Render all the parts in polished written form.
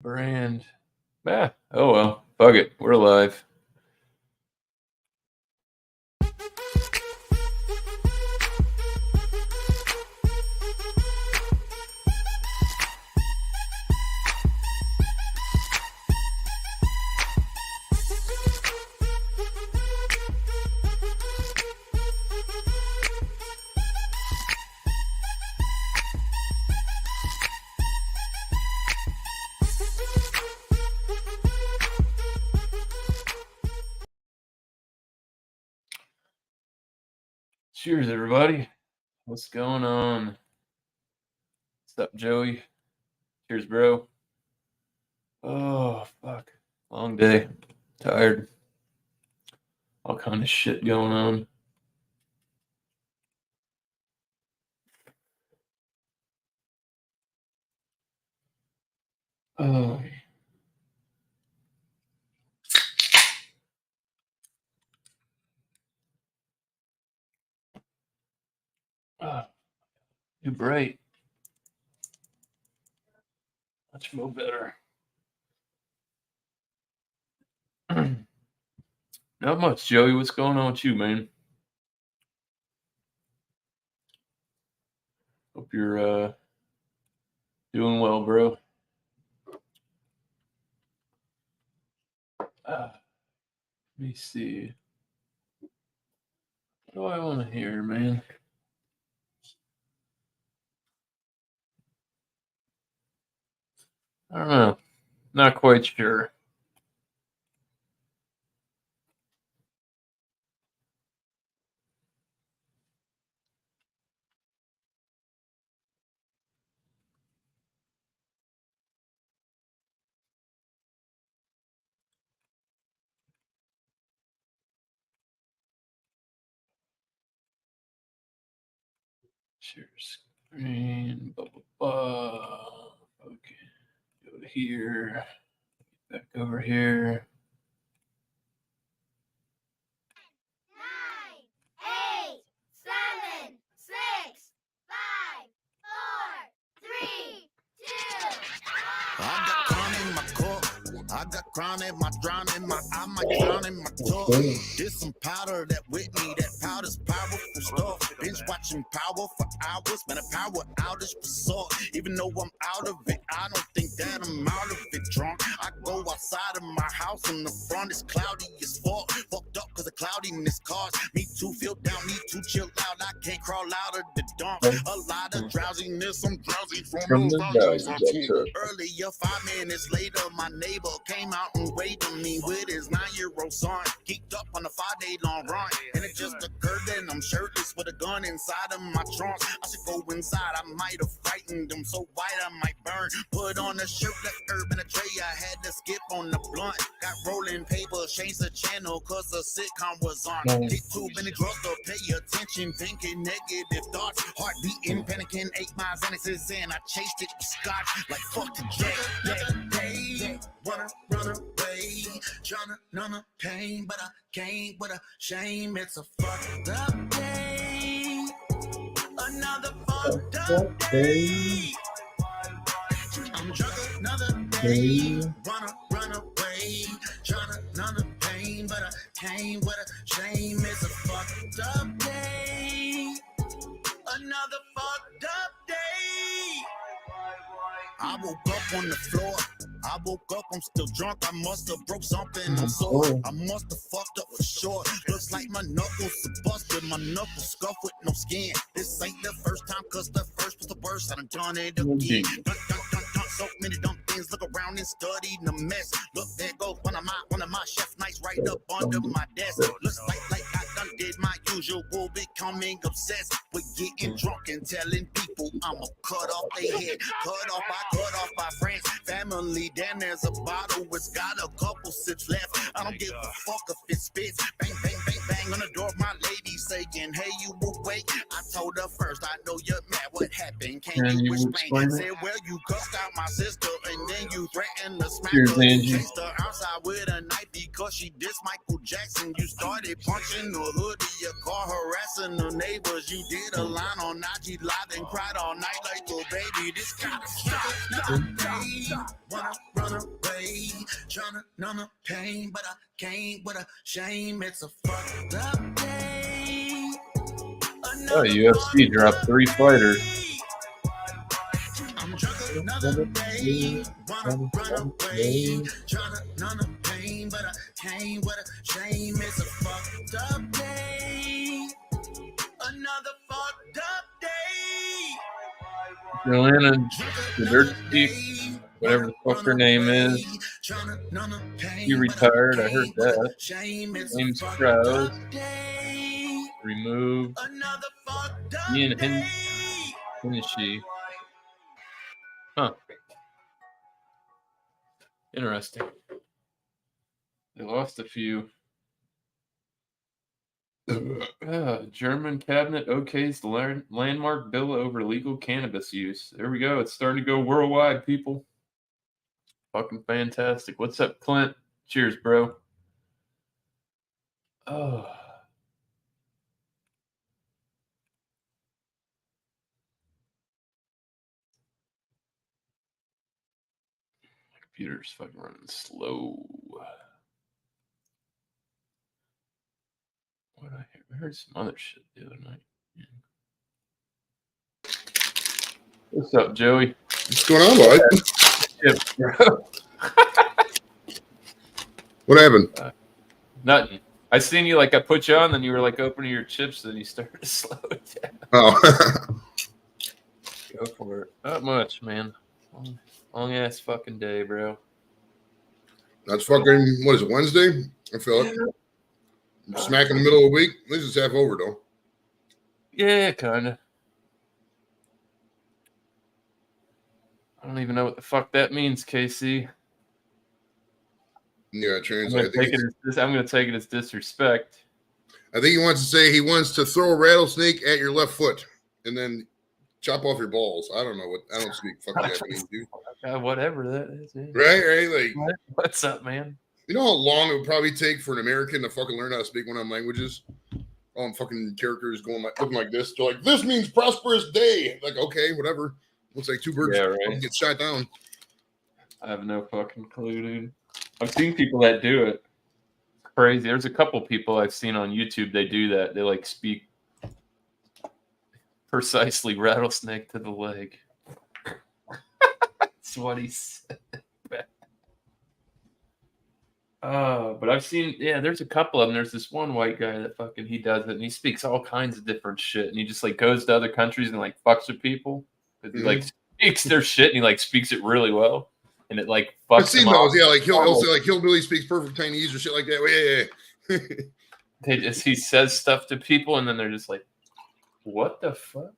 Brand. Ah, oh well. Fuck it. We're live. Cheers, everybody. What's going on? What's up, Joey? Cheers, bro. Oh, fuck. Long day. Tired. All kind of shit going on. Oh. Too bright. Much more better. Not much, Joey. What's going on with you, man? Hope you're doing well, bro. Let me see. What do I want to hear, man? I don't know. Not quite sure. Share screen. Blah, blah, blah. Okay. Go to here. Back over here. 9, 8, 7, 6, 5, 4, 3, 2. I got crown in my drown in my I might drown in my talk. There's some powder that with me, that powder's powerful stuff. Binge watching power for hours, man, a power outage for salt. Even though I'm out of it, I don't think that I'm out of it drunk. I go outside of my house and the front is cloudy as fuck. Fucked up cause the cloudiness caused me to feel down, need to chill out. I can't crawl out of the dump. A lot of drowsiness, I'm drowsy from the valley. Earlier, 5 minutes later, my neighbor came out and waved at me with his 9-year-old son. Geeked up on a 5-day long run, and it just occurred that I'm shirtless with a gun inside of my trunk. I should go inside, I might have frightened him so white I might burn. Put on a shirt, left herb in a tray, I had to skip on the blunt. Got rolling paper, changed the channel cause the sitcom was on. Hit tube in the drugstore, pay attention, thinking negative thoughts. Heart beating, panicking, 8 miles and it says and I chased it with scotch like fuck the day. Run away, tryna numb the pain, but I can't with a shame. It's a fucked up day, another fucked up day. I'm drunk another day, run away, tryna numb the pain, but I can't with a shame. It's a fucked up day, another fucked up day. I woke up on the floor. I woke up, I'm still drunk. I must have broke something. I'm sore. I must have fucked up for sure. Looks like my knuckles are busted. My knuckles scuffed with no skin. This ain't the first time, cause the first was the worst. I done it again. Done. So many dumb things. Look around and study the mess. Look, there goes one of my chef nights right up under my desk. Looks like I done did my usual, becoming obsessed with getting drunk and telling people I'ma cut off their head. Cut off my friends, family. Then there's a bottle, it's got a couple sips left. I don't give a fuck if it spits. Bang, bang, bang, bang on the door. My lady saying, hey, you awake? I told her first, I know you're mad. What happened? Can you explain? Said, well, you cussed out my sister and then you threatened to smack her. Chased her outside with a knife because she dissed Michael Jackson. You started punching the hood of your car, harassing the neighbors. You did a line on IG Live and cried all night like a baby. This kind of stop. wanna run away, tryna numb the pain, but I can't with a shame. It's a fucked up day. Oh, UFC dropped 3 fighters. I'm drunk another day, wanna run away, tryna numb the pain, but I can't with a shame. It's a fucked up day, another fucked up day. Joanna Swiderski, whatever the fuck her name is, she retired. I heard that. James Krause removed. Ian Hennessy. Huh. Interesting. They lost a few. German cabinet okays the landmark bill over legal cannabis use. There we go. It's starting to go worldwide, people. Fucking fantastic. What's up, Clint? Cheers, bro. Oh. My computer's fucking running slow. What I hear? I heard some other shit the other night. Yeah. What's up, Joey? What's going on, bud? Chips, bro. What happened? Nothing. I seen you like I put you on, then you were like opening your chips, then you started to slow it down. Oh. Go for it. Not much, man. Long ass fucking day, bro. That's fucking, what is it, Wednesday? I feel it. Smack in the middle of the week. At least it's half over, though. Yeah, kind of. I don't even know what the fuck that means, KC. Yeah, I'm translate. going to take it as disrespect. I think he wants to say he wants to throw a rattlesnake at your left foot and then chop off your balls. I don't know what. I don't speak fucking Japanese, dude. Whatever that is. Yeah. Right. Like, what's up, man? you know how long it would probably take for an American to fucking learn how to speak one of them languages? All fucking characters going like looking like this. They're like, this means prosperous day. Like, okay, whatever. Looks like two birds get shot down. I have no fucking clue, dude. I've seen people that do it. It's crazy. There's a couple people I've seen on YouTube. They do that. They like speak precisely rattlesnake to the leg. That's what he said. But I've seen, there's a couple of them. There's this one white guy that fucking, he does it, and he speaks all kinds of different shit, and he just like goes to other countries and like fucks with people. He like speaks their shit, and he like speaks it really well, and it like fucks. I've seen those, like he'll say like Hillbilly speaks perfect Chinese or shit like that. Well, yeah. He says stuff to people, and then they're just like, "What the fuck?"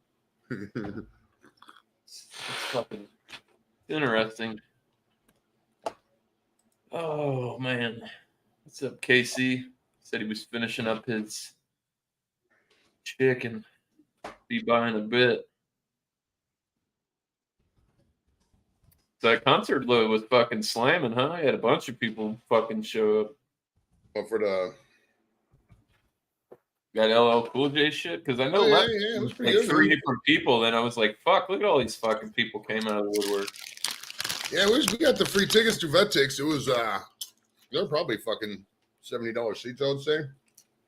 It's fucking interesting. Oh man, what's up, KC? Said he was finishing up his chicken. Be buying a bit. That concert was fucking slamming, huh? I had a bunch of people fucking show up. Well, for the got LL Cool J shit, because I know it was pretty like good, 3 man. different people. Then I was like, "Fuck! Look at all these fucking people came out of the woodwork." Yeah, we got the free tickets to VetTix. It was they're probably fucking $70 seats, I would say.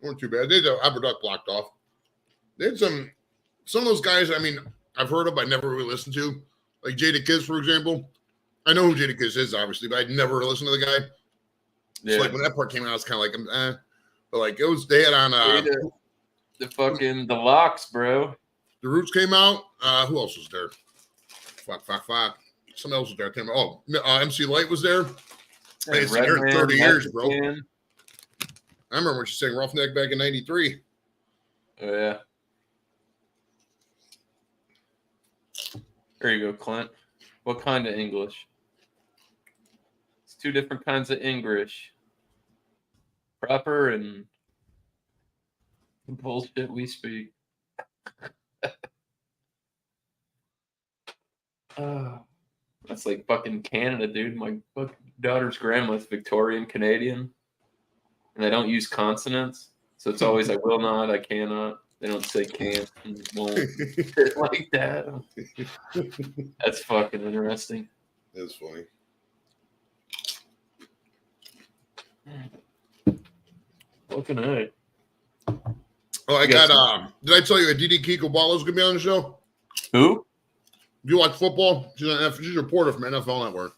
Weren't too bad. They had the upper duck blocked off. They had some of those guys. I mean, I've heard of, I never really listened to, like Jada Kiss, for example. I know who Jada Kiss is, obviously, but I'd never listened to the guy. Yeah. So like when that part came out, I was kind of like, but like it was. They had on the Locks, bro. The Roots came out. Who else was there? Fuck. Someone else was there. MC Light was there. I ain't seen her in 30 years, bro. I remember when she sang Roughneck back in '93. Oh, yeah. There you go, Clint. What kind of English? It's 2 different kinds of English. Proper and bullshit we speak. That's like fucking Canada, dude. My daughter's grandma's Victorian Canadian, and they don't use consonants, so it's always I will not, I cannot. They don't say can't and won't. Like that. That's fucking interesting. It's funny. Fucking A. Oh, I Yes. got. Did I tell you that Didi Kikobala's gonna be on the show? Who? Do you watch football? She's a reporter from NFL Network.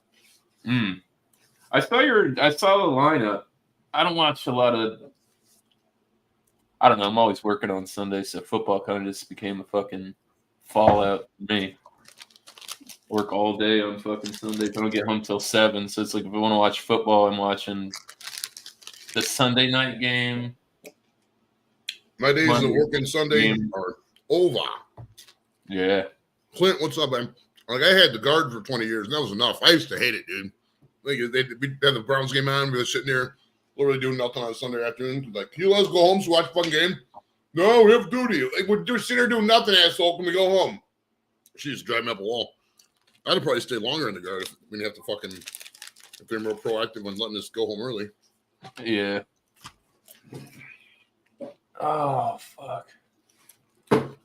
I saw the lineup. I don't watch a lot of. I don't know. I'm always working on Sundays, so football kind of just became a fucking fallout for me. Work all day on fucking Sundays. I don't get home till 7, so it's like if I want to watch football, I'm watching the Sunday night game. My days of Monday working Sunday game. are over. Yeah. Clint, what's up, man? Like I had the guard for 20 years, and that was enough. I used to hate it, dude. Like we'd have the Browns game on, we were sitting there, literally doing nothing on a Sunday afternoon. Like, can you let us go home so watch a fucking game? No, we have duty. Like we're just sitting there doing nothing, asshole. Can we go home? She just drive me up a wall. I'd probably stay longer in the guard if we didn't have to fucking. If they're more proactive on letting us go home early. Yeah. Oh fuck. God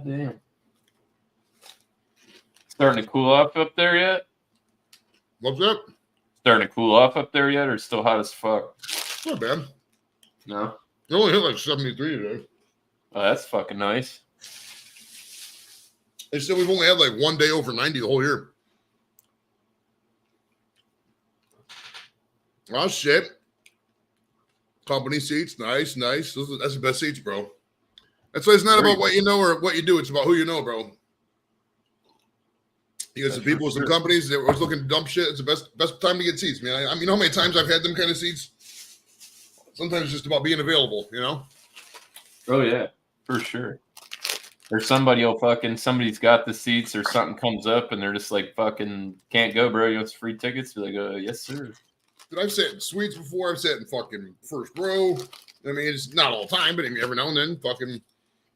damn. Starting to cool off up there yet? What's that? Starting to cool off up there yet, or still hot as fuck? It's not bad. No. It only hit like 73 today. Oh, that's fucking nice. They said we've only had like one day over 90 the whole year. Oh shit. Company seats, nice. That's the best seats, bro. That's why it's not about what you know or what you do. It's about who you know, bro. You got some people with some companies that was looking to dump shit. It's the best time to get seats, man. I mean, you know how many times I've had them kind of seats? Sometimes it's just about being available, you know? Oh yeah, for sure. Or somebody's got the seats or something comes up and they're just like fucking can't go, bro. You want some free tickets? Be like, yes, sir. Dude, I've sat in suites before. I've sat in fucking first row. I mean, it's not all the time, but I mean, every now and then, fucking,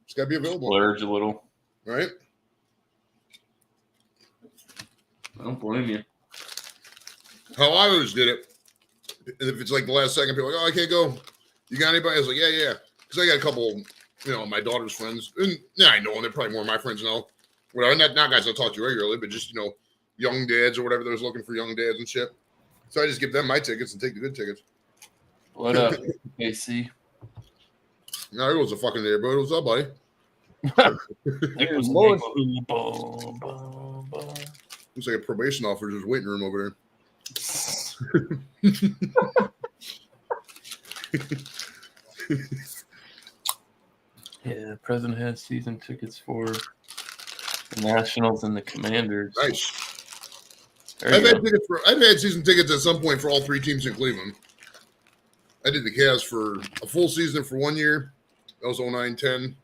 it's got to be available. Splurge a little. Right? I don't blame you. How I always did it, and if it's like the last second, people are like, oh, I can't go. You got anybody? I was like, yeah. Because I got a couple, my daughter's friends. And yeah, I know them. They're probably more of my friends now. Whatever. Not guys I talk to regularly, but just, young dads or whatever. They're looking for young dads and shit. So I just give them my tickets and take the good tickets. What up, AC? No, it was a fucking neighborhood. What's up, buddy? It was Lord. boom, boom, boom. Looks like a probation officer's waiting room over there. Yeah, the president has season tickets for the Nationals and the Commanders. Nice. There you go. I've had season tickets at some point for all three teams in Cleveland. I did the Cavs for a full season for 1 year. That was 09-10.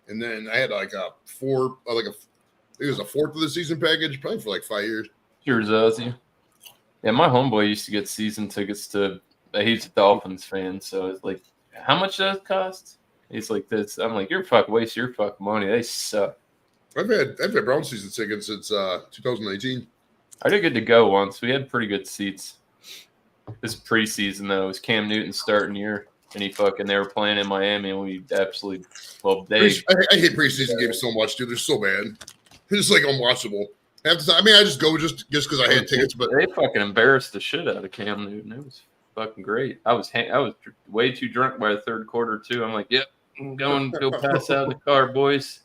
And then I had like I think it was a fourth of the season package, probably for like 5 years. Here's Ozzy. Yeah, my homeboy used to get season tickets to. He's a Dolphins fan, so it's like, how much does it cost? He's like this. I'm like, you're fucking wasting your fucking money. They suck. I've had Brown season tickets since 2019. I did good to go once. We had pretty good seats. This preseason though, it was Cam Newton starting year, and they were playing in Miami, and we absolutely I hate preseason games so much, dude. They're so bad. It's just like unwatchable. Half the time, I mean, I just go just because I had tickets, but they fucking embarrassed the shit out of Cam Newton. It was fucking great. I was way too drunk by the third quarter too. I'm like, yep, I'm going to go pass out in the car, boys.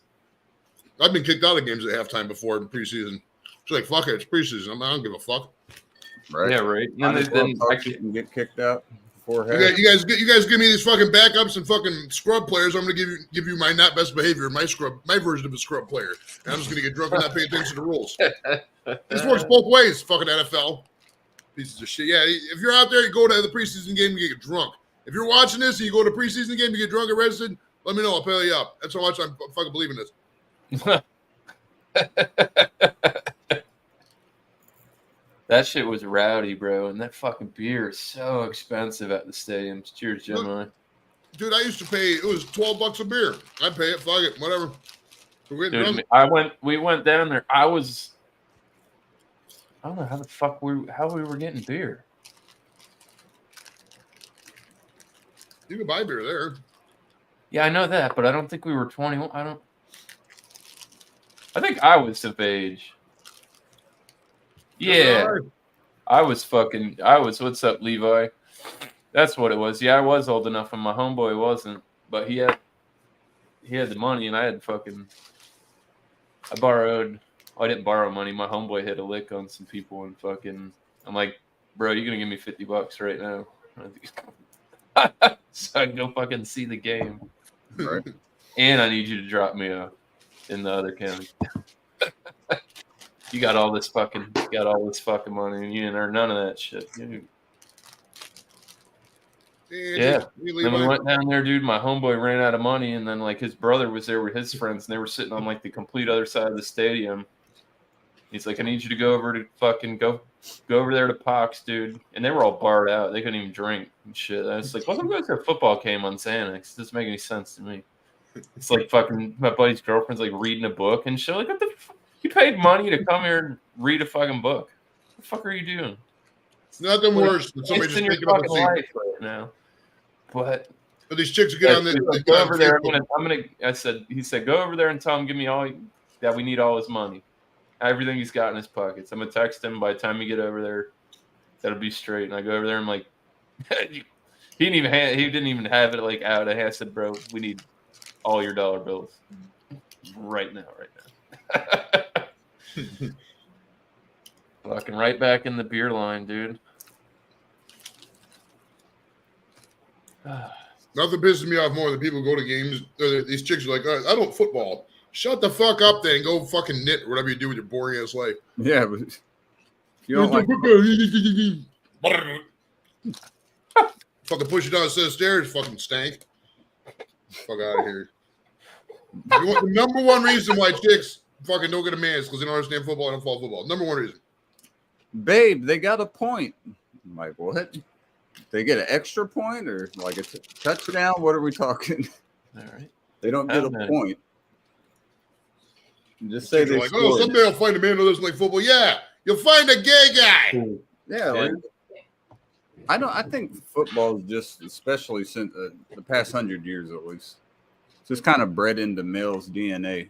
I've been kicked out of games at halftime before in preseason. It's like, fuck it, it's preseason. I don't give a fuck. Right. Yeah, right. Might as well Then talk shit and get kicked out before You guys give me these fucking backups and fucking scrub players. I'm gonna give you my not best behavior, my version of a scrub player. And I'm just gonna get drunk and not pay attention to the rules. This works both ways, fucking NFL. Pieces of shit. Yeah, if you're out there, you go to the preseason game, you get drunk. If you're watching this and you go to a preseason game, you get drunk and arrested, let me know. I'll pay you up. That's how much I'm fucking believing this. That shit was rowdy, bro, and that fucking beer is so expensive at the stadiums. Cheers, Gemini. Dude, I used to pay. It was $12 a beer. I'd pay it. Fuck it, whatever. Dude, we went down there. I don't know how the fuck we were getting beer. You can buy beer there. Yeah, I know that, but I don't think we were 21. I think I was of age. Yeah. What's up, Levi? That's what it was. Yeah, I was old enough, and my homeboy wasn't. But he had the money, and I had fucking. I borrowed. I didn't borrow money. My homeboy hit a lick on some people, and fucking. I'm like, bro, you're gonna give me $50 right now, so I can go fucking see the game. Right. And I need you to drop me in the other county. You got all this fucking money, and you didn't earn none of that shit. Yeah. Then we went down there, dude. My homeboy ran out of money, and then like his brother was there with his friends, and they were sitting on like the complete other side of the stadium. He's like, I need you to go over to fucking go over there to Pox, dude. And they were all barred out. They couldn't even drink and shit. I was like, welcome to a football game on Xanax. It doesn't make any sense to me. It's like fucking my buddy's girlfriend's like reading a book and shit. Like, what the fuck? You paid money to come here and read a fucking book. What the fuck are you doing? It's nothing worse than somebody just your picking up a fucking seat. life right now. But these chicks who get on this. go over there. He said, go over there and tell him, give me that we need all his money. Everything he's got in his pockets. I'm gonna text him by the time you get over there. That'll be straight. And I go over there and I'm like, he didn't even have it like out. I said, bro, we need all your dollar bills right now. Fucking right back in the beer line, dude. Nothing pisses me off more than people who go to games. These chicks are like, I don't football. Shut the fuck up then and go fucking knit or whatever you do with your boring ass life. Yeah, but you don't like fucking push you down a set of stairs, fucking stank. Fuck out of here. The number one reason why chicks fucking don't get a man is because they don't understand football and don't follow football. Number one reason. Babe, they got a point. I'm like, what? They get an extra point or like a touchdown? What are we talking? All right. They don't get a point. Just say they like, oh, someday I'll find a man who doesn't like football. Yeah, you'll find a gay guy. Yeah, like I think football is just, especially since the past 100 years at least, just kind of bred into males' DNA.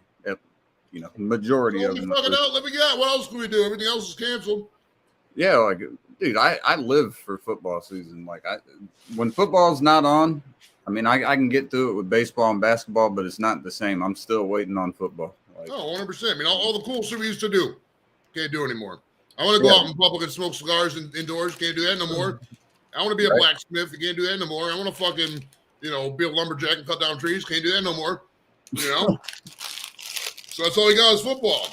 Majority of them. Let me get. What else can we do? Everything else is canceled. Yeah, like, dude, I live for football season. Like, when football's not on, I mean, I can get through it with baseball and basketball, but it's not the same. I'm still waiting on football. Like, 100%. I mean, all the cool shit we used to do, can't do anymore. I want to go out in public and smoke cigars indoors. Can't do that no more. I want to be a blacksmith. You can't do that no more. I want to fucking, be a lumberjack and cut down trees. Can't do that no more. So that's all you got is football.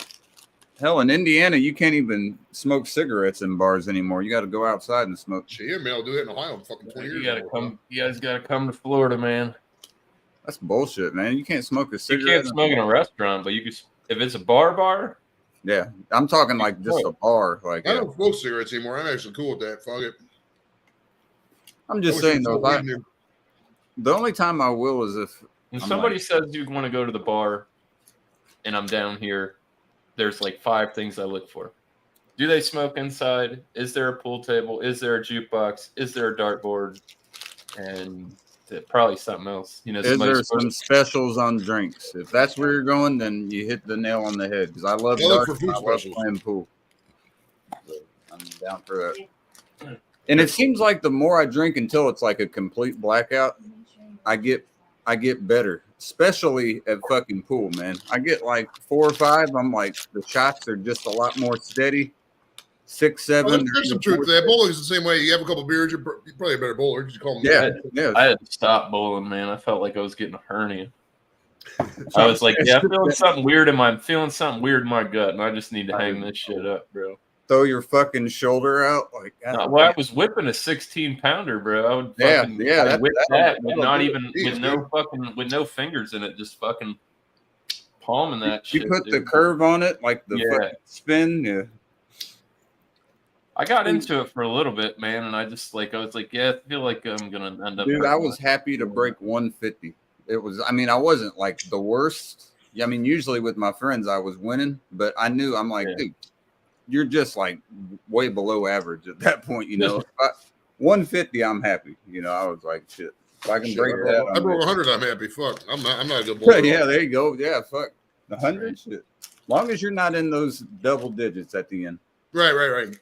Hell, in Indiana, you can't even smoke cigarettes in bars anymore. You got to go outside and smoke. Shit, man, I'll do that in Ohio in fucking 20 years. You guys got to come to Florida, man. That's bullshit, man. You can't smoke a cigarette. You can't smoke in a restaurant, but you can. If it's a bar. Yeah, I'm talking like just a bar. Like, I don't smoke cigarettes anymore. I'm actually cool with that. Fuck it. I'm just saying though. The only time I will is if somebody says you want to go to the bar, and I'm down here. There's like 5 things I look for. Do they smoke inside? Is there a pool table? Is there a jukebox? Is there a dartboard? And probably something else. Is there some specials on drinks? If that's where you're going, then you hit the nail on the head. Because I love darts. I love playing pool. So I'm down for that. And it seems like the more I drink until it's like a complete blackout, I get better. Especially at fucking pool, man. I get like 4 or 5. I'm like, the shots are just a lot more steady. 6, 7. There's some truth to that. Bowling is the same way. You have a couple beers, you're probably a better bowler. You call them. Yeah. I had to stop bowling, man. I felt like I was getting a hernia. I was like, I'm feeling something weird in my gut, and I just need to hang this shit up, bro. Throw your fucking shoulder out, like. I was whipping a 16-pounder, bro. I would whip that with no fingers in it, just fucking palming that shit. You put the curve on it, like the fucking spin. Yeah. I got into it for a little bit, man, and I was like, I feel like I'm gonna end up. Dude, I was happy to break 150. It was. I mean, I wasn't like the worst. I mean, usually with my friends, I was winning, but I knew I'm like, dude. You're just like way below average at that point, 150, I'm happy. I was like, shit. If I can break that, I broke 100. I'm happy. Fuck, I'm not a good bowler. Yeah, there you go. Yeah, fuck 100. Shit. As long as you're not in those double digits at the end. Right.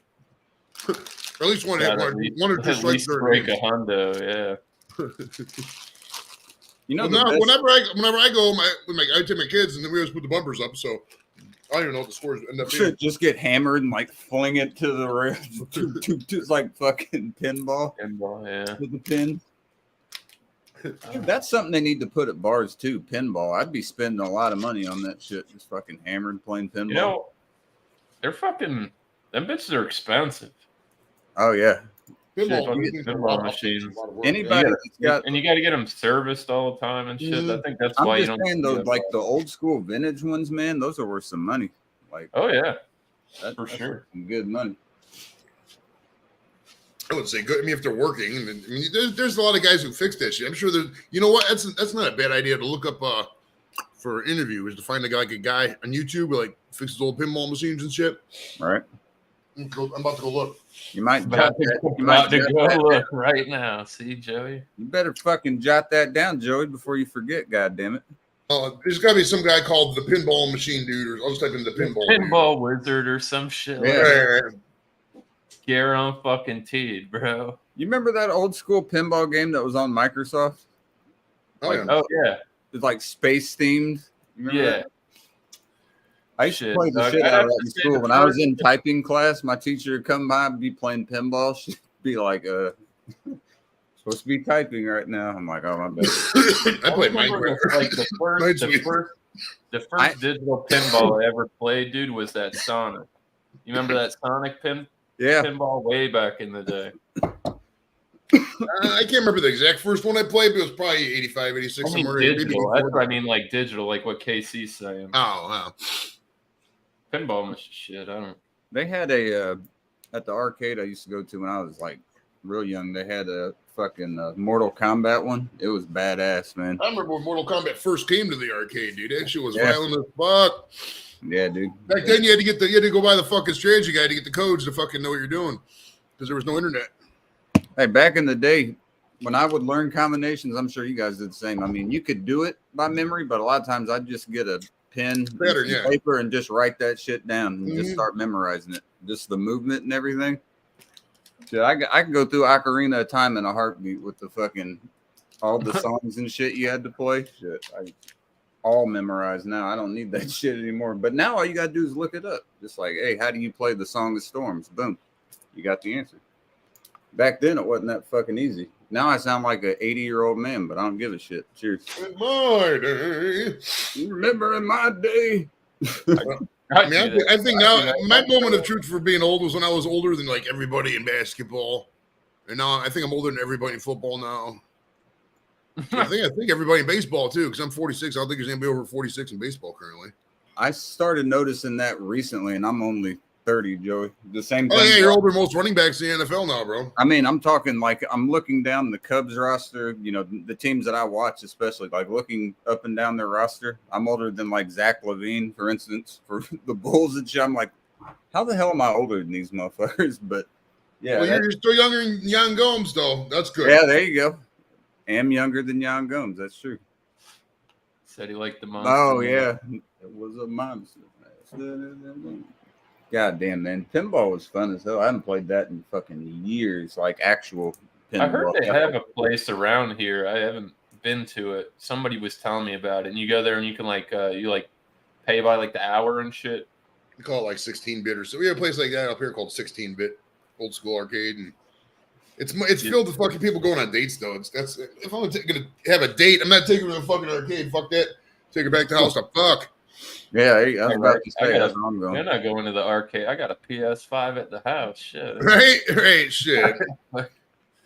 Or at least one hit, one or two At strikes. least break a hundo, yeah. You know, Well, whenever I go, I take my kids, and then we always put the bumpers up. So I don't even know what the scores end up being. Just get hammered and like fling it to the rail. It's like fucking pinball. Pinball, yeah. With the pin. Dude, that's something they need to put at bars too. Pinball. I'd be spending a lot of money on that shit. Just fucking hammered playing pinball. You know, they're fucking. Them bitches are expensive. Oh yeah. Pinball machines. Anybody that's got, and you got to get them serviced all the time and shit. I think that's why I'm you just don't. saying those, like the old school vintage ones, man. Those are worth some money. Like, oh yeah, for sure, some good money. I would say good. I mean, if they're working, I mean, there's a lot of guys who fix that shit. I'm sure there's. You know what? That's not a bad idea to look up for an interview. Is to find a guy on YouTube who like fixes old pinball machines and shit. Right. I'm about to go look. You might about to go look right now. See, Joey. You better fucking jot that down, Joey, before you forget. God damn it. There's got to be some guy called the Pinball Machine Dude, or I'll just type in the Pinball Wizard or some shit. Yeah. Scare on fucking teed, bro. You remember that old school pinball game that was on Microsoft? Oh, like, yeah. Yeah. It's like space themed. Yeah. That? I used to play the shit out of that in school. When I was in typing class, my teacher would come by and be playing pinball. She'd be like, supposed to be typing right now. I'm like, oh, my bad. I played Minecraft. Like the first digital pinball I ever played, dude, was that Sonic. You remember that Sonic pinball way back in the day? I can't remember the exact first one I played, but it was probably 85, 86. I mean, digital. That's what I mean, like digital, like what KC's saying. Oh, wow. Pinball was shit. I don't. They had a at the arcade I used to go to when I was like real young. They had a fucking Mortal Kombat one. It was badass, man. I remember when Mortal Kombat first came to the arcade, dude. That shit was violent as fuck. Yeah, dude. Back then, you had to go buy the fucking strategy guide to get the codes to fucking know what you're doing because there was no internet. Hey, back in the day, when I would learn combinations, I'm sure you guys did the same. I mean, you could do it by memory, but a lot of times I'd just get a pen, paper, and just write that shit down and just start memorizing it. Just the movement and everything. Shit, I can go through Ocarina of Time in a heartbeat with the fucking all the songs and shit you had to play. Shit, I all memorized now. I don't need that shit anymore. But now all you gotta do is look it up. Just like, hey, how do you play the Song of Storms? Boom, you got the answer. Back then, it wasn't that fucking easy. Now I sound like an 80-year-old man, but I don't give a shit. Cheers. In my day. You remember in my day? I think now my moment of truth for being old was when I was older than like everybody in basketball, and now I think I'm older than everybody in football now. I think everybody in baseball too, because I'm 46. I don't think there's anybody over 46 in baseball currently. I started noticing that recently, and I'm only 30, Joey. The same thing. Oh yeah, you're older than most running backs in the NFL now, bro. I mean, I'm talking like I'm looking down the Cubs roster, you know, the teams that I watch, especially like looking up and down their roster. I'm older than like Zach Levine, for instance, for the Bulls and shit. I'm like, how the hell am I older than these motherfuckers? But yeah, well, you're still younger than Jan Gomes, though. That's good. Yeah, there you go. Am younger than Jan Gomes. That's true. Said he liked the monster. Oh yeah, it was a monster. God damn, man. Pinball was fun as hell. I haven't played that in fucking years, like actual pinball. I heard they have a place around here. I haven't been to it. Somebody was telling me about it. And you go there and you can like pay by like the hour and shit. We call it like 16-bit or so. We have a place like that up here called 16-bit old school arcade, and it's filled with fucking people going on dates though. If I'm gonna have a date, I'm not taking her to the fucking arcade. Fuck that. Take her back to the house to fuck. Yeah, I was about to say that's where I'm going. You're not going to the arcade. I got a PS5 at the house. Shit. Right, shit. We're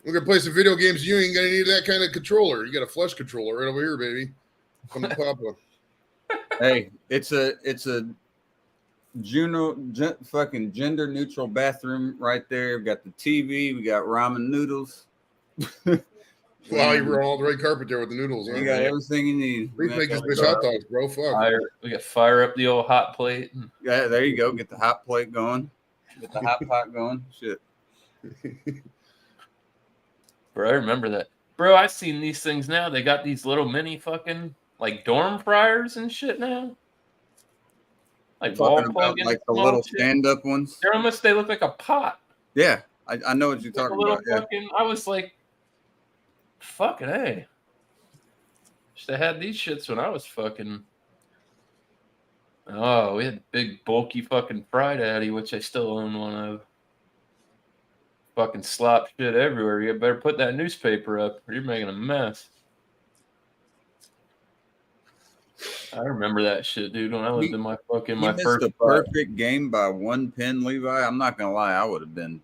gonna play some video games. You ain't gonna need that kind of controller. You got a flush controller right over here, baby. From Papa. Hey, it's a fucking gender neutral bathroom right there. We got the TV. We got ramen noodles. Wow, you were all the right carpet there with the noodles. You got everything you need. We make this bitch hot dogs, bro. Fuck. We got fire up the old hot plate. Yeah, there you go. Get the hot plate going. Get the hot pot going. Shit. Bro, I remember that. Bro, I've seen these things now. They got these little mini fucking like dorm fryers and shit now. Like wall plug, like the little stand-up ones. They look like a pot. Yeah, I know what you're talking about. Yeah. I was like, fucking hey. Should have had these shits when I was fucking. Oh, we had big bulky fucking Fry Daddy, which I still own one of. Fucking slop shit everywhere. You better put that newspaper up or you're making a mess. I remember that shit, dude, when I lived in my fucking You my missed first a perfect game by 1 pin, Levi. I'm not gonna lie, I would have been.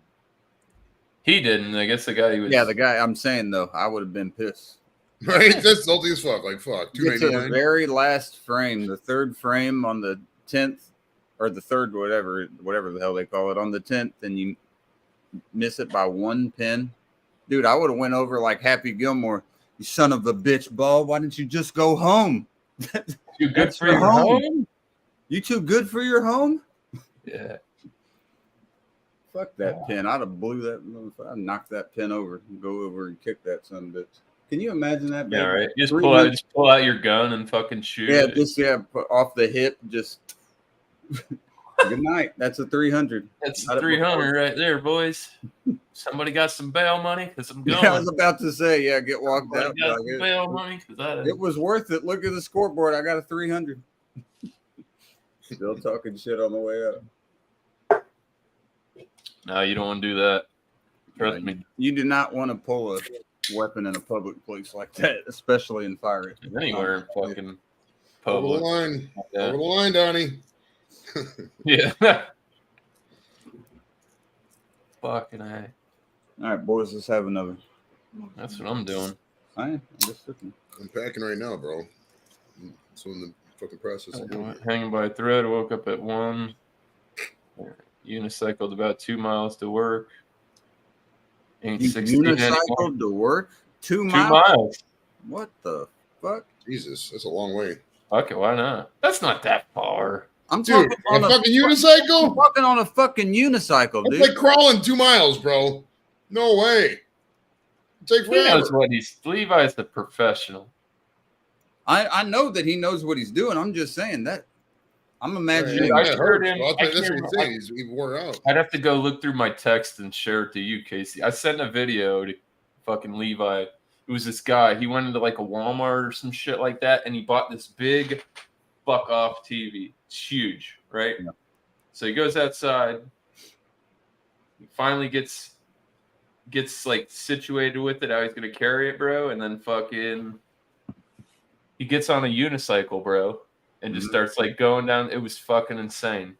He didn't. I guess the guy he was. Yeah, the guy I'm saying though, I would have been pissed. Right? That's salty as fuck. Like fuck. Get to the very last frame, the third frame on the 10th, or the third, whatever the hell they call it, on the 10th, and you miss it by 1 pin. Dude, I would have went over like Happy Gilmore. You son of a bitch, ball. Why didn't you just go home? You good for your home? You too good for your home? Yeah. Fuck that pin. I'd have blew that. I'd knock that pin over and go over and kick that son of a bitch. Can you imagine that? Yeah, right. Just pull out your gun and fucking shoot. Yeah, it. Off the hip. Just good night. That's a 300. That's 300 right there, boys. Somebody got some bail money because I'm going. Yeah, I was about to say, yeah, get walked out. Got some bail money it was worth it. Look at the scoreboard. I got a 300. Still talking shit on the way up. No, you don't want to do that. Trust me. You do not want to pull a weapon in a public place like that, especially in fire. Anywhere in fucking public. Over the line, Donnie. Yeah. Fucking A. All right, boys, let's have another. That's what I'm doing. I'm just sitting. I'm packing right now, bro. That's when the fucking process is going. Hanging by a thread. Woke up at 1. Unicycled about 2 miles to work. Unicycled to work? 2 miles? 2 miles. What the fuck? Jesus, that's a long way. Okay, why not? That's not that far. I'm talking on a fucking unicycle? I'm talking on a fucking unicycle, dude. It's like crawling 2 miles, bro. No way. Take forever. He knows what Levi's the professional. I know that he knows what he's doing. I'm just saying that. I'm imagining. I heard him. That's what he's saying. He's wore out. I'd have to go look through my text and share it to you, Casey. I sent a video to fucking Levi. It was this guy. He went into like a Walmart or some shit like that, and he bought this big fuck off TV. It's huge, right? Yeah. So he goes outside. He finally gets like situated with it. How he's gonna carry it, bro, and then fucking he gets on a unicycle, bro. And just starts like going down. It was fucking insane.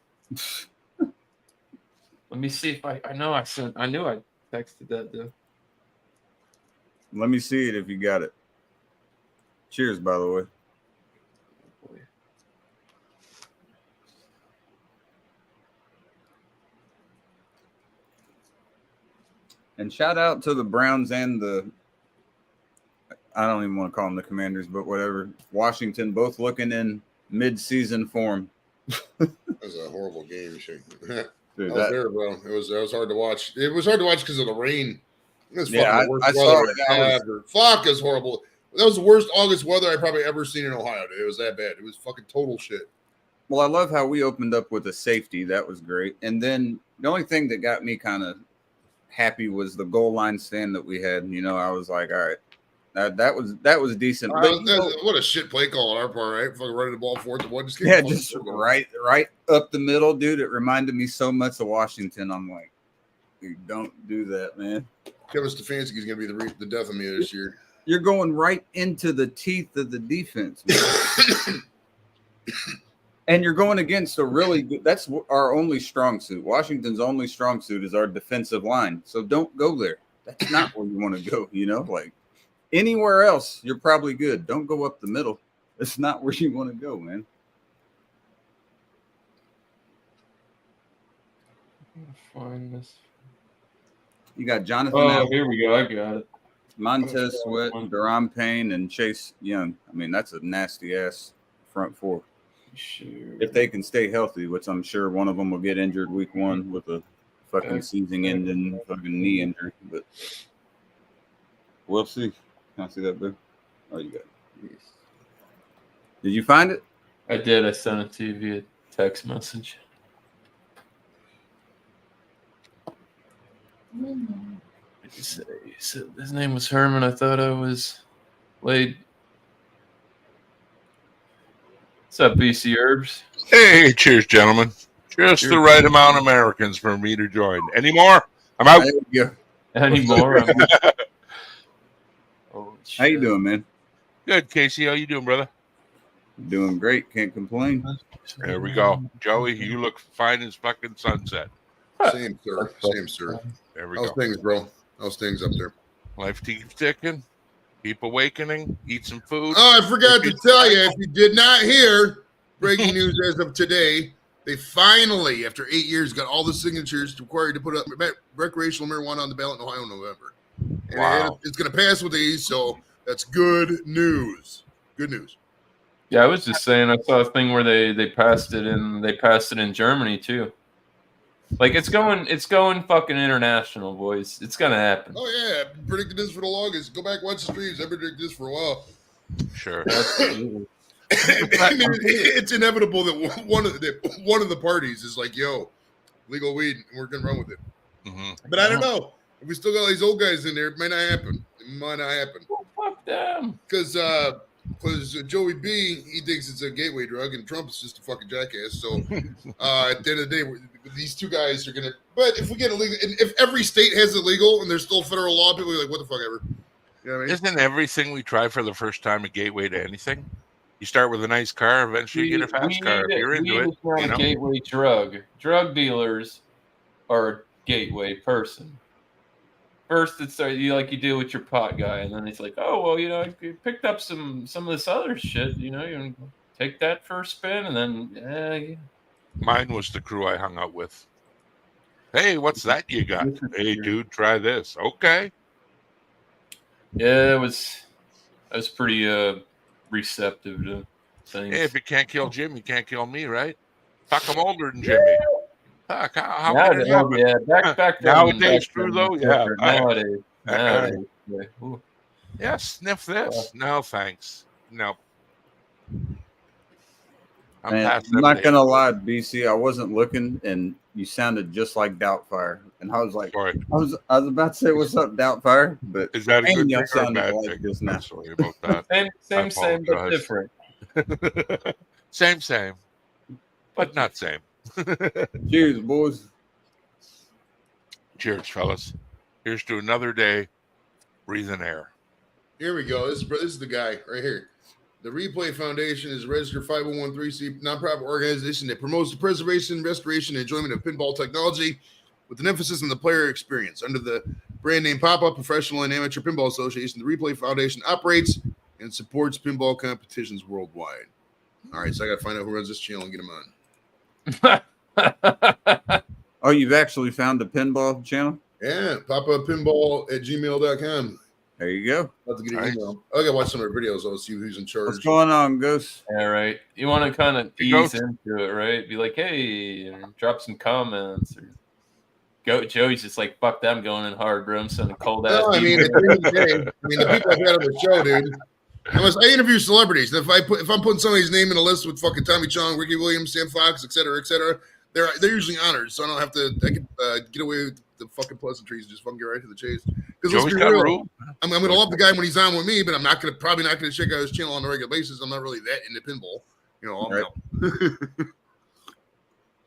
Let me see if I knew I texted that though. Let me see it if you got it. Cheers, by the way. And shout out to the Browns and I don't even want to call them the Commanders, but whatever. Washington both looking in mid-season form. That was a horrible game. Dude, I was there, bro. It was hard to watch. It was hard to watch because of the rain. It was I saw it. Fuck, it's horrible. That was the worst August weather I probably ever seen in Ohio. Dude. It was that bad. It was fucking total shit. Well, I love how we opened up with a safety. That was great. And then the only thing that got me kind of happy was the goal line stand that we had. You know, I was like, all right. That was decent. What a shit play call on our part, right? Fucking running the ball forward to one. Just right up the middle, dude. It reminded me so much of Washington. I'm like, dude, don't do that, man. Kevin Stefanski is gonna be the death of me this year. You're going right into the teeth of the defense, man. And you're going against a really good. That's our only strong suit. Washington's only strong suit is our defensive line. So don't go there. That's not where you want to go. You know, like. Anywhere else, you're probably good. Don't go up the middle. That's not where you want to go, man. Find this. You got Jonathan. Oh, here we go. I got it. Montez Sweat, Daron Payne, and Chase Young. I mean, that's a nasty ass front four. Sure. If they can stay healthy, which I'm sure one of them will get injured week 1 with a fucking season-ending fucking knee injury, but we'll see. Can I see that, bro? Oh, you got it. Yes. Did you find it? I did. I sent it to you via text message. His name was Herman. I thought I was Wade. What's up, BC Herbs? Hey, cheers, gentlemen. Just the right amount of Americans for me to join. Any more? I'm out. There you go. Any more? How you doing, man? Good, Casey. How you doing, brother? Doing great. Can't complain. There we go. Joey, you look fine as fucking sunset. Same, sir. Same, sir. There we How's go. things, bro? How's things up there? Life keeps ticking. Keep awakening. Eat some food. Oh, I forgot to tell you, if you did not hear, breaking news as of today, they finally, after 8 years, got all the signatures required to put up recreational marijuana on the ballot in Ohio in November. And Wow. it's going to pass with these, so that's good news. Good news. Yeah, I was just saying I saw a thing where they passed it in Germany too. Like it's going fucking international, boys. It's gonna happen. Oh yeah, I've been predicting this for the longest. Go back, watch the streams. I've been predicting this for a while. Sure. I mean, it's inevitable that one of the parties is like, "Yo, legal weed," and we're gonna run with it. Mm-hmm. But I don't know. If we still got all these old guys in there, it might not happen. It might not happen. Oh, fuck them. Because Joey B, he thinks it's a gateway drug, and Trump is just a fucking jackass. So at the end of the day, these two guys are gonna. But if we get illegal, and if every state has it legal and there's still federal law, people are like, "What the fuck ever." You know what I mean? Isn't everything we try for the first time a gateway to anything? You start with a nice car, eventually you get a fast car. If you're into it, you know? Gateway drug. Drug dealers are a gateway person. First, it's you deal with your pot guy, and then it's like, oh well, you picked up some of this other shit. You take that for a spin, and then Mine was the crew I hung out with. Hey, what's that you got? Hey, dude, try this. Okay. Yeah, I was pretty receptive to things. Hey, if you can't kill Jim, you can't kill me, right? Fuck, I'm older than Jimmy. Fuck, how can it happen? Yeah, back nowadays, true though. Yeah, nowadays. Yeah, sniff this. No, thanks. No. I'm not gonna lie, BC. I wasn't looking, and you sounded just like Doubtfire, and I was like, Sorry. I was about to say, "What's up, Doubtfire?" But Is that a good thing or a sounded bad like thing? just now. I'm sorry about that. Same, but different. Same, but not same. Cheers, boys. Cheers, fellas. Here's to another day breathing air. Here we go. This is the guy right here. The Replay Foundation is a registered 501(c) nonprofit organization that promotes the preservation, restoration, and enjoyment of pinball technology with an emphasis on the player experience. Under the brand name Pop-Up Professional and Amateur Pinball Association, the Replay Foundation operates and supports pinball competitions worldwide. All right, so I got to find out who runs this channel and get him on. Oh, you've actually found the pinball channel? Yeah, popupinball@gmail.com. There you go. I'll have to get an email. I gotta watch some of their videos. I'll see who's in charge. What's going on, Ghost? Yeah, right. You want to kind of ease into it, right? Be like, hey, and drop some comments. Or Joey's just like, fuck them, going in hard, bro. I'm sending cold ass. No, I mean, at the end of the day, the people I've had on the show, dude. I interview celebrities. If I'm putting somebody's name in a list with fucking Tommy Chong, Ricky Williams, Sam Fox, et cetera, they're usually honored, so I don't have to. I can get away with the fucking pleasantries and just fucking get right to the chase. Because let's be real, I'm gonna love the guy when he's on with me, but I'm probably not gonna check out his channel on a regular basis. I'm not really that into pinball, Right.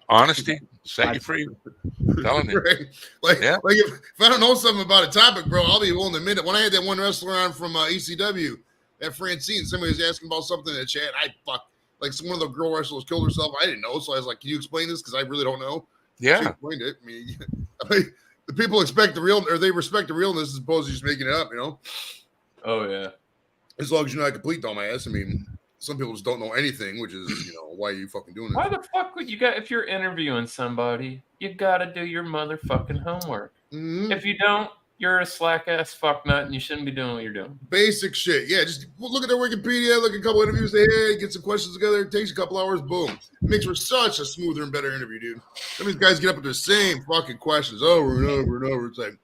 Honesty set you free. I'm telling you. Right? Like if I don't know something about a topic, bro, I'll be willing to admit it. When I had that one wrestler on from ECW, that Francine, somebody was asking about something in the chat. Like one of the girl wrestlers killed herself. I didn't know, so I was like, "Can you explain this?" Because I really don't know. Yeah, she explained it. I mean, the people expect the real, or they respect the realness as opposed to just making it up. Oh yeah. As long as you're not complete dumbass. I mean, some people just don't know anything, which is why are you fucking doing it? Why the fuck would you got? If you're interviewing somebody, you gotta do your motherfucking homework. Mm-hmm. If you don't, you're a slack ass fucknut, and you shouldn't be doing what you're doing. Basic shit. Yeah, just look at their Wikipedia, look at a couple interviews they had, get some questions together. It takes a couple hours. Boom. It makes for such a smoother and better interview, dude. Some of these guys get up with the same fucking questions over and over and over. It's like,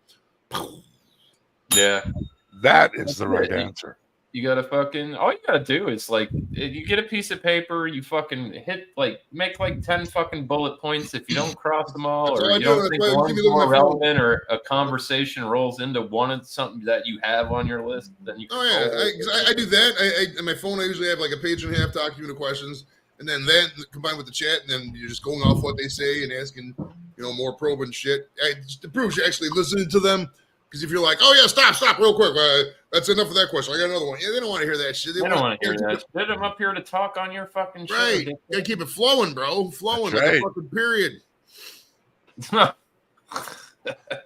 yeah, that is the right answer. You gotta fucking. All you gotta do is like, you get a piece of paper, you fucking hit like, make like 10 fucking bullet points. If you don't cross them all, That's or all I you do. don't That's think why you see one's me look at more my phone. relevant, or a conversation rolls into one of something that you have on your list, then you. Oh yeah, I do that. On my phone, I usually have like a page and a half document of questions, and then that combined with the chat, and then you're just going off what they say and asking, more probing shit. Just to prove you're actually listening to them. Because if you're like, oh yeah, stop, real quick, that's enough of that question. I got another one. Yeah, they don't want to hear that shit. They don't want to hear that. Shit, I'm up here to talk on your fucking show. Right, you gotta keep it flowing, bro. Flowing That's like right. a fucking period.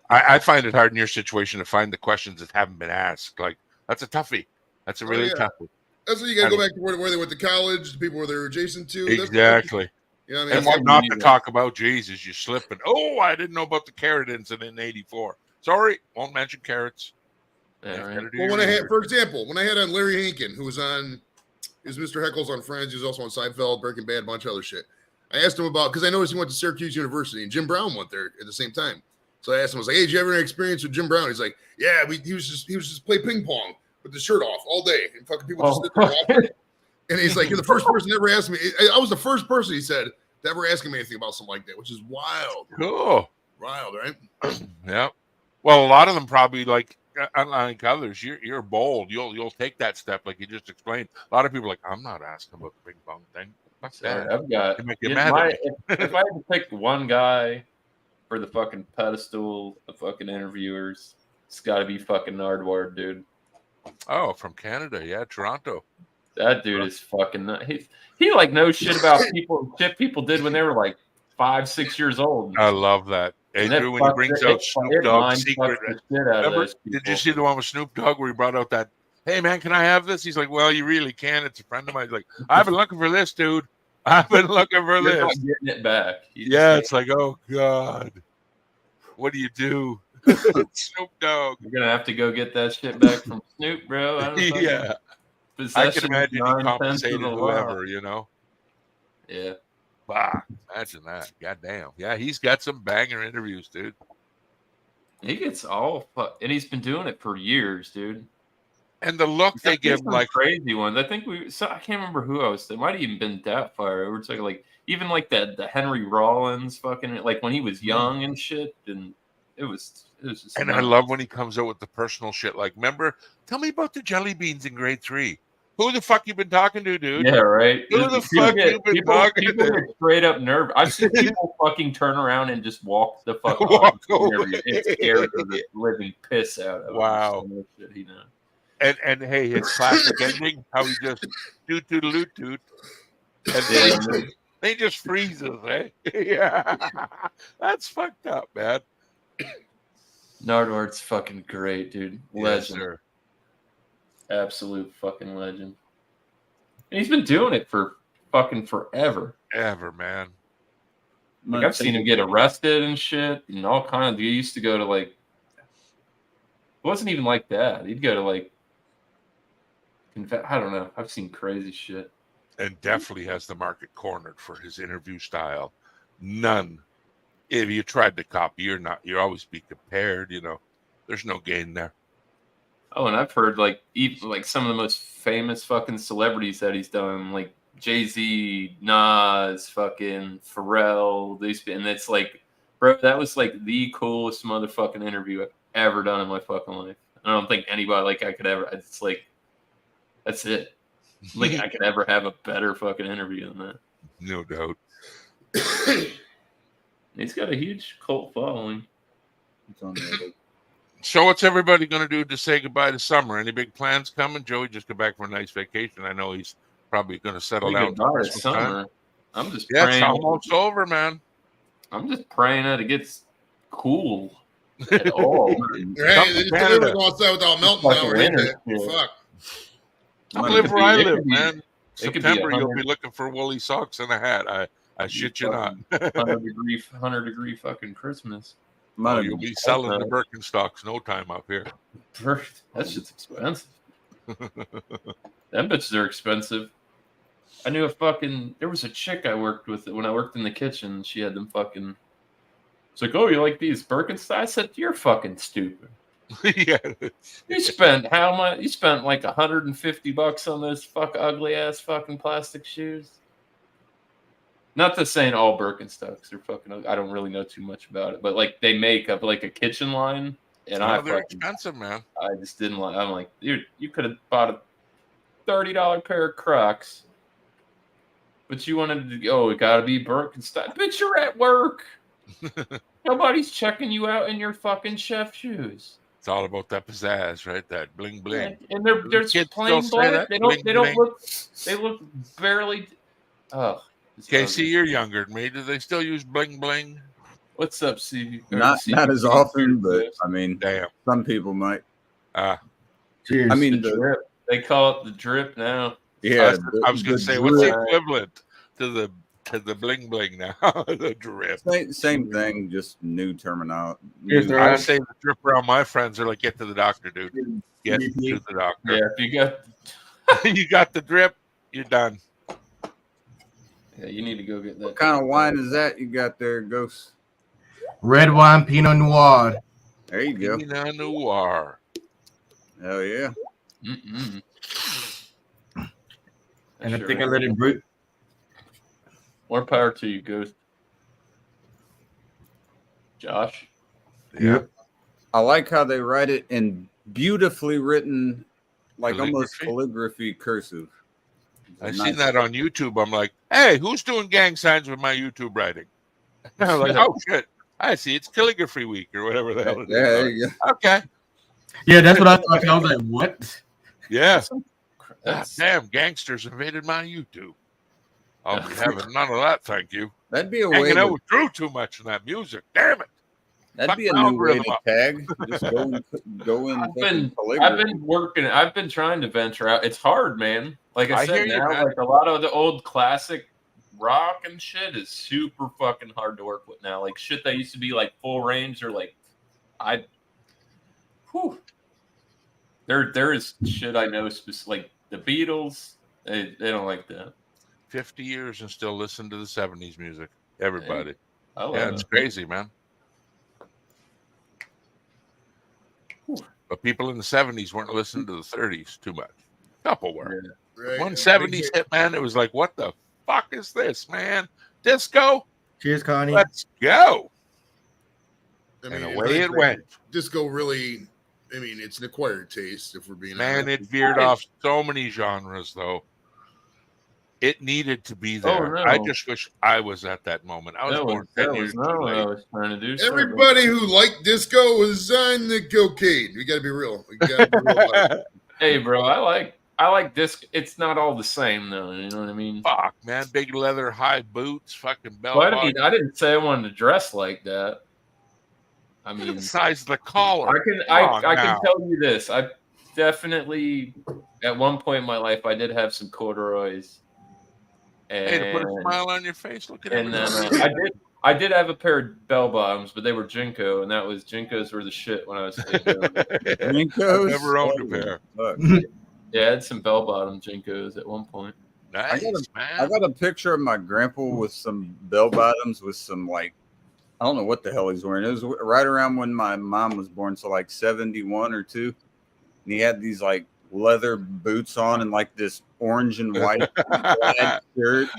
I find it hard in your situation to find the questions that haven't been asked. Like, that's a toughie. That's a really tough one. That's what you gotta go back to where they went to college, the people where they're adjacent to. Exactly. You know what I mean? And what not to talk about, Jesus, you slipping. Oh, I didn't know about the carrot incident in '84. Sorry, won't mention carrots. Yeah, right. Well, for example, when I had on Larry Hankin, who was Mr. Heckles on Friends, he was also on Seinfeld, Breaking Bad, a bunch of other shit. I asked him about, because I noticed he went to Syracuse University, and Jim Brown went there at the same time. So I asked him, I was like, hey, did you ever have any experience with Jim Brown? He's like, yeah, he was just play ping pong with the shirt off all day, and fucking people just sit there watching. And he's like, you're the first person to ever ask me. I was the first person, he said, to ever ask him anything about something like that, which is wild. Cool. Wild, right? Yeah. Well, a lot of them probably, like, unlike others, you're bold. You'll take that step, like you just explained. A lot of people are like, I'm not asking about the ping pong thing. Fuck that. I've got. If I had to pick one guy for the fucking pedestal of fucking interviewers, it's got to be fucking Nardwuar, dude. Oh, from Canada, yeah, Toronto. That dude is fucking nuts. He like knows shit about shit people did when they were like 5, 6 years old. I love that. Andrew, when he brings out Snoop Dogg's secret. Remember, did you see the one with Snoop Dogg where he brought out that, hey man, can I have this? He's like, well, you really can. It's a friend of mine. He's like, I've been looking for this, dude. I've been looking for this. Not getting it back. It's like, oh God, what do you do? Snoop Dogg. You're gonna have to go get that shit back from Snoop, bro. Yeah. I can imagine he compensated whoever, Yeah. Wow, imagine that. Goddamn. Yeah, he's got some banger interviews, dude. He gets and he's been doing it for years, dude. And the look they give, like crazy ones. I think I can't remember who I was. It might have even been that far. We're talking like even like the Henry Rollins fucking, like when he was young and shit, and it was just. And I love when he comes out with the personal shit. Like, remember, tell me about the jelly beans in grade 3. Who the fuck you been talking to, dude? Yeah, right. Who the fuck you been talking to? People get straight up nervous. I've seen people fucking turn around and just walk the fuck off. It scares the living piss out of wow. him. Shit he knows. And hey, his classic ending, how he just toot, and they just freezes, eh? Yeah, that's fucked up, man. Nardwuar's fucking great, dude. Legend. Yes, Absolute fucking legend. And he's been doing it for fucking forever. Ever, man. Like, I've seen him get arrested and shit and all kinds. He used to go to like, it wasn't even like that. He'd go to like, I don't know. I've seen crazy shit. And definitely has the market cornered for his interview style. None. If you tried to copy, you're always be compared, There's no gain there. Oh, and I've heard like even like some of the most famous fucking celebrities that he's done, like Jay-Z, Nas, fucking Pharrell, and it's like, bro, that was like the coolest motherfucking interview I've ever done in my fucking life. I don't think anybody like I could ever. It's like, that's it. Like I could ever have a better fucking interview than that. No doubt. He's got a huge cult following. So what's everybody going to do to say goodbye to summer? Any big plans coming? Joey just got back from a nice vacation. I know he's probably going to settle down for Christmas time. I'm just praying. It's almost over, man. I'm just praying that it gets cool at all. Right, they just never go outside without melting down. Fuck. I live where I live, man. September, you'll be looking for woolly socks and a hat. I shit you not. 100 degree fucking Christmas. Oh, you'll be selling the Birkenstocks no time up here. That shit's expensive. Them bitches are expensive. I knew there was a chick I worked with when I worked in the kitchen. She had them fucking. It's like, oh, you like these Birkenstocks? I said, you're fucking stupid. Yeah. You spent how much? You spent like $150 on those ugly ass fucking plastic shoes. Not to saying all Birkenstocks are fucking ugly. I don't really know too much about it, but like they make up like a kitchen line, and They're expensive, man. I just didn't like. I'm like, dude, you could have bought a $30 pair of Crocs, but you wanted to go. It got to be Birkenstock. Bitch, you're at work. Nobody's checking you out in your fucking chef shoes. It's all about that pizzazz, right? That bling bling. And they're plain black. They don't look. They look barely. Oh. Casey, you're younger than me. Do they still use bling bling? What's up, C? Not as often, but I mean, damn, some people might. Cheers. I mean, the drip. They call it the drip now. Yeah, I was going to say, what's the equivalent to the bling bling now? The drip. Same thing, just new terminology. I say the drip around my friends are like, get to the doctor, dude. Get to the doctor. Yeah, if you got you got the drip, you're done. Yeah, you need to go get that. What kind of wine is that you got there, Ghost? Red wine Pinot Noir. There you go. Pinot Noir. Hell yeah. Mm-mm. And I think I let it brew. More power to you, Ghost. Josh? Yep. I like how they write it in beautifully written, like Calligraphy? almost calligraphy cursive. I've seen that on YouTube. I'm like, hey, who's doing gang signs with my YouTube writing? I'm like, oh shit. I see, it's calligraphy week or whatever the hell it is. Yeah, there you go. Okay. Yeah, that's what I thought. I was like, what? Yeah. Damn, gangsters invaded my YouTube. I'll be having none of that, thank you. That'd be a Hanging way out to, with Drew too much in that music. Damn it. that'd be a new way to tag. Just go in. I've been working. I've been trying to venture out. It's hard, man. Like I said, hear you, now, man. like a lot of the old classic rock and shit is super fucking hard to work with now. Like shit that used to be like full range or like There is shit I know like the Beatles. They don't like that. 50 years and still listen to the 70s music. Everybody. I love Yeah, it's crazy, man. But people in the 70s weren't listening to the 30s too much. Couple were. Yeah. Right. 170s hit, man. It was like, what the fuck is this, man? Disco? Cheers, Connie. Let's go. I mean, And away it went. Disco really, I mean, it's an acquired taste, if we're being Man, honest. it veered off so many genres, though. It needed to be there. Oh, no. I just wish I was at that moment. I was born 10 years too what I late. was trying to do. Everybody who liked disco was on the cocaine. We got to be real. We gotta be real about it. Hey, bro, I like disc. It's not all the same, though. You know what I mean? Fuck, man. Big leather, high boots, fucking belt. Well, I didn't say I wanted to dress like that. I Look at mean, the size of the collar. I can tell you this. I definitely, at one point in my life, I did have some corduroys. And, Hey, to put a smile on your face, look at and everything. then I did have a pair of bell bottoms, but they were Jinko, and Jinkos were the shit when I was a kid. I've never owned a pair. Yeah, I had some bell bottom Jinkos at one point. Nice, I man. got a picture of my grandpa with some bell bottoms with some like, I don't know what the hell he's wearing. It was right around when my mom was born, so like 71 or 2. And he had these like leather boots on and like this orange and white plaid shirt.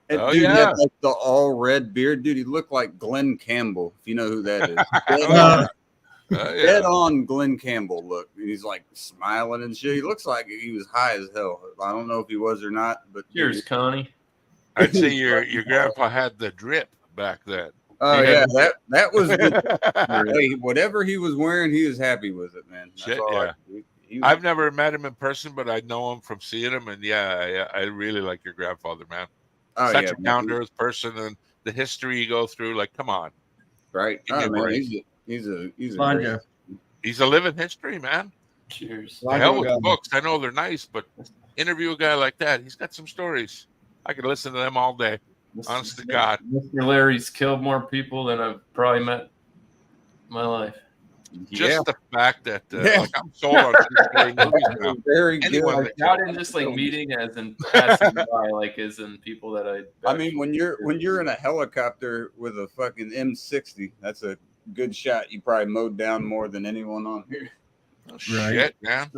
And Oh, dude, he yeah. had like the all red beard. Dude, he looked like Glenn Campbell, if you know who that is. Dead on Glenn Campbell look. He's like smiling and shit. He looks like he was high as hell. I don't know if he was or not, but Cheers, Connie. I'd say your grandpa had the drip back then. oh Yeah. yeah, that was good. Hey, whatever he was wearing, he was happy with it, man. That's Shit, all yeah. he was- I've never met him in person, but I know him from seeing him, and yeah, I really like your grandfather, man. oh, Such yeah, a down to earth person, and the history you go through, like, come on, right? Give me Oh, a man, break. he's a Fine, great- Joe. he's a living history, man. Cheers. The hell with books. I know they're nice, but interview a guy like that. He's got some stories. I could listen to them all day. Honest to God. Mr. Larry's killed more people than I've probably met in my life. Just yeah, the fact that Yeah. like I'm sold on true story movies now. very good. Anyone Like, not in just like meeting as in passing by, like as in people that I mean, when you're in a helicopter with a fucking M60, that's a good shot. You probably mowed down more than anyone on here. Oh, shit, man.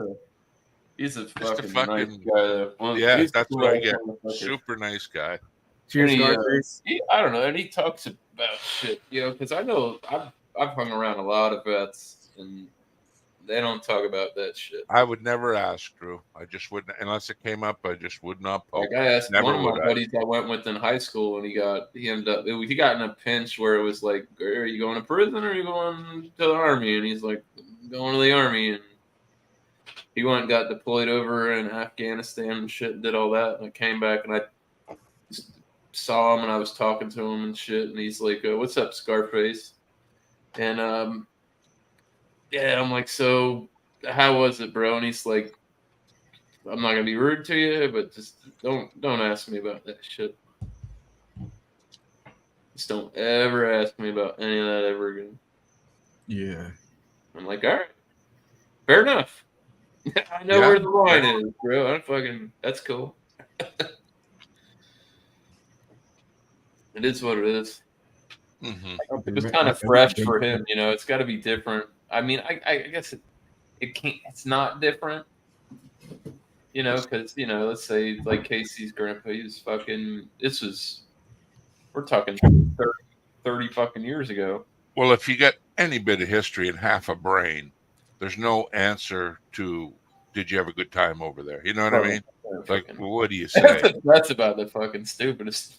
He's a fucking fucking nice guy. Well, yeah, he's that's cool what I ass get. motherfucker. Super nice guy. Cheers, And Scarface. I don't know, and he talks about shit, because I know I've hung around a lot of vets, and they don't talk about that shit. I would never ask, Drew. I just wouldn't, unless it came up. I just would not poke. Like I asked Never one of my would I. buddies I went with in high school, and he got in a pinch where it was like, are you going to prison or are you going to the army? And he's like, I'm going to the army, and he went and got deployed over in Afghanistan and shit, and did all that, and I came back and I saw him and I was talking to him and shit, and he's like, what's up, Scarface? And yeah, I'm like, so how was it, bro? And he's like, I'm not gonna be rude to you, but just don't ask me about that shit. Just don't ever ask me about any of that ever again. Yeah. I'm like, all right, fair enough. I know where the line is, bro. That's cool. It is what it is. Mm-hmm. It was kind of fresh for him, It's got to be different. I mean, I guess it can't. It's not different, because let's say like Casey's grandpa, he was fucking. We're talking 30 fucking years ago. Well, if you get any bit of history and half a brain, there's no answer to did you have a good time over there? You know what I mean? Like, what do you say? That's about the fucking stupidest.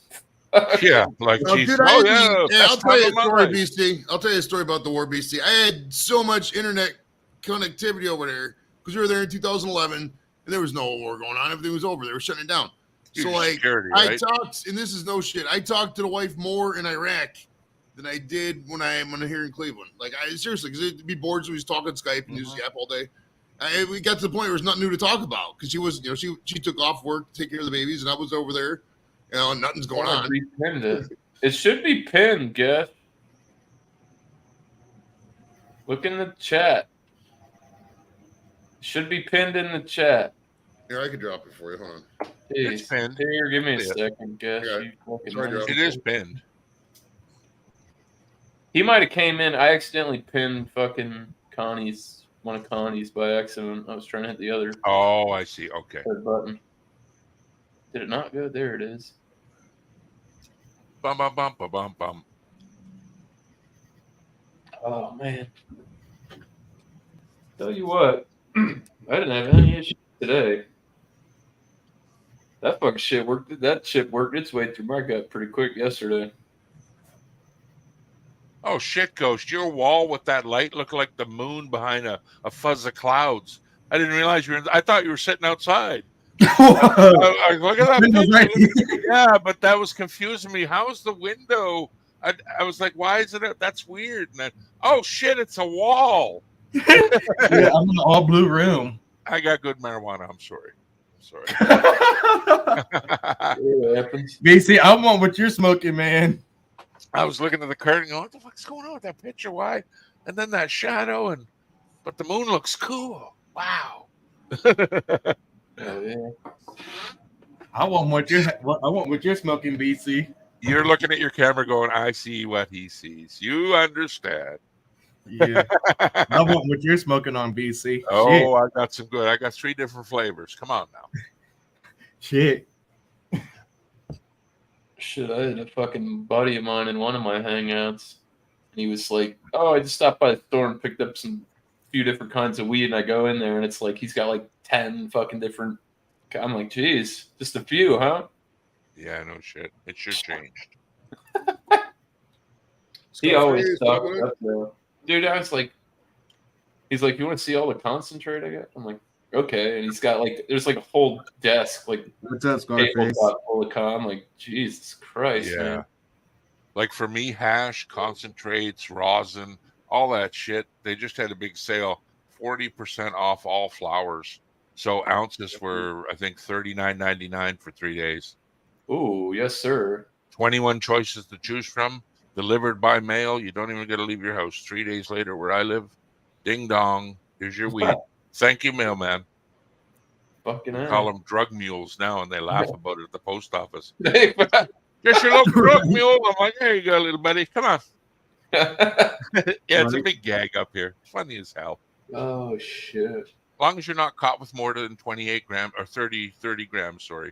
Yeah, like I'll geez, tell you a story, life. BC. I'll tell you a story about the war, BC. I had so much internet connectivity over there because we were there in 2011 and there was no war going on. Everything was over. They were shutting it down. So like, security, I right? talked, and this is no shit. I talked to the wife more in Iraq than I did when I'm here in Cleveland. Like, I seriously, because it'd be bored, so we was talking Skype and use the app all day. We got to the point where there was nothing new to talk about because she was, she took off work to take care of the babies, and I was over there. Nothing's going on. It should be pinned, Jeff. Look in the chat. It should be pinned in the chat. Yeah, I could drop it for you. Hold on. Jeez. It's pinned. Here, give me a second, Jeff. It is pinned. He might have came in. I accidentally pinned fucking one of Connie's by accident. I was trying to hit the other. Oh, I see. Okay. Button. Did it not go? There it is. Bum bum bum bum bum bum. Oh man. Tell you what, I didn't have any issues today. That fucking shit worked. That shit worked its way through my gut pretty quick yesterday. Oh shit, Ghost! Your wall with that light looked like the moon behind a fuzz of clouds. I didn't realize you were. I thought you were sitting outside. Look at that. Yeah, but that was confusing me. How's the window? I was like, why is it? That's weird. And then, oh shit, it's a wall. Yeah, I'm in an all blue room. I got good marijuana. I'm sorry. BC, I want what you're smoking, man. I was looking at the curtain going, what the fuck's going on with that picture? Why? And then that shadow, but the moon looks cool. Wow. Oh, yeah. I want what you're smoking, BC. You're looking at your camera going, I see what he sees. You understand. Yeah. I want what you're smoking on, BC. Oh, Shit. I got some good. I got 3 different flavors. Come on now. Shit. Shit, I had a fucking buddy of mine in one of my hangouts. He was like, oh, I just stopped by the store and picked up some few different kinds of weed, and I go in there and it's like he's got like 10 fucking different. I'm like, geez, just a few, huh? Yeah, no shit. It should change. He always talks up there. Dude, I was like, he's like, you want to see all the concentrate I got? I'm like, okay. And he's got like, there's like a whole desk, like, what's up, Scarface? Full of con. I'm like, Jesus Christ, Yeah. man. Like for me, hash, concentrates, rosin, all that shit. They just had a big sale, 40% off all flowers. So ounces were, I think, $39.99 for 3 days. Ooh, yes, sir. 21 choices to choose from, delivered by mail. You don't even got to leave your house. 3 days later, where I live, ding dong, here's your weed. Thank you, mailman. Fucking Call them drug mules now, and they laugh about it at the post office. Hey, Just your local drug mule. I'm like, there you go, little buddy. Come on. Yeah, it's a big gag up here. Funny as hell. Oh shit. As long as you're not caught with more than 28 grams or 30 grams, sorry.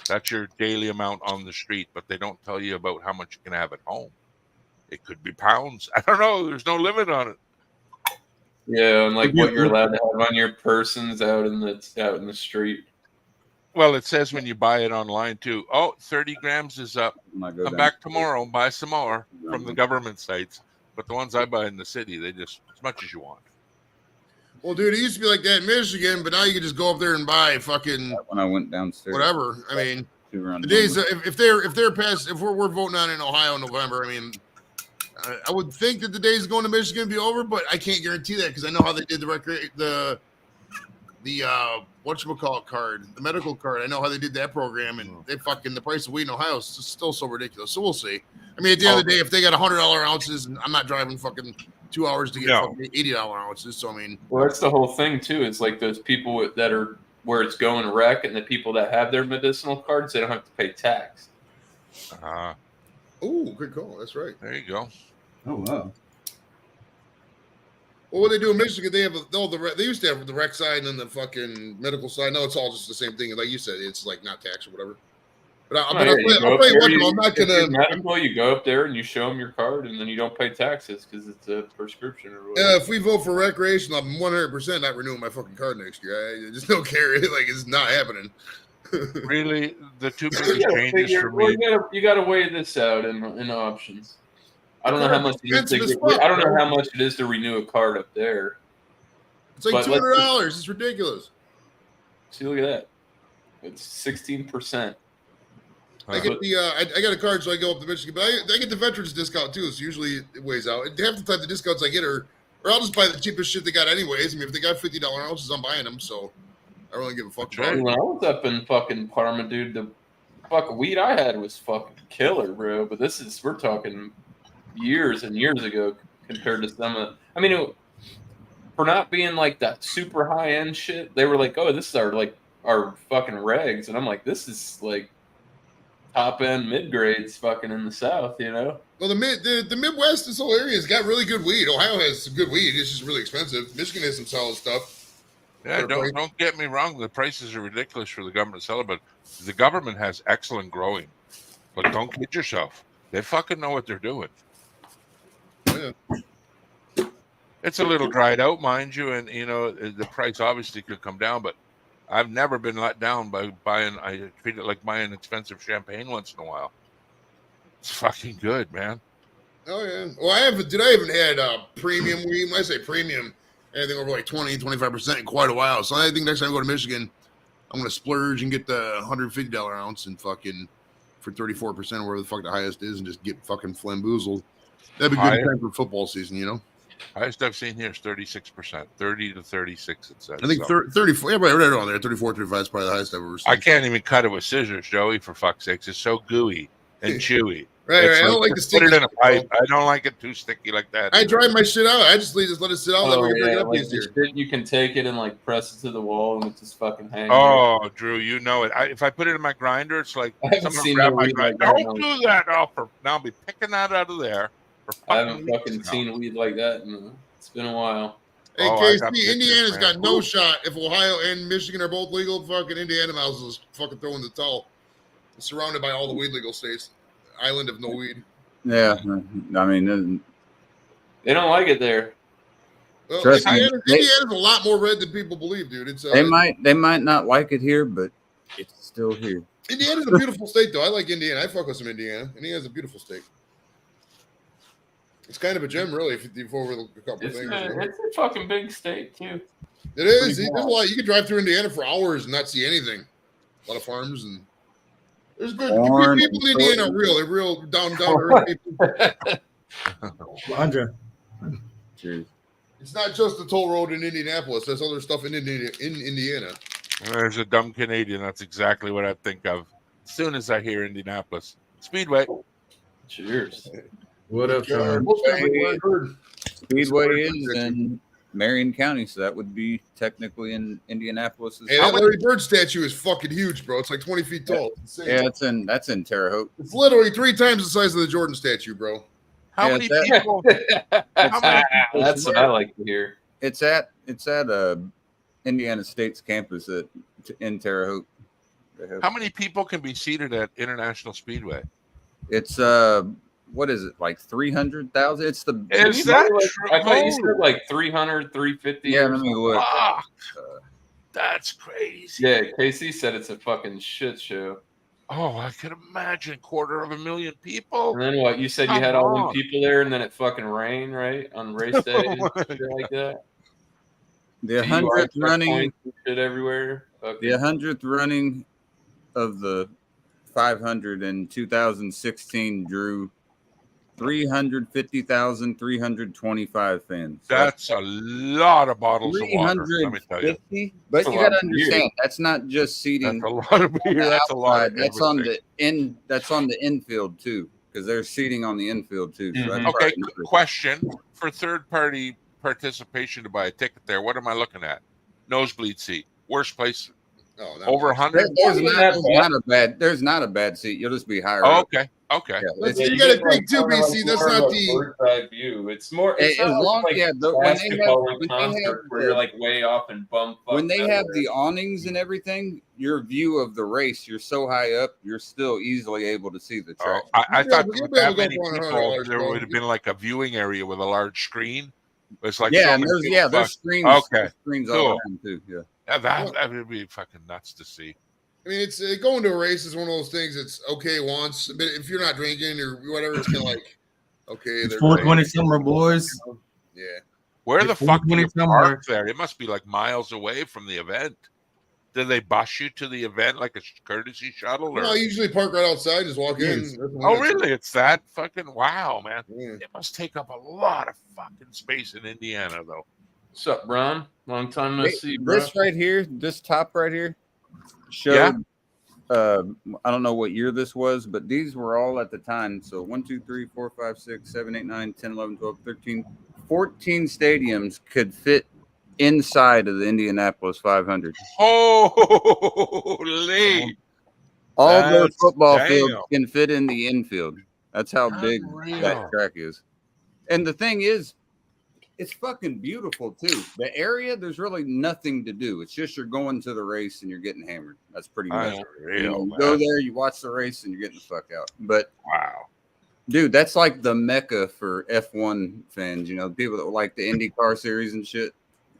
That's your daily amount on the street, but they don't tell you about how much you can have at home. It could be pounds. I don't know. There's no limit on it. Yeah, and like what you're allowed to have on your persons out in the street. Well, it says when you buy it online too. Oh, 30 grams is up. Come back tomorrow and buy some more from the government sites. But the ones I buy in the city, they just as much as you want. Well, dude, it used to be like that in Michigan, but now you can just go up there and buy fucking when I went downstairs. Whatever. I mean, the days if they're past, if we're voting on in Ohio in November, I mean, I would think that the days going to Michigan would be over, but I can't guarantee that because I know how they did the whatchamacallit card, the medical card. I know how they did that program, and they fucking the price of weed in Ohio is still so ridiculous. So we'll see. I mean, at the end of the day, if they got $100 ounces, and I'm not driving fucking 2 hours to get fucking $80 ounces, so I mean, well, that's the whole thing too. It's like those people that are where it's going wreck, and the people that have their medicinal cards, they don't have to pay tax. Oh, good call. That's right. There you go. Oh wow. Well, what they do in Michigan, they have they used to have the rec side and then the fucking medical side. No, it's all just the same thing. Like you said, it's like not tax or whatever. But I'll tell you what, I'm not gonna. Medical, you go up there and you show them your card, and then you don't pay taxes because it's a prescription or whatever. Yeah, if we vote for recreation, I'm 100% not renewing my fucking card next year. I just don't care. Like it's not happening. Really, the two biggest changes for me. You got to weigh this out in options. I don't know how much it is I don't know how much it is to renew a card up there. It's like $200. It's ridiculous. See, look at that. It's 16%. I get I got a card, so I go up to Michigan, but I get the veterans discount too. So usually it weighs out. Half the time the discounts I get are, or I'll just buy the cheapest shit they got anyways. I mean, if they got $50 ounces, I'm buying them. So I don't really give a fuck. When I was up in fucking Parma, dude, the fucking weed I had was fucking killer, bro. But we're talking years and years ago compared to some of. I mean, for not being like that super high end shit, they were like, "Oh, this is our fucking regs," and I'm like, "This is like top end mid grades, fucking in the South, you know." Well, the Midwest, this whole area has got really good weed. Ohio has some good weed. It's just really expensive. Michigan has some solid stuff. Yeah, don't get me wrong. The prices are ridiculous for the government to sell it, but the government has excellent growing. But don't kid yourself. They fucking know what they're doing. Yeah. It's a little dried out, mind you, and you know the price obviously could come down, but I've never been let down by buying. I treat it like buying expensive champagne once in a while. It's fucking good, man. Oh yeah. Well, I haven't had premium weed. When I say premium, anything over like 20-25% in quite a while. So I think next time I go to Michigan, I'm gonna splurge and get the $150 ounce and fucking for 34% or whatever the fuck the highest is, and just get fucking flamboozled. That'd be good time for football season, you know. Highest I've seen here is 36%, 30 to 36. It says. I think 34. Yeah, right on there. 34, 35 is probably the highest I've ever seen. I can't even cut it with scissors, Joey. For fuck's sakes, it's so gooey and chewy. Right. I don't like to stick it in a pipe. I don't like it too sticky like that. I dry my shit out. I just let it sit out. You can take it and like press it to the wall, and it's just fucking hanging. Oh, Drew, you know it. If I put it in my grinder, it's like someone grab my grinder. Don't do that. Now I'll be picking that out of there. I haven't fucking seen weed like that. It's been a while. Hey, KC, Indiana's got no shot. If Ohio and Michigan are both legal, fucking Indiana miles is fucking throwing the towel. It's surrounded by all the weed legal states. Island of no weed. Yeah, I mean, they don't like it there. Well, Indiana's a lot more red than people believe, dude. It's they might not like it here, but it's still here. Indiana's a beautiful state, though. I like Indiana. I fuck with some Indiana. Indiana's a beautiful state. It's kind of a gem, really. If you go over a couple of things. It's a fucking big state too. It is. There's a lot. You can drive through Indiana for hours and not see anything. A lot of farms and there's good people in Indiana. They're real down to earth people. Andra. Cheers. It's not just the toll road in Indianapolis. There's other stuff in Indiana. There's a dumb Canadian. That's exactly what I think of as soon as I hear Indianapolis Speedway. Cheers. What up, Speedway is in Marion County, so that would be technically in Indianapolis. Hey, that Larry Bird statue is fucking huge, bro. It's like 20 feet tall. Yeah, that's in Terre Haute. It's literally 3 times the size of the Jordan statue, bro. How many people? That's what I like to hear. It's at Indiana State's campus in Terre Haute. How many people can be seated at International Speedway? It's what is it, like 300,000? It's the Is that true? I thought you said like 300, 350. Yeah, let me look. That's crazy. Yeah, Casey said it's a fucking shit show. Oh, I can imagine 250,000 people. And then what? You said you had all them people there, and then it fucking rained, right, on race day and shit like that. The 100th running shit everywhere. The 100th running of the 500 in 2016 drew 350,325 fans. That's a lot of bottles of water. Let me tell you. But you got to understand, that's not just seating. That's a lot of beer. That's a lot. Of that's on the infield too, because there's seating on the infield too. So that's okay. Question for third-party participation to buy a ticket there. What am I looking at? Nosebleed seat. Worst place. Oh, over 100. There's not a bad seat. You'll just be higher. Okay. Okay. Yeah, you got to think too, BC. That's not the bird's view. It's more. It's as long like when they have where you're like way off and bump. When they have the awnings and everything, your view of the race, you're so high up, you're still easily able to see the track. I thought with that many people, there would have been like a viewing area with a large screen. It's like there's screens. Okay, screens all around too. Yeah, that would be fucking nuts to see. I mean, it's going to a race is one of those things. It's okay once, but if you're not drinking or whatever, it's kind of like okay. It's 420 summer, boys. Yeah. Where the fuck do you park there? It must be like miles away from the event. Do they bus you to the event like a courtesy shuttle? Or? No, I usually park right outside, just walk in. Oh, really? It's that fucking wow, man. Yeah. It must take up a lot of fucking space in Indiana, though. What's up, Ron? Long time no see, bro. This right here, this top right here, showed. I don't know what year this was, but these were all at the time. So 1, 2, 3, 4, 5, 6, 7, 8, 9, 10, 11, 12, 13, 14 stadiums could fit inside of the Indianapolis 500. Holy! All those football fields can fit in the infield. That's how big that track is. And the thing is, it's fucking beautiful too. The area, there's really nothing to do. It's just you're going to the race and you're getting hammered. That's pretty much it. You go there, you watch the race, and you're getting the fuck out. But wow, dude, that's like the mecca for F1 fans. You know, people that like the IndyCar series and shit,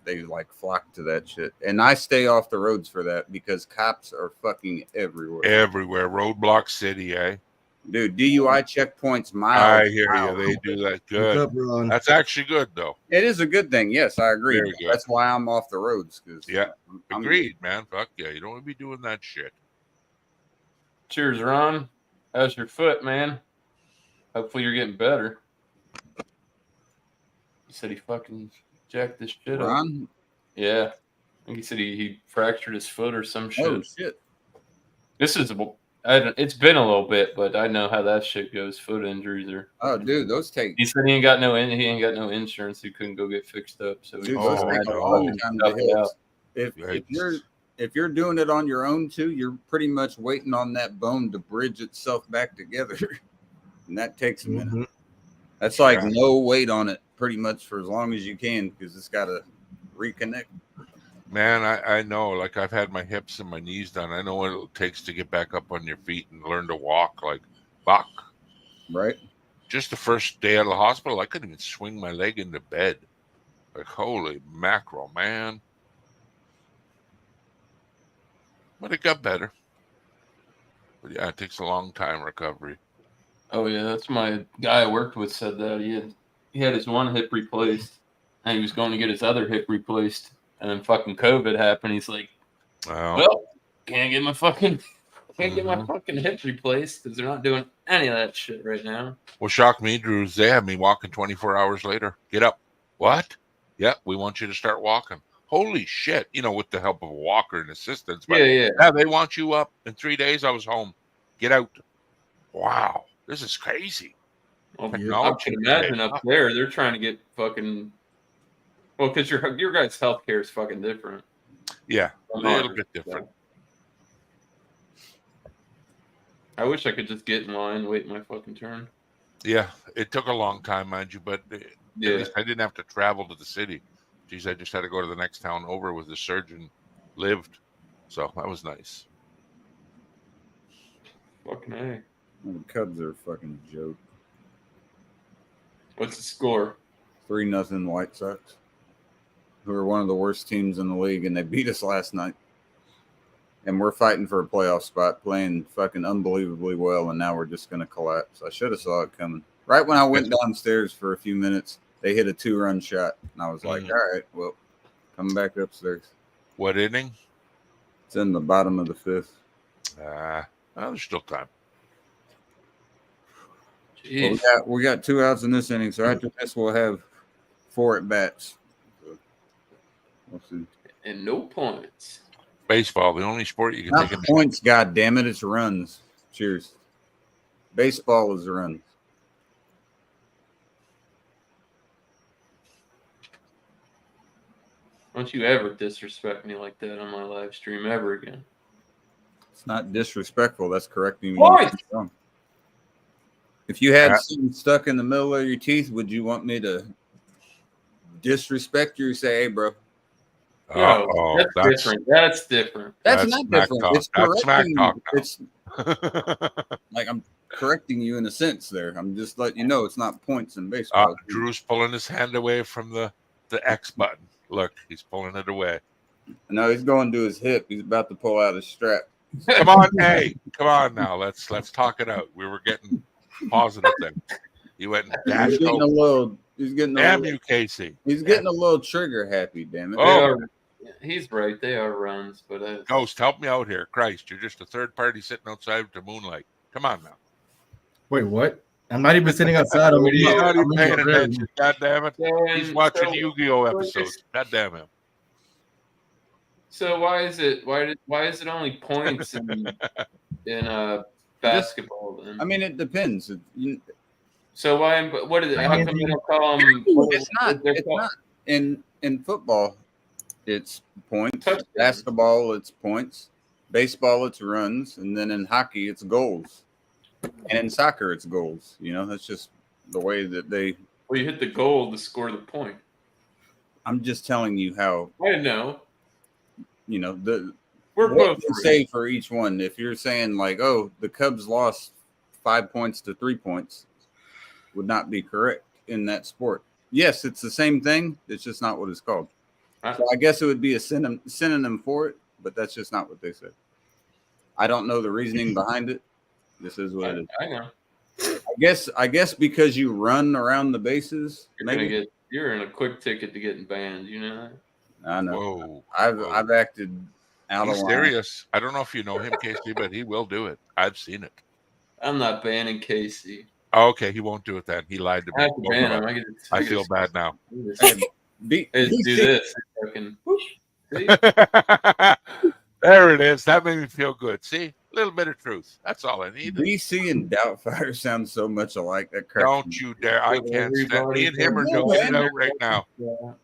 they like flock to that shit. And I stay off the roads for that because cops are fucking everywhere. Everywhere, roadblock city, eh? Dude, DUI checkpoints miles. I hear you. They do that good. That's actually good, though. It is a good thing. Yes, I agree. That's why I'm off the roads. Agreed, man. Fuck yeah. You don't want to be doing that shit. Cheers, Ron. How's your foot, man? Hopefully you're getting better. He said he fucking jacked this shit up. Yeah. I think he said he fractured his foot or some shit. Oh, shit. This is... it's been a little bit, but I know how that shit goes. Foot injuries are. Oh, dude, those take. He said he ain't got no insurance. He couldn't go get fixed up. So dude, if you're doing it on your own too, you're pretty much waiting on that bone to bridge itself back together, and that takes a minute. That's like no weight on it, pretty much for as long as you can, because it's got to reconnect. Man, I know, like I've had my hips and my knees done. I know what it takes to get back up on your feet and learn to walk like buck. Right. Just the first day out of the hospital, I couldn't even swing my leg into bed. Like, holy mackerel, man. But it got better. But yeah, it takes a long time recovery. Oh yeah, that's my guy I worked with said that he had his one hip replaced and he was going to get his other hip replaced. And then fucking COVID happened. He's like, well, can't get my fucking hip replaced because they're not doing any of that shit right now. What shocked me, Drew, is they had me walking 24 hours later. Get up. What? Yeah, we want you to start walking. Holy shit. You know, with the help of a walker and assistance. But yeah, they want you up. In 3 days, I was home. Get out. Wow. This is crazy. Well, I can imagine up there, they're trying to get fucking... Well, because your guys' healthcare is fucking different. Yeah, a little bit different. I wish I could just get in line and wait my fucking turn. Yeah, it took a long time, mind you, but at least I didn't have to travel to the city. Geez, I just had to go to the next town over where the surgeon lived. So that was nice. Fucking A. The Cubs are a fucking joke. What's the score? 3-0 White Sox, who are one of the worst teams in the league, and they beat us last night. And we're fighting for a playoff spot, playing fucking unbelievably well, and now we're just going to collapse. I should have saw it coming. Right when I went downstairs for a few minutes, they hit a 2-run shot, and I was like, all right, well, come back upstairs. What inning? It's in the bottom of the 5th. Well, there's still time. Well, we got 2 outs in this inning, so after this, we'll have 4 at bats. We'll see. And no points. Baseball, the only sport you can Not take. Points, God damn it! It's runs. Cheers. Baseball is runs. Don't you ever disrespect me like that on my live stream ever again. It's not disrespectful. That's correcting me. Boys! Wrong. If you had something stuck in the middle of your teeth, would you want me to disrespect you or say, hey, bro? No, that's different. That's different. That's not different. Talk. It's correcting. It's like I'm correcting you in a sense there. I'm just letting you know it's not points in baseball. Drew's pulling his hand away from the X button. Look, he's pulling it away. No, he's going to his hip. He's about to pull out his strap. Come on, hey, come on now. Let's talk it out. We were getting positive then. He went and dashed. He's getting damn you, Casey. He's getting a little trigger happy, damn it. Oh, he's right. They are runs, but Ghost, help me out here. Christ, you're just a third party sitting outside to moonlight. Come on now. Wait, what? I'm not even sitting outside. He's not even paying attention. God damn it. He's watching Yu-Gi-Oh episodes. God damn him. So why is it only points in basketball then? I mean, it depends. So why? What is it? How come you don't call them? It's not. In football, it's points. Basketball, it's points. Baseball, it's runs, and then in hockey, it's goals. And in soccer, it's goals. You know, that's just the way that they. Well, you hit the goal to score the point. I'm just telling you how. I know. You know we're what both you say for each one. If you're saying like, oh, the Cubs lost 5 points to 3 points, would not be correct in that sport. Yes, it's the same thing. It's just not what it's called. So I guess it would be a synonym for it, but that's just not what they said. I don't know the reasoning behind it. This is what it is. I know. I guess because you run around the bases, you're in a quick ticket to getting banned. You know that? I know. Whoa. I've acted out of line. Serious. I don't know if you know him, Casey, but he will do it. I've seen it. I'm not banning Casey. Oh, okay, he won't do it then. He lied to me. I have to ban him. I feel bad now. Do this. There it is. That made me feel good. See? A little bit of truth. That's all I need. BC and Doubtfire sound so much alike. That don't you dare. I can't stand. Me and him are joking it out right now.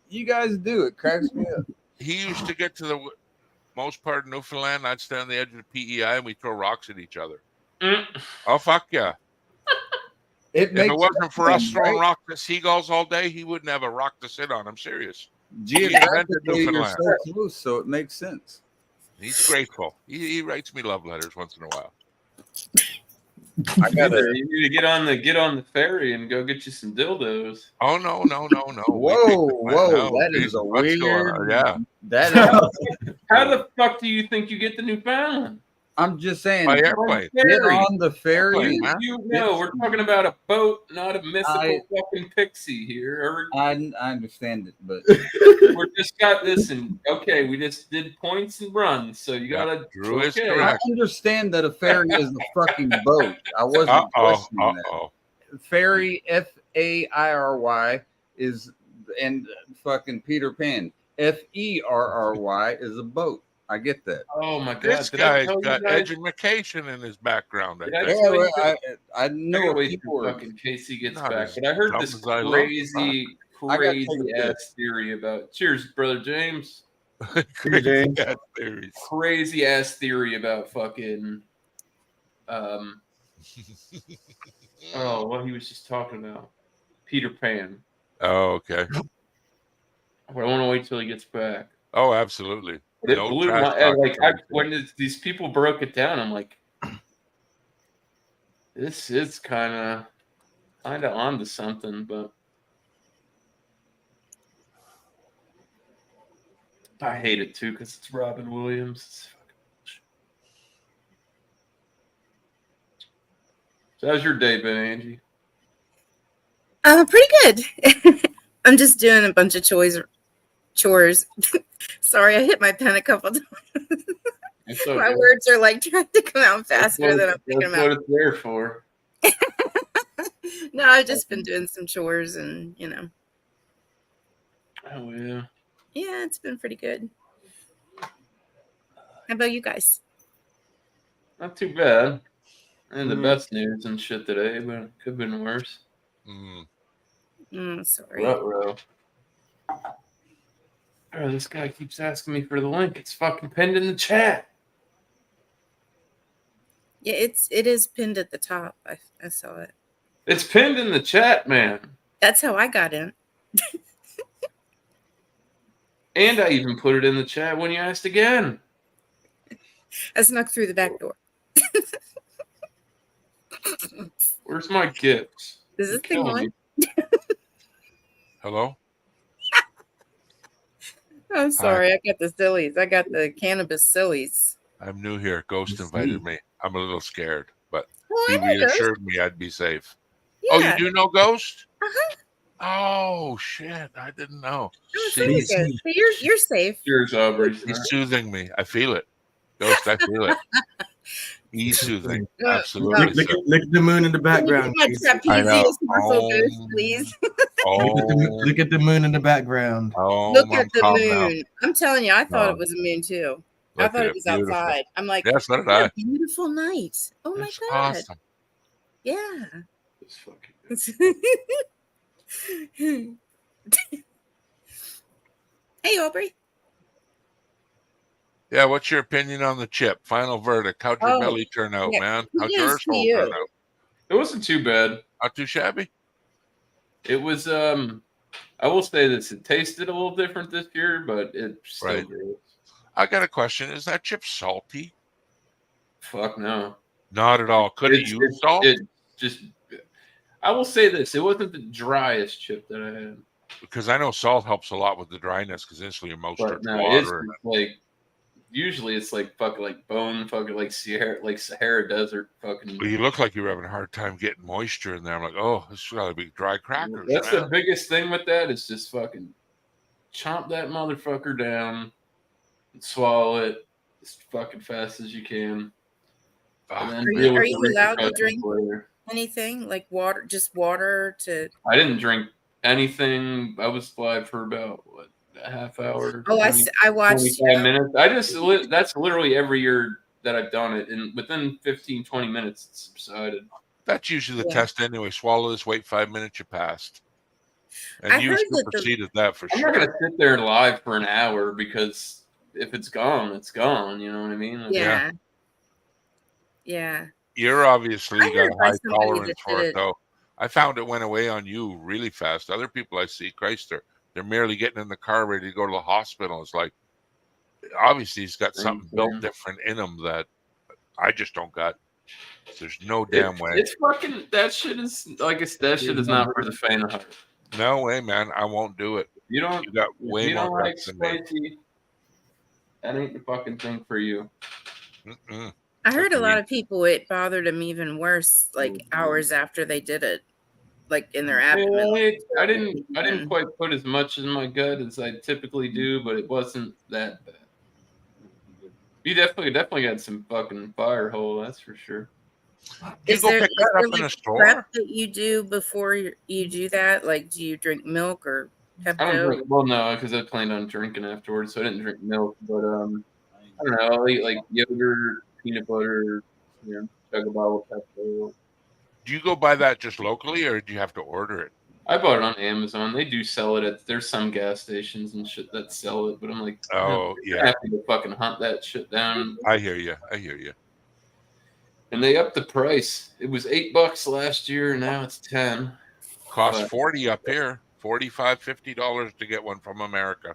You guys do. It cracks me up. He used to get to the most part of Newfoundland. I'd stand on the edge of the PEI and we'd throw rocks at each other. Oh, fuck yeah. If it wasn't for us throwing rocks at seagulls all day, he wouldn't have a rock to sit on. I'm serious. Geographically, you're so close, so it makes sense. He's grateful. He writes me love letters once in a while. You need to get on the ferry and go get you some dildos. Oh no. Whoa! That is a weird. Yeah. That is. How the fuck do you think you get to Newfoundland? I'm just saying. By airplane. Get on the ferry. We're talking about a boat, not a mythical fucking pixie here. I understand it, but we're just got this, and okay, we just did points and runs, so you gotta. Drew is I correct. understand that a ferry is a fucking boat. I wasn't questioning that. Ferry, Fairy, is and fucking Peter Pan. Ferry is a boat. I get that. Oh my god! This guy's got education in his background. I know before fucking Casey gets back, but I heard this crazy ass theory about. Cheers, brother James. Crazy ass theory about fucking Oh, what he was just talking about. Peter Pan. Oh, okay. But I want to wait till he gets back. Oh, absolutely. It blew my when these people broke it down. I'm like, this is kind of onto something, but I hate it too because it's Robin Williams. So how's your day been, Angie? Pretty good. I'm just doing a bunch of chores. Sorry, I hit my pen a couple times. Okay. My words are like trying to come out faster than I'm thinking about. That's what it's there for. No, I've just been doing some chores and, Oh, yeah. Yeah, it's been pretty good. How about you guys? Not too bad. And the best news and shit today, but it could have been worse. Sorry. Ruh-roh. Oh, this guy keeps asking me for the link. It's fucking pinned in the chat. Yeah, it is pinned at the top. I saw it. It's pinned in the chat, man. That's how I got in. And I even put it in the chat when you asked again. I snuck through the back door. Where's my gifts? Is this thing on? Hello? I'm sorry. Hi. I got the sillies. I got the cannabis sillies. I'm new here. Ghost invited me. I'm a little scared, but he reassured me I'd be safe. Yeah. Oh, you do know Ghost? Uh-huh. Oh, shit. I didn't know. See, you're safe. Cheers, Aubrey. He's soothing me. I feel it. Ghost, I feel it. He's soothing. Absolutely. Look at the moon in the background. I know. Please. Look at the moon in the background. Oh, look at the moon. Now. I'm telling you, I thought it was a moon too. I thought it was outside. I'm like, yes, so did I. A beautiful night. Oh my God. Awesome. Yeah. It's fucking Hey, Aubrey. Yeah, what's your opinion on the chip? Final verdict. How'd your belly turn out, man? How'd yours turn out? It wasn't too bad. Not too shabby? It was, I will say this. It tasted a little different this year, but it's still good. I got a question. Is that chip salty? Fuck no. Not at all. Could it use salt? I will say this. It wasn't the driest chip that I had. Because I know salt helps a lot with the dryness because instantly your mouth starts watering. It's like, usually it's like fucking like bone, fucking like Sahara Desert fucking. Well, you look like you're having a hard time getting moisture in there. I'm like, oh, this is gotta be dry crackers. That's the biggest thing with that is just fucking chomp that motherfucker down and swallow it as fucking fast as you can. Are you allowed to drink anything like water? Just water to. I didn't drink anything. I was live for about a half hour. Oh, 20, I watched 25 minutes. That's literally every year that I've done it, and within 15-20 minutes it's subsided. That's usually the test anyway. Swallow this, wait 5 minutes, you passed. And you superseded that for sure. I'm not gonna sit there live for an hour because if it's gone, it's gone. You know what I mean? Yeah. You're obviously got a high tolerance for it, though. I found it went away on you really fast. Other people I see, Christ, they're merely getting in the car ready to go to the hospital. It's like, obviously he's got something built different in him that I just don't got. There's no damn way. It's fucking, that shit is, like I said, that shit is not for the faint of heart. No way, man. I won't do it. You got way more like spicy. That ain't the fucking thing for you. I heard a lot of people, it bothered them even worse, like hours after they did it. Like in their abdomen. I didn't quite put as much in my gut as I typically do, but it wasn't that bad. You definitely got some fucking fire hole, that's for sure. Is there like prep that you do before you do that? Like, do you drink milk or Pepto? I don't drink. Well, no, because I planned on drinking afterwards, so I didn't drink milk. But I don't know. I'll eat like yogurt, peanut butter, chug a bottle of Pepto. Do you go buy that just locally, or do you have to order it? I bought it on Amazon. They do sell it there's some gas stations and shit that sell it, but I'm like, oh yeah, I have to go fucking hunt that shit down. I hear you. And they upped the price. It was $8 last year, and now it's 10. Costs $40 up here. $45, $50 to get one from America.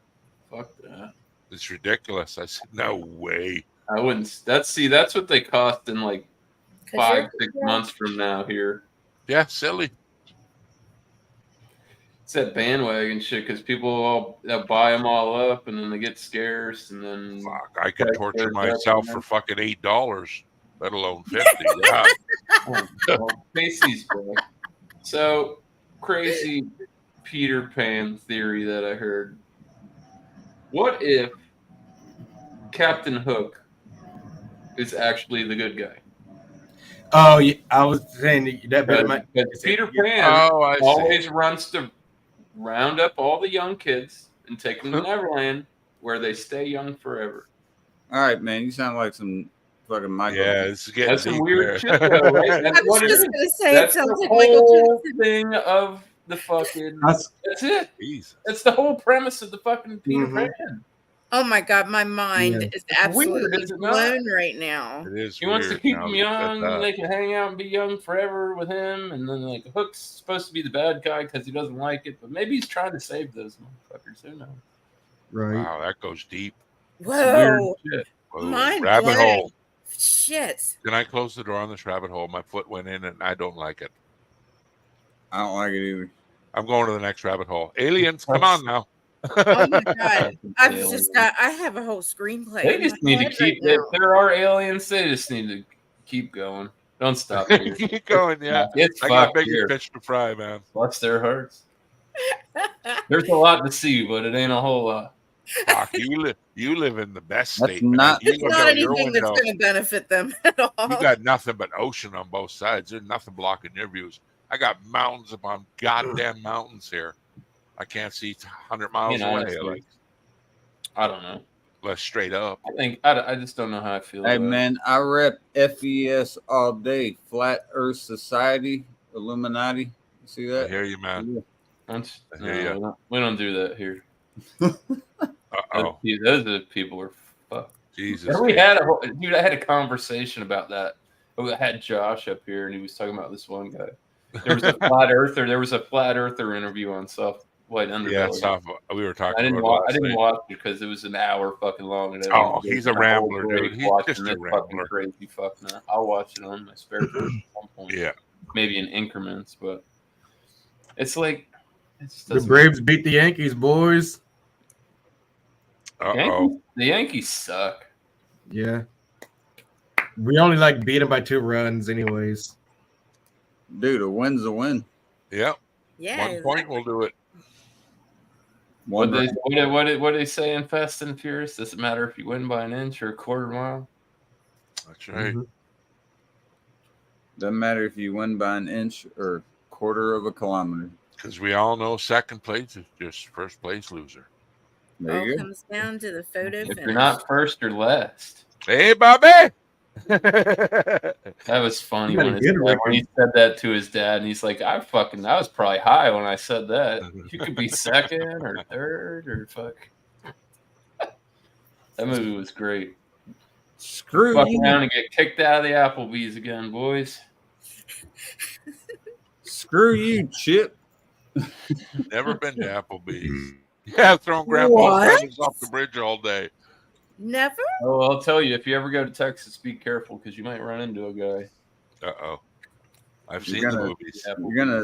Fuck that. It's ridiculous. I said, no way. I wouldn't. That's what they cost in like 5-6 months from now here. Yeah, silly. It's that bandwagon shit because people they'll buy them all up and then they get scarce and then. Fuck, I could torture myself for fucking $8, let alone 50. Yeah. Casey's back. So crazy Peter Pan theory that I heard. What if Captain Hook is actually the good guy? Oh, yeah, I was saying that better. Peter Pan always runs to round up all the young kids and take them to Neverland, where they stay young forever. All right, man, you sound like some fucking Michael. Yeah, it's getting that's some weird shit, though, right? That's I was just gonna say that's it sounds the like Michael whole Jackson. thing of the fucking. That's it. Jesus. That's the whole premise of the fucking Peter Pan. Oh my god, my mind is absolutely weird, is it not? blown right now. It is. He wants to keep now them that young, and they can hang out and be young forever with him. And then, like, Hook's supposed to be the bad guy because he doesn't like it, but maybe he's trying to save those motherfuckers. Who knows? Right. Wow, that goes deep. Whoa. Shit. Whoa. Mind Rabbit blown. hole. Shit. Can I close the door on this rabbit hole? My foot went in, and I don't like it. I don't like it either. I'm going to the next rabbit hole. Aliens, come on now. Oh my god. I have a whole screenplay. They just need to keep if there are aliens, they just need to keep going. Don't stop. Here. Keep going, yeah. It's I got bigger here. fish to fry, man. Bless their hearts. There's a lot to see, but it ain't a whole lot. Fuck, you live in the best That's state. not- You It's look not out your anything that's window, going to benefit them at all. you got nothing but ocean on both sides. There's nothing blocking your views. I got mountains upon goddamn mountains here. I can't see 100 miles away. Honestly, Like, I don't know. let's straight up. I just don't know how I feel. Hey, about man, I rep FES all day. Flat Earth Society, Illuminati. You see I that? hear you, man. it. I hear No, we don't do that here. Uh-oh. Those are the people who are fucked. Jesus. I had a conversation about that. I had Josh up here, and he was talking about this one guy. There was a flat earther. There was a flat earther interview on Soft White Underbelly. Yeah, stuff we were talking I didn't about. I didn't watch it because it was an hour fucking long. And He's a rambler, dude. He's just a rambler. Crazy fuck now. I'll watch it on my spare time at some point. Yeah. Maybe in increments, but it's like The Braves beat the Yankees, boys. Uh-oh. The Yankees suck. Yeah. We only beat them by 2 runs, anyways. Dude, a win's a win. Yep. Yeah. 1 point will do it. What they say in Fast and Furious? Does it matter if you win by an inch or a quarter mile? That's right. Doesn't matter if you win by an inch or quarter of a kilometer. Because we all know second place is just first place loser. There All you go. comes down to the photo If finish. you're not first or last. Hey, Bobby! That was funny when he said that to his dad, and he's like, I was probably high when I said that. You could be second or third or fuck. That movie was great. Screw Fuck you. around and get kicked out of the Applebee's again, boys. Screw you, Chip. Never been to Applebee's. Yeah, throwing grandpa's brothers off the bridge all day. Never? Oh, I'll tell you, if you ever go to Texas, be careful because you might run into a guy. Uh-oh. I've You're seen the gonna- movies. You're gonna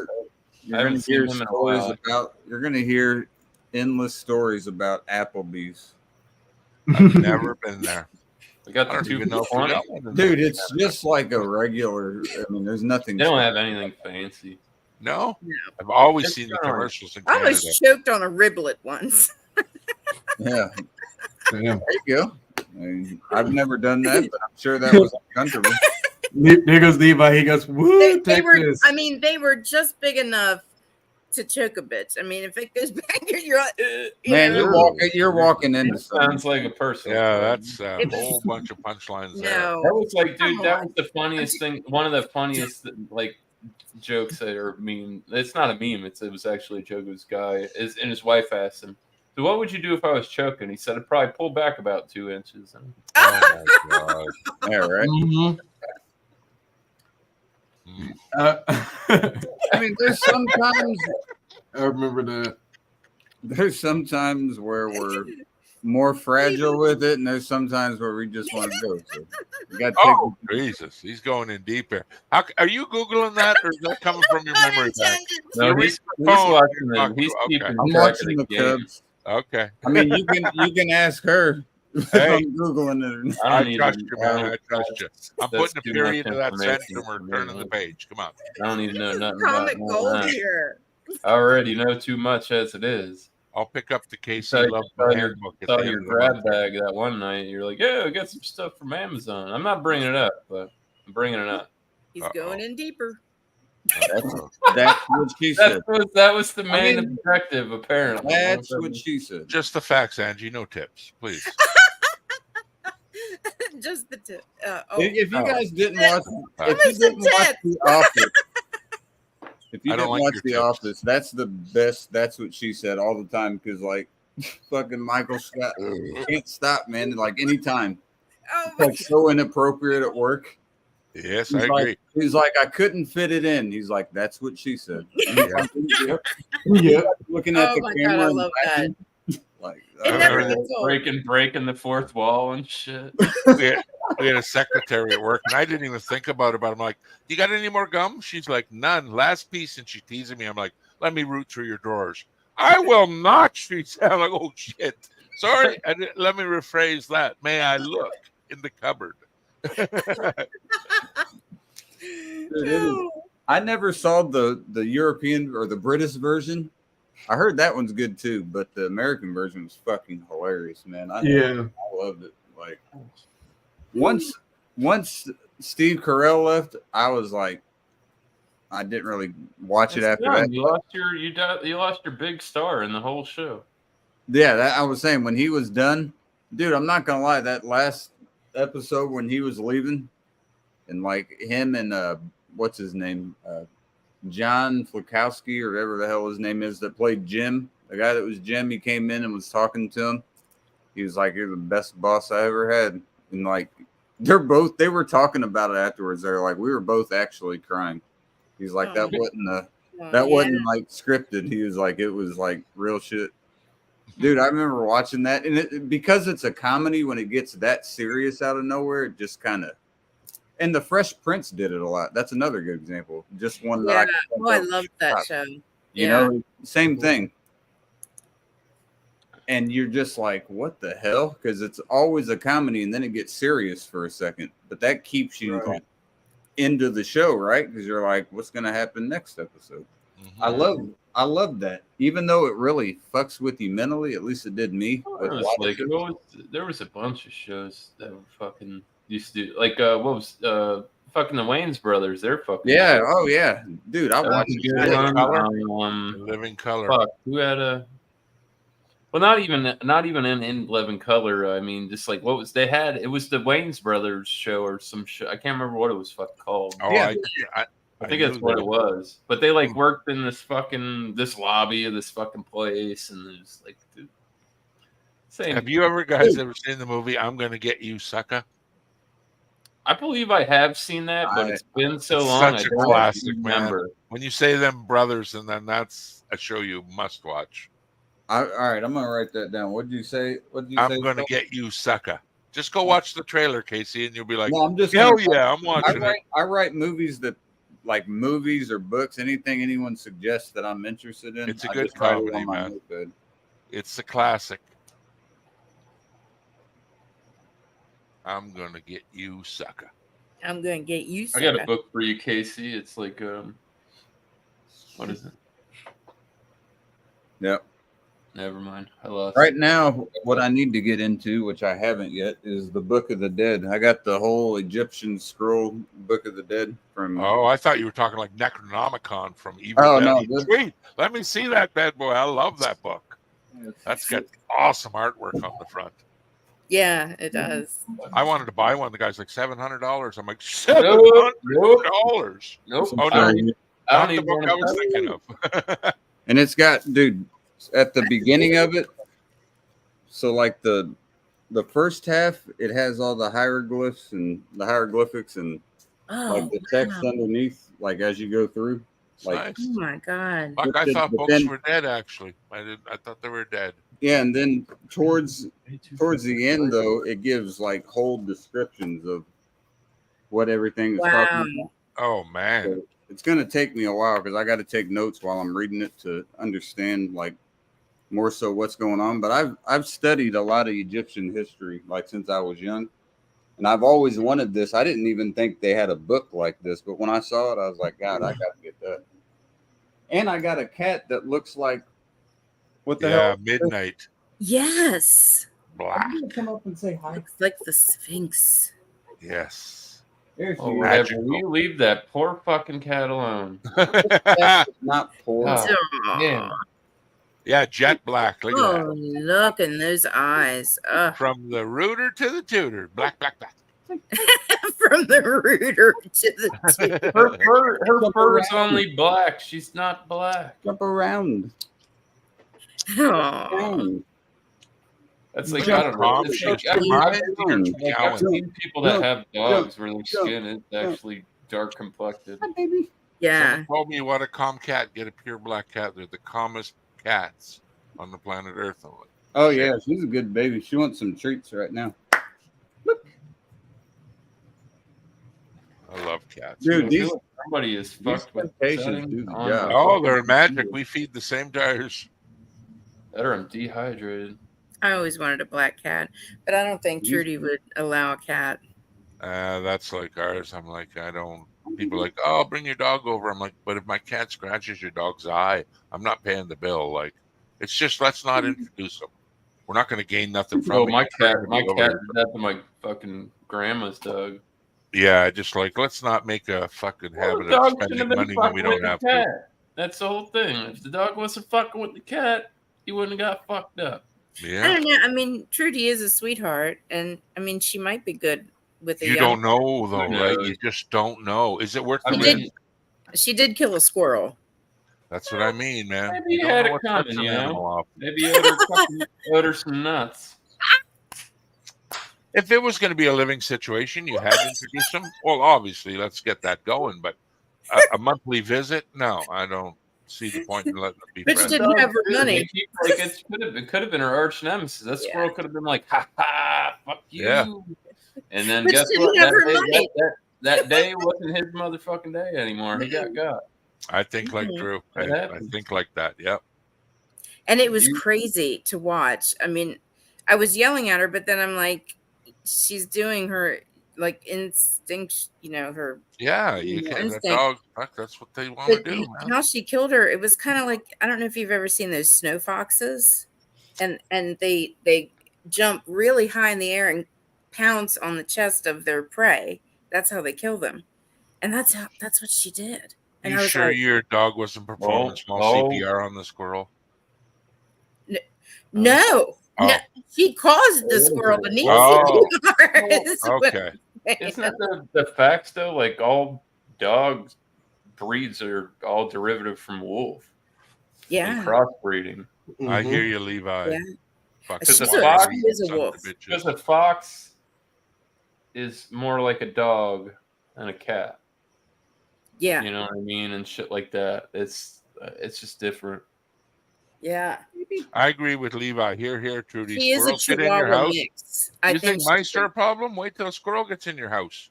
haven't seen hear him in a stories while. about. You're gonna hear endless stories about Applebee's. I've never been there. We got I the don't even know if we 220. got one in Dude, there. it's just like a regular. I mean, there's nothing. They don't have anything fancy. No? No. I've always It's seen the not. commercials in I Canada. was choked on a riblet once. Yeah, Damn. there you go. I mean, I've never done that, but I'm sure that was uncomfortable. There goes Levi. He goes, woo, They were, Texas. I mean, they were just big enough to choke a bitch. I mean, if it goes back, you're like, Man, know? you're walking into That something. sounds like a person. Yeah, that's a It was- whole bunch of punchlines there. No. That was like, dude, Come that on. was the funniest thing. One of the funniest jokes that are meme. It's not a meme. It was actually a joke. This guy and his wife asked him, "So what would you do if I was choking?" He said, "I'd probably pull back about 2 inches." And Oh, my God. Yeah, right. Mhm. I mean, there's sometimes I remember that. There's sometimes where we're more fragile with it, and there's sometimes where we just want to go. So you got to take. Oh, Jesus, he's going in deeper. Are you Googling that, or is that coming from your memory bank? No, he's watching them. He's keeping I'm track watching of the game. Cubs. Okay. I mean, you can ask her. Hey, I'm Googling it. Or not. I trust you, man. I trust you. I'm putting a period to that sentence, and we're turning the page. Come on. I don't even know nothing Comic about gold that. here. I already know too much as it is. I'll pick up the KC So Love saw handbook. At saw the your end of the grab month. bag that one night. You're like, yeah, I got some stuff from Amazon. I'm not bringing it up, but I'm bringing it up. He's going in deeper. That's what she said. That was the main objective, apparently. That's what she said. Just the facts, Angie. No tips, please. Just the tip. If you guys didn't watch, Give me some tips. The Office, if you I didn't don't like watch your The tips. Office, that's the best. That's what she said all the time. Because like, fucking Michael Scott can't stop, man. Like anytime, Oh it's like so inappropriate at work. Yes, He's I like, agree. He's like, I couldn't fit it in. He's like, that's what she said. Yeah. Looking at Oh the my camera, God, I and love laughing. Like, It never Uh, gets old. breaking the fourth wall and shit. we had a secretary at work, and I didn't even think about it. But I'm like, "You got any more gum?" She's like, "None." Last piece, and she teasing me. I'm like, "Let me root through your drawers." I will not. She said, "I'm like, oh shit, sorry." Let me rephrase that. May I look in the cupboard? I never saw the European or the British version. I heard that one's good too, but the American version was fucking hilarious, man. I loved it. Like once Steve Carell left, I was like, I didn't really watch it after that. You lost your big star in the whole show. Yeah, that I was saying when he was done, dude. I'm not gonna lie, that last episode when he was leaving, and like him and what's his name, John Flakowski or whatever the hell his name is that played Jim, the guy that was Jim. He came in and was talking to him. He was like, "You're the best boss I ever had," and like they were talking about it afterwards. They're like, we were both actually crying. He's like, that wasn't like scripted. He was like, it was like real shit. Dude, I remember watching that, and because it's a comedy, when it gets that serious out of nowhere, it just kind of. And the Fresh Prince did it a lot. That's another good example. Just one that I loved that show. You know, same thing. And you're just like, what the hell? Because it's always a comedy, and then it gets serious for a second. But that keeps you into the show, right? Because you're like, what's going to happen next episode? Mm-hmm. I love that. Even though it really fucks with you mentally, at least it did me. There was a bunch of shows that were fucking used to do, like what was fucking the Wayans brothers? They're fucking shows. Oh yeah, dude. I watched Living Color. Fuck, who had a? Well, not even in Living Color. I mean, just like what was they had? It was the Wayans brothers show or some show. I can't remember what it was fucking called. Oh, yeah. I think that's what it was. But they like worked in this lobby of this fucking place, and there's like, dude, have you ever seen the movie I'm Gonna Get You, Sucker? I believe I have seen that, but it's been so long. Such a classic, man. When you say them brothers, and then that's a show you must watch. All right, I'm gonna write that down. What did you say? I'm gonna get you, sucker. Just go watch the trailer, Casey, and you'll be like, no, I'm just hell yeah, I'm watching it. I write movies that, like movies or books, anything anyone suggests that I'm interested in. It's a good comedy, man. It's a classic. I'm gonna get you, sucker. I'm gonna get you, sucker. I got a book for you, Casey. It's like what is it? Yep. Never mind. I lost. Right now, what I need to get into, which I haven't yet, is the Book of the Dead. I got the whole Egyptian scroll Book of the Dead from. Oh, I thought you were talking like Necronomicon from Evil Dead. No, sweet. Let me see that bad boy. I love that book. That's got awesome artwork on the front. Yeah, it does. I wanted to buy one. The guy's like $700. I'm like, $700? Nope. Oh no, not the book I was thinking of. And it's got, dude, at the beginning of it. So like the first half, it has all the hieroglyphs and the hieroglyphics and like the text underneath, like as you go through. Like, nice. Oh my god! Fuck, I thought books were dead. Actually, I thought they were dead. Yeah, and then towards the end, though, it gives like whole descriptions of what everything is talking about. Oh man, so it's gonna take me a while because I got to take notes while I'm reading it to understand like more so what's going on. But I've studied a lot of Egyptian history like since I was young, and I've always wanted this. I didn't even think they had a book like this, but when I saw it, I was like, God, I got to get that. And I got a cat that looks like what the hell? Midnight. Yes. Black. Come up and say hi. Looks like the Sphinx. Yes. Oh, whatever. We leave that poor fucking cat alone. Not poor. Oh, yeah, jet black. Look at that. Look in those eyes. From the rooter to the tutor. Black, black, black. From the rooter to the tutor. Her fur is only black. She's not black. Jump around. Oh. That's like, I don't know. I've seen people that have dogs where their skin is actually dark complected. Yeah. Someone told me what a calm cat, get a pure black cat. They're the calmest cats on the planet Earth. Oh, yeah. She's a good baby. She wants some treats right now. Look. I love cats. Dude, somebody is fucked with patients. Oh, they're magic. We feed the same tires. Better, I'm dehydrated. I always wanted a black cat, but I don't think Trudy would allow a cat. That's like ours. I'm like, I don't. People are like, oh, bring your dog over. I'm like, but if my cat scratches your dog's eye, I'm not paying the bill. Like, it's just let's not introduce them. We're not going to gain nothing from it. My cat did that to my fucking grandma's dog. Yeah, just like let's not make a fucking habit of spending money when we don't have to. That's the whole thing. If the dog wasn't fucking with the cat, he wouldn't have got fucked up. Yeah. I don't know. I mean, Trudy is a sweetheart, and I mean, she might be good with a You don't know, though, right? You just don't know. Is it worth the risk? She did kill a squirrel. That's what I mean, man. Maybe you had it coming, you know? Maybe you owed her some nuts. If it was going to be a living situation, you had to introduce them. Well, obviously, let's get that going. But a monthly visit? No, I don't see the point in letting them be friends. But she didn't have her money. It could have been her arch nemesis. That squirrel could have been like, ha ha, fuck you. Yeah. And then guess what? That day wasn't his motherfucking day anymore. He got. I think like Drew. I think like that. Yep. And it was crazy to watch. I mean, I was yelling at her, but then I'm like, she's doing her like instinct, you know, her. Yeah, you can. The dog, that's what they want to do. Man. How she killed her, it was kind of like, I don't know if you've ever seen those snow foxes, and they jump really high in the air and pounce on the chest of their prey. That's how they kill them, and that's what she did. And you sure like, your dog wasn't performing small CPR on the squirrel? No. No, she caused the squirrel to need CPR. Okay. Isn't that the facts though? Like all dogs breeds are all derivative from wolf. Yeah. And crossbreeding. Mm-hmm. I hear you, Levi. Yeah. Because a fox is more like a dog than a cat. Yeah. You know what I mean? And shit like that. It's just different. Yeah. I agree with Levi. Here, Trudy. He is a Chihuahua mix. You think mice are a problem? Wait till a squirrel gets in your house.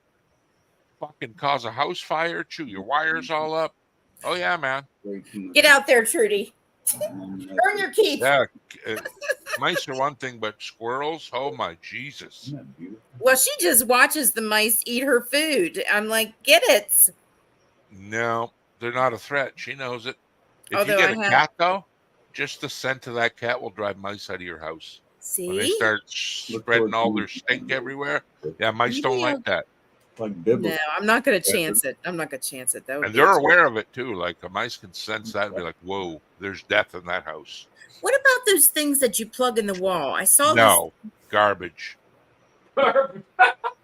Fucking cause a house fire, chew your wires all up. Oh, yeah, man. Get out there, Trudy. Earn your keep. Yeah. Mice are one thing, but squirrels, oh, my Jesus. Well, she just watches the mice eat her food. I'm like, get it. No, they're not a threat. She knows it. If you get a cat, though, just the scent of that cat will drive mice out of your house. See? When they start spreading all their stink everywhere, yeah, mice don't like that. Like Bibble. No, I'm not going to chance it. I'm not going to chance it. And they're aware of it, too. Like, a mice can sense that and be like, whoa, there's death in that house. What about those things that you plug in the wall? I saw garbage.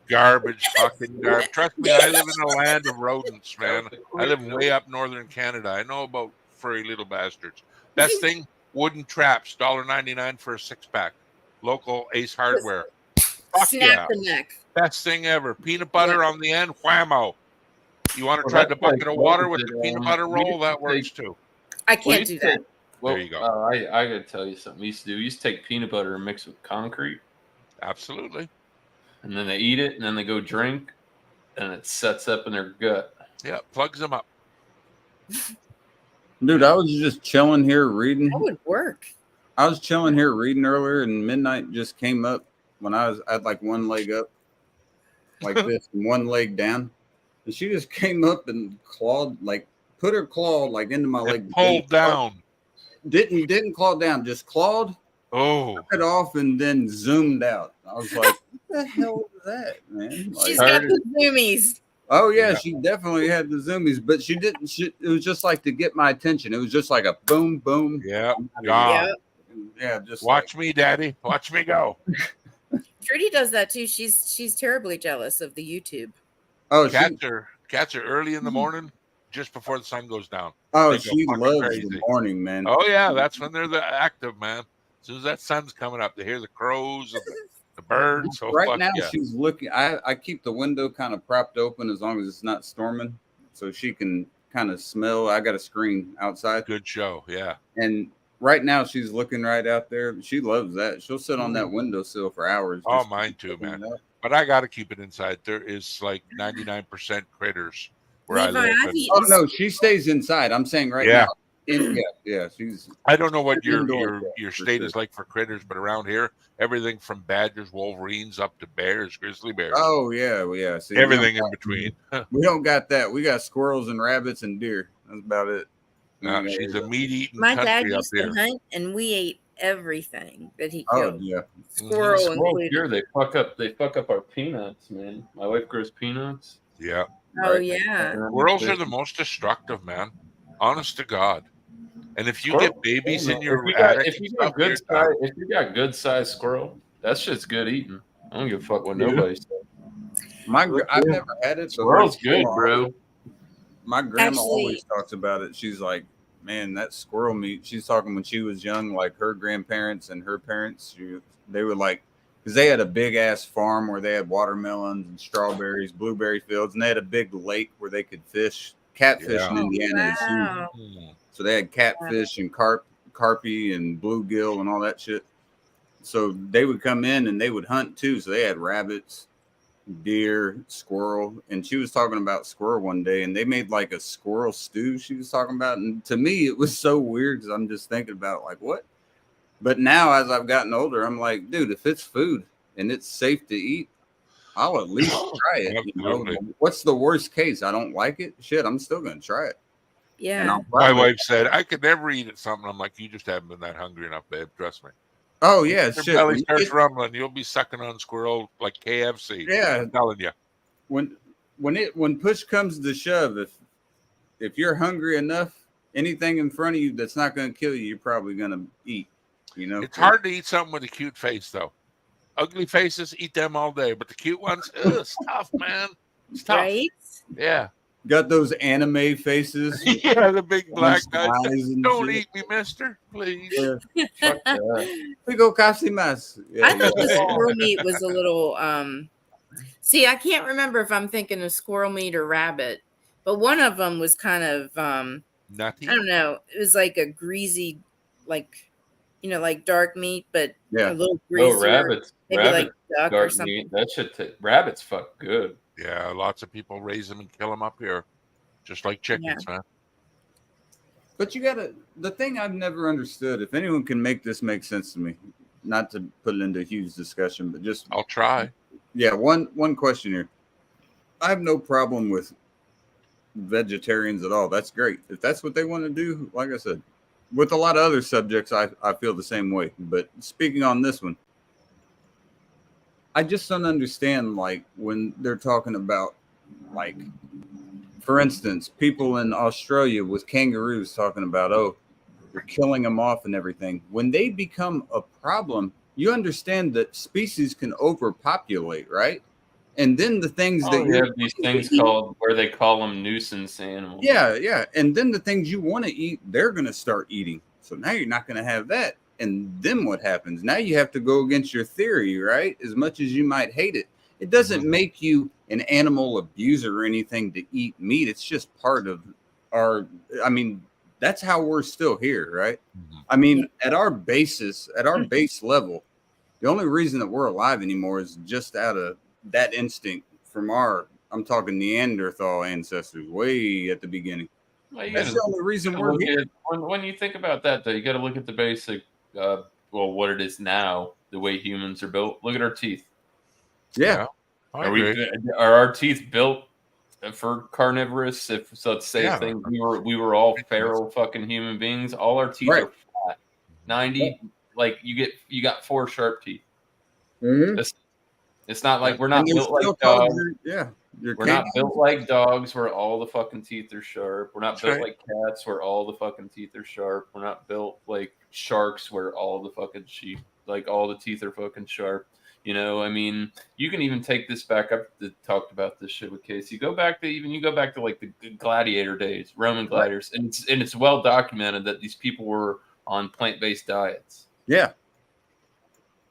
Garbage, fucking garbage. Trust me, I live in a land of rodents, man. I live way up northern Canada. I know about furry little bastards. Best thing, wooden traps, $1.99 for a 6-pack. Local Ace Hardware. Fuck Snap the neck. Best thing ever. Peanut butter on the end, whammo. You want to try the bucket of water with the peanut butter roll? That works too. I can't do that. Well, there you go. I got to tell you something. We used to take peanut butter and mix it with concrete. Absolutely. And then they eat it, and then they go drink, and it sets up in their gut. Yeah, plugs them up. Dude, I was just chilling here reading. That would work. I was chilling here reading earlier, and midnight just came up when I had like one leg up, like this, and one leg down. And she just came up and clawed, like put her claw like into my leg. Pulled down. Didn't claw down, just clawed. Oh, Took it off and then zoomed out. I was like, "What the hell is that, man?" Like, She's got the zoomies. oh yeah, she definitely had the zoomies, but she didn't. It was just like to get my attention. It was just like a boom, boom. yeah, Yeah. Yeah, just watch me, Daddy. Watch me go. Trudy does that too. She's terribly jealous of the YouTube. Oh, Cats are early in the morning, just before the sun goes down. Oh, They go she fucking loves crazy. the morning, man. Oh yeah, that's when they're the active, man. As soon as that sun's coming up, they hear the crows and the birds. So right fuck now, yeah. she's looking. I keep the window kind of propped open as long as it's not storming, so she can kind of smell. I got a screen outside. Good show, yeah. And right now, she's looking right out there. She loves that. She'll sit on that windowsill for hours. Oh, just mine too, looking man. up. But I got to keep it inside. There is like 99% critters where I Levi, live. I've And eaten Oh no, she stays inside. I'm saying right Yeah. now. Yeah, she's. I don't know what Indoor, your for state sure. is like for critters, but around here, everything from badgers, wolverines, up to bears, grizzly bears, Oh yeah, well, yeah. See, everything in between. We don't got that. We got squirrels and rabbits and deer. That's about it. She's a meat eating My dad country up used to here. hunt, and we ate everything that he Oh killed, yeah. squirrel Squirrels included. here, they fuck up our peanuts, man. My wife grows peanuts. Yeah, Oh Right. yeah, squirrels are the most destructive, man. Honest to God. And if you get babies in your attic, if you got good size squirrel, that's just good eating. I don't give a fuck what nobody says. I've never had it. So Squirrel's good, bro. My grandma Actually- always talks about it. She's like, man, that squirrel meat. She's talking when she was young, like her grandparents and her parents. They were like, because they had a big ass farm where they had watermelons and strawberries, blueberry fields, and they had a big lake where they could fish. Catfish in Indiana is huge. wow. So they had catfish and carpy and bluegill and all that shit. So they would come in and they would hunt too. So they had rabbits, deer, squirrel. And she was talking about squirrel one day, and they made like a squirrel stew she was talking about. And to me, it was so weird because I'm just thinking about like, what? But now as I've gotten older, I'm like, dude, if it's food and it's safe to eat, I'll at least try it. You know? Absolutely. What's the worst case? I don't like it. Shit, I'm still going to try it. And Yeah, I'll My probably- wife said, I could never eat at something. I'm like, you just haven't been that hungry enough, babe. Trust me. Oh yeah, Your shit. belly When you starts get- rumbling, you'll be sucking on squirrel like KFC. Yeah. I'm telling you. when push comes to shove, if you're hungry enough, anything in front of you that's not going to kill you, you're probably going to eat. You know, It's hard to eat something with a cute face, though. Ugly faces, eat them all day. But the cute ones, it's tough, man. It's tough. right. Yeah. Got those anime faces. Yeah, the big black guys. eyes and Don't shit. eat me, mister. Please. Yeah. Fuck that. We go casimas. Yeah, I thought the squirrel meat was a little. See, I can't remember if I'm thinking of squirrel meat or rabbit, but one of them was kind of. Nutty. I don't know. It was like a greasy, like, like dark meat, but Yeah. a little greasier. Oh, rabbits. Maybe Rabbits, like duck or dark something. meat. That shit. Rabbits fuck good. Yeah, lots of people raise them and kill them up here, just like chickens, man. But the thing I've never understood, if anyone can make this make sense to me, not to put it into a huge discussion, but just I'll try. yeah, one question here. I have no problem with vegetarians at all. That's great. If that's what they want to do, like I said, with a lot of other subjects, I feel the same way. But speaking on this one, I just don't understand, like, when they're talking about, like, for instance, people in Australia with kangaroos talking about, oh, you're killing them off and everything. When they become a problem, you understand that species can overpopulate, right? And then the things that You have these things called where they call them nuisance animals. yeah. And then the things you want to eat, they're going to start eating. So now you're not going to have that. And then what happens? Now you have to go against your theory, right? As much as you might hate it. It doesn't make you an animal abuser or anything to eat meat. It's just part of our, I mean, that's how we're still here, right? I mean, at our basis, at our base level, the only reason that we're alive anymore is just out of that instinct from our, I'm talking Neanderthal ancestors way at the beginning. Well, that's the only reason we're here. When you think about that, though, you got to look at the basic, well, what it is now, the way humans are built. Look at our teeth. Yeah. Are our teeth built for carnivorous? If let's say we were all feral fucking human beings, all our teeth are flat. 90, like you got 4 sharp teeth. It's not like we're not built like dogs. We're not built like dogs where all the fucking teeth are sharp. We're not built like cats where all the fucking teeth are sharp. We're not built like sharks where all the fucking like all the teeth are fucking sharp. You know, I mean, you can even take this back up. Talked about this shit with Casey. You go back to like the gladiator days, Roman gladiators, and it's well documented that these people were on plant-based diets. Yeah.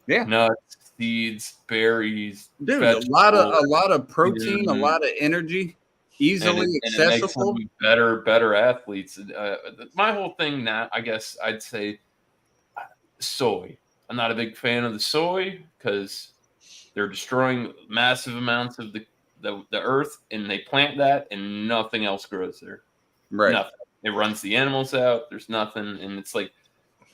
Nuts, seeds, berries, dude, a lot of protein, a lot of energy, easily accessible. And it makes them better athletes. My whole thing now, I guess I'd say soy. I'm not a big fan of the soy because they're destroying massive amounts of the earth, and they plant that, and nothing else grows there. Right. Nothing. It runs the animals out. There's nothing, and it's like,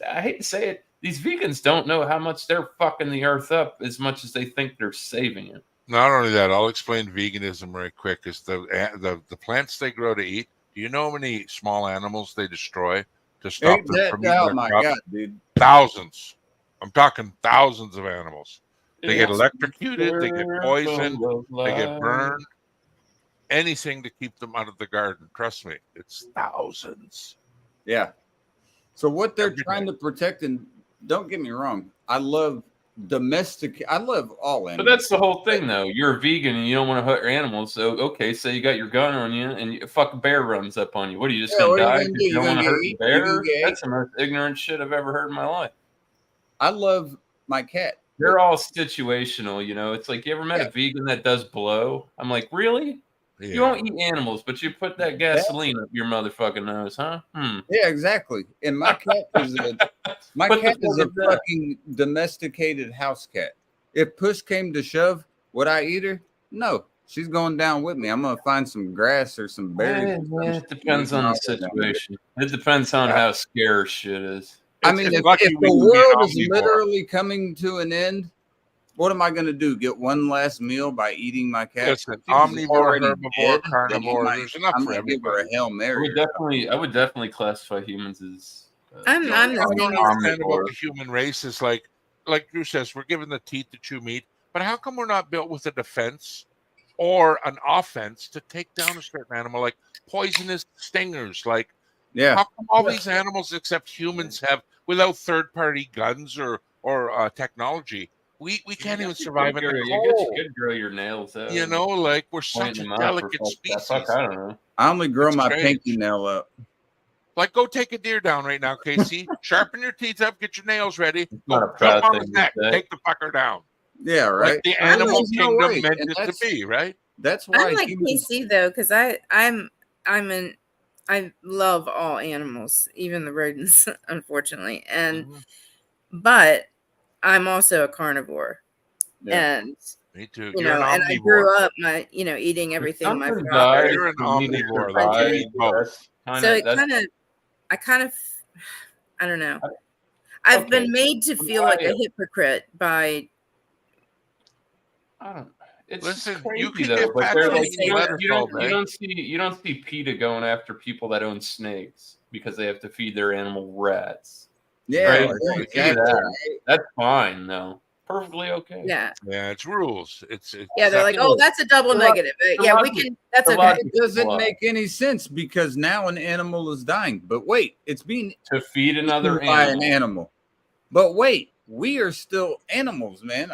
I hate to say it, these vegans don't know how much they're fucking the earth up as much as they think they're saving it. Not only that, I'll explain veganism right quick. Is the plants they grow to eat? Do you know how many small animals they destroy to stop them from eating their crops? God, dude! Thousands. I'm talking thousands of animals. They get electrocuted, they get poisoned, they get burned. Anything to keep them out of the garden. Trust me, it's thousands. Yeah. So what they're trying to protect, and don't get me wrong, I love all animals. But that's the whole thing, though. You're a vegan and you don't want to hurt your animals. So, okay, say you got your gun on you and a fucking bear runs up on you. What are you just going to die because you don't want to hurt the bear? That's the most ignorant shit I've ever heard in my life. I love my cat. They're all situational, you know. It's like, you ever met a vegan that does blow? I'm like, really? Yeah. You won't eat animals, but you put that gasoline up your motherfucking nose, huh? Yeah, exactly. And my cat is a fucking domesticated house cat. If push came to shove, would I eat her? No. She's going down with me. I'm gonna find some grass or some berries. It depends on the situation. It depends on how scarce shit is. I mean, if the world is literally coming to an end, what am I going to do? Get one last meal by eating my cat? Listen, omnivore, herbivore, carnivore. There's enough for everybody. Give her a Hail Mary. I would definitely classify humans as. I'm the don't understand about the human race is like Drew says, we're given the teeth to chew meat, but how come we're not built with a defense or an offense to take down a certain animal, like poisonous stingers, like? Yeah. How come all these animals, except humans, have without third-party guns or technology? We can't even survive in the cold. You could grow your nails out. You know, like we're such a delicate species. I don't know. I only grow my pinky nail up. Like, go take a deer down right now, Casey. Sharpen your teeth up, get your nails ready. Jump on his neck, take the fucker down. Yeah, right. Like the animal kingdom meant it to be, right? That's why I'm like Casey though, because I love all animals, even the rodents, unfortunately. But I'm also a carnivore. Yeah. And me too. You know, and I grew up eating everything my father. You're an omnivore. So I don't know. I've been made to feel like a hypocrite by. I don't. It's Listen, crazy, you can though, get but you don't see PETA going after people that own snakes because they have to feed their animal rats. Yeah, right? That's fine, though. Perfectly okay. Yeah, it's rules. It's they're like, oh, that's a double negative. Yeah, we can. That's okay. It doesn't make any sense because now an animal is dying. But wait, it's being to feed another by an animal. But wait, we are still animals, man.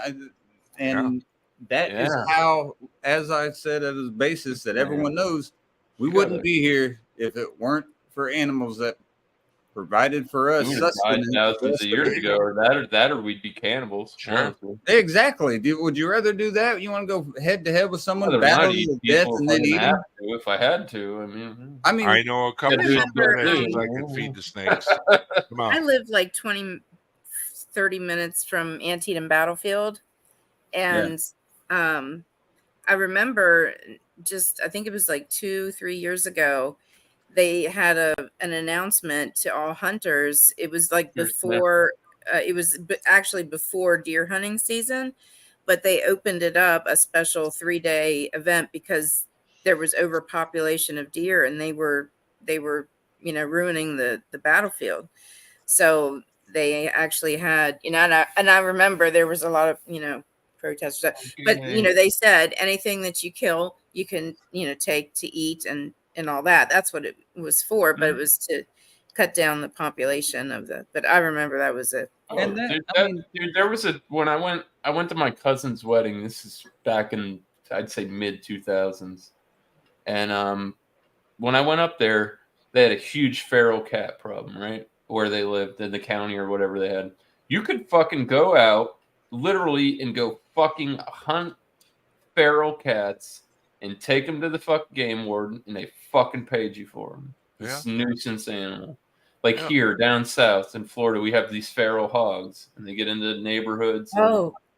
That is how, as I said, at its basis, that everyone knows we wouldn't be here if it weren't for animals that provided for us We would have died sustenance. thousands of years ago, or that, or we'd be cannibals. Sure. Honestly. Exactly. Would you rather do that? You want to go head to head with someone, I'd battle not eat to death, people and then eat them? if I had to. I mean, I know a couple of remember, dimensions I could feed the snakes. Come I on. live like 30 minutes from Antietam Battlefield. And I remember I think it was like 2-3 years ago, they had an announcement to all hunters. It was like before, actually before deer hunting season, but they opened it up, a special 3-day event, because there was overpopulation of deer, and they were ruining the battlefield. So they actually had, and I remember there was a lot of, protesters, but they said anything that you kill, you can, take to eat and all that. That's what it was for, but it was to cut down the population but I remember that was it. Dude, there was when I went to my cousin's wedding. This is back in, I'd say, mid 2000s. And when I went up there, they had a huge feral cat problem, right? Where they lived in the county or whatever they had. You could fucking go out literally and go fucking hunt feral cats and take them to the fucking game warden, and they fucking paid you for them. This nuisance animal. Like here down south in Florida, we have these feral hogs, and they get into neighborhoods,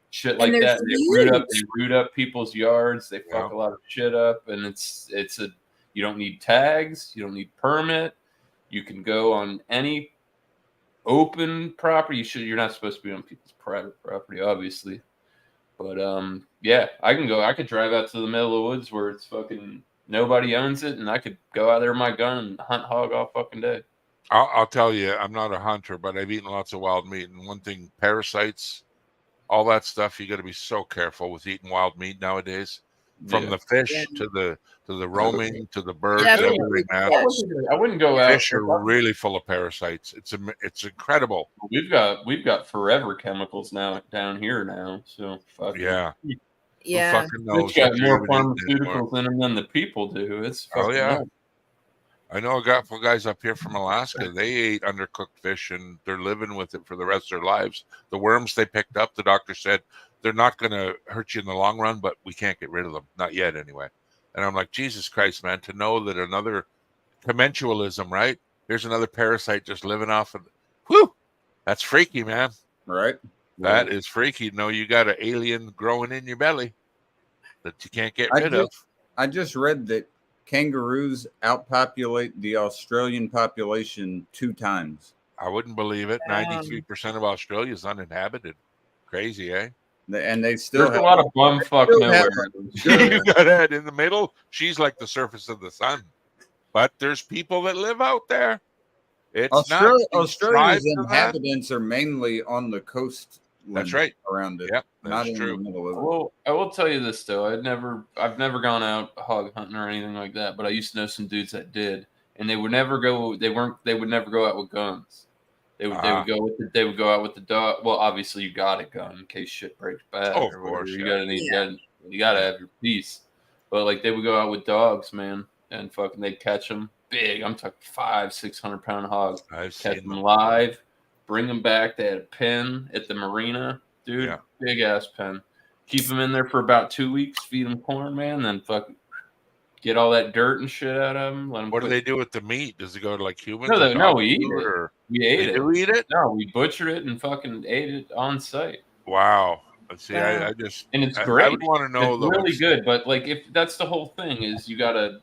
shit like that. They root up people's yards. They fuck a lot of shit up, and you don't need tags, you don't need permit. You can go on any open property. You're not supposed to be on people's private property, obviously. But I can go. I could drive out to the middle of the woods where it's fucking nobody owns it, and I could go out there with my gun and hunt hog all fucking day. I'll tell you, I'm not a hunter, but I've eaten lots of wild meat. And one thing, parasites, all that stuff, you got to be so careful with eating wild meat nowadays. From the fish to the roaming to the birds, everything. I wouldn't go out. Fish are really full of parasites. It's incredible. We've got forever chemicals now down here now. So fucking Who fucking knows? It's got more pharmaceuticals in them than the people do. It's nuts. I know a couple guys up here from Alaska. They ate undercooked fish, and they're living with it for the rest of their lives. The worms they picked up, the doctor said, they're not going to hurt you in the long run, but we can't get rid of them. Not yet, anyway. And I'm like, Jesus Christ, man, to know that another commensalism, right? Here's another parasite just living off of, whew, that's freaky, man. Right? That is freaky. No, you got an alien growing in your belly that you can't get rid of. I just read that kangaroos outpopulate the Australian population 2 times. I wouldn't believe it. 93% of Australia is uninhabited. Crazy, eh? And they still have a lot of bumfuck nowhere. You got that in the middle. She's like the surface of the sun. But there's people that live out there. Australia's inhabitants are mainly on the coast. That's right. Around it. Yep, not true. in the middle of it. Well, I will tell you this though. I've never gone out hog hunting or anything like that, but I used to know some dudes that did, and they would never go. They would never go out with guns. They would go out with the dog. Well, obviously you got a gun in case shit breaks bad. Oh, of course. You gotta have your piece. But like they would go out with dogs, man, and fucking they'd catch them big. I'm talking 500-600 pound hogs. Catch them live, bring them back. They had a pen at the marina, dude. Yeah. Big ass pen. Keep them in there for about 2 weeks. Feed them corn, man. Then fucking get all that dirt and shit out of them. What do they do with the meat? Does it go to like humans? No, we eat it. We ate it. Do eat it? No, we butchered it and fucking ate it on site. Wow. See, I just and it's great. I would want to know. It's really good, but like if that's the whole thing is you gotta.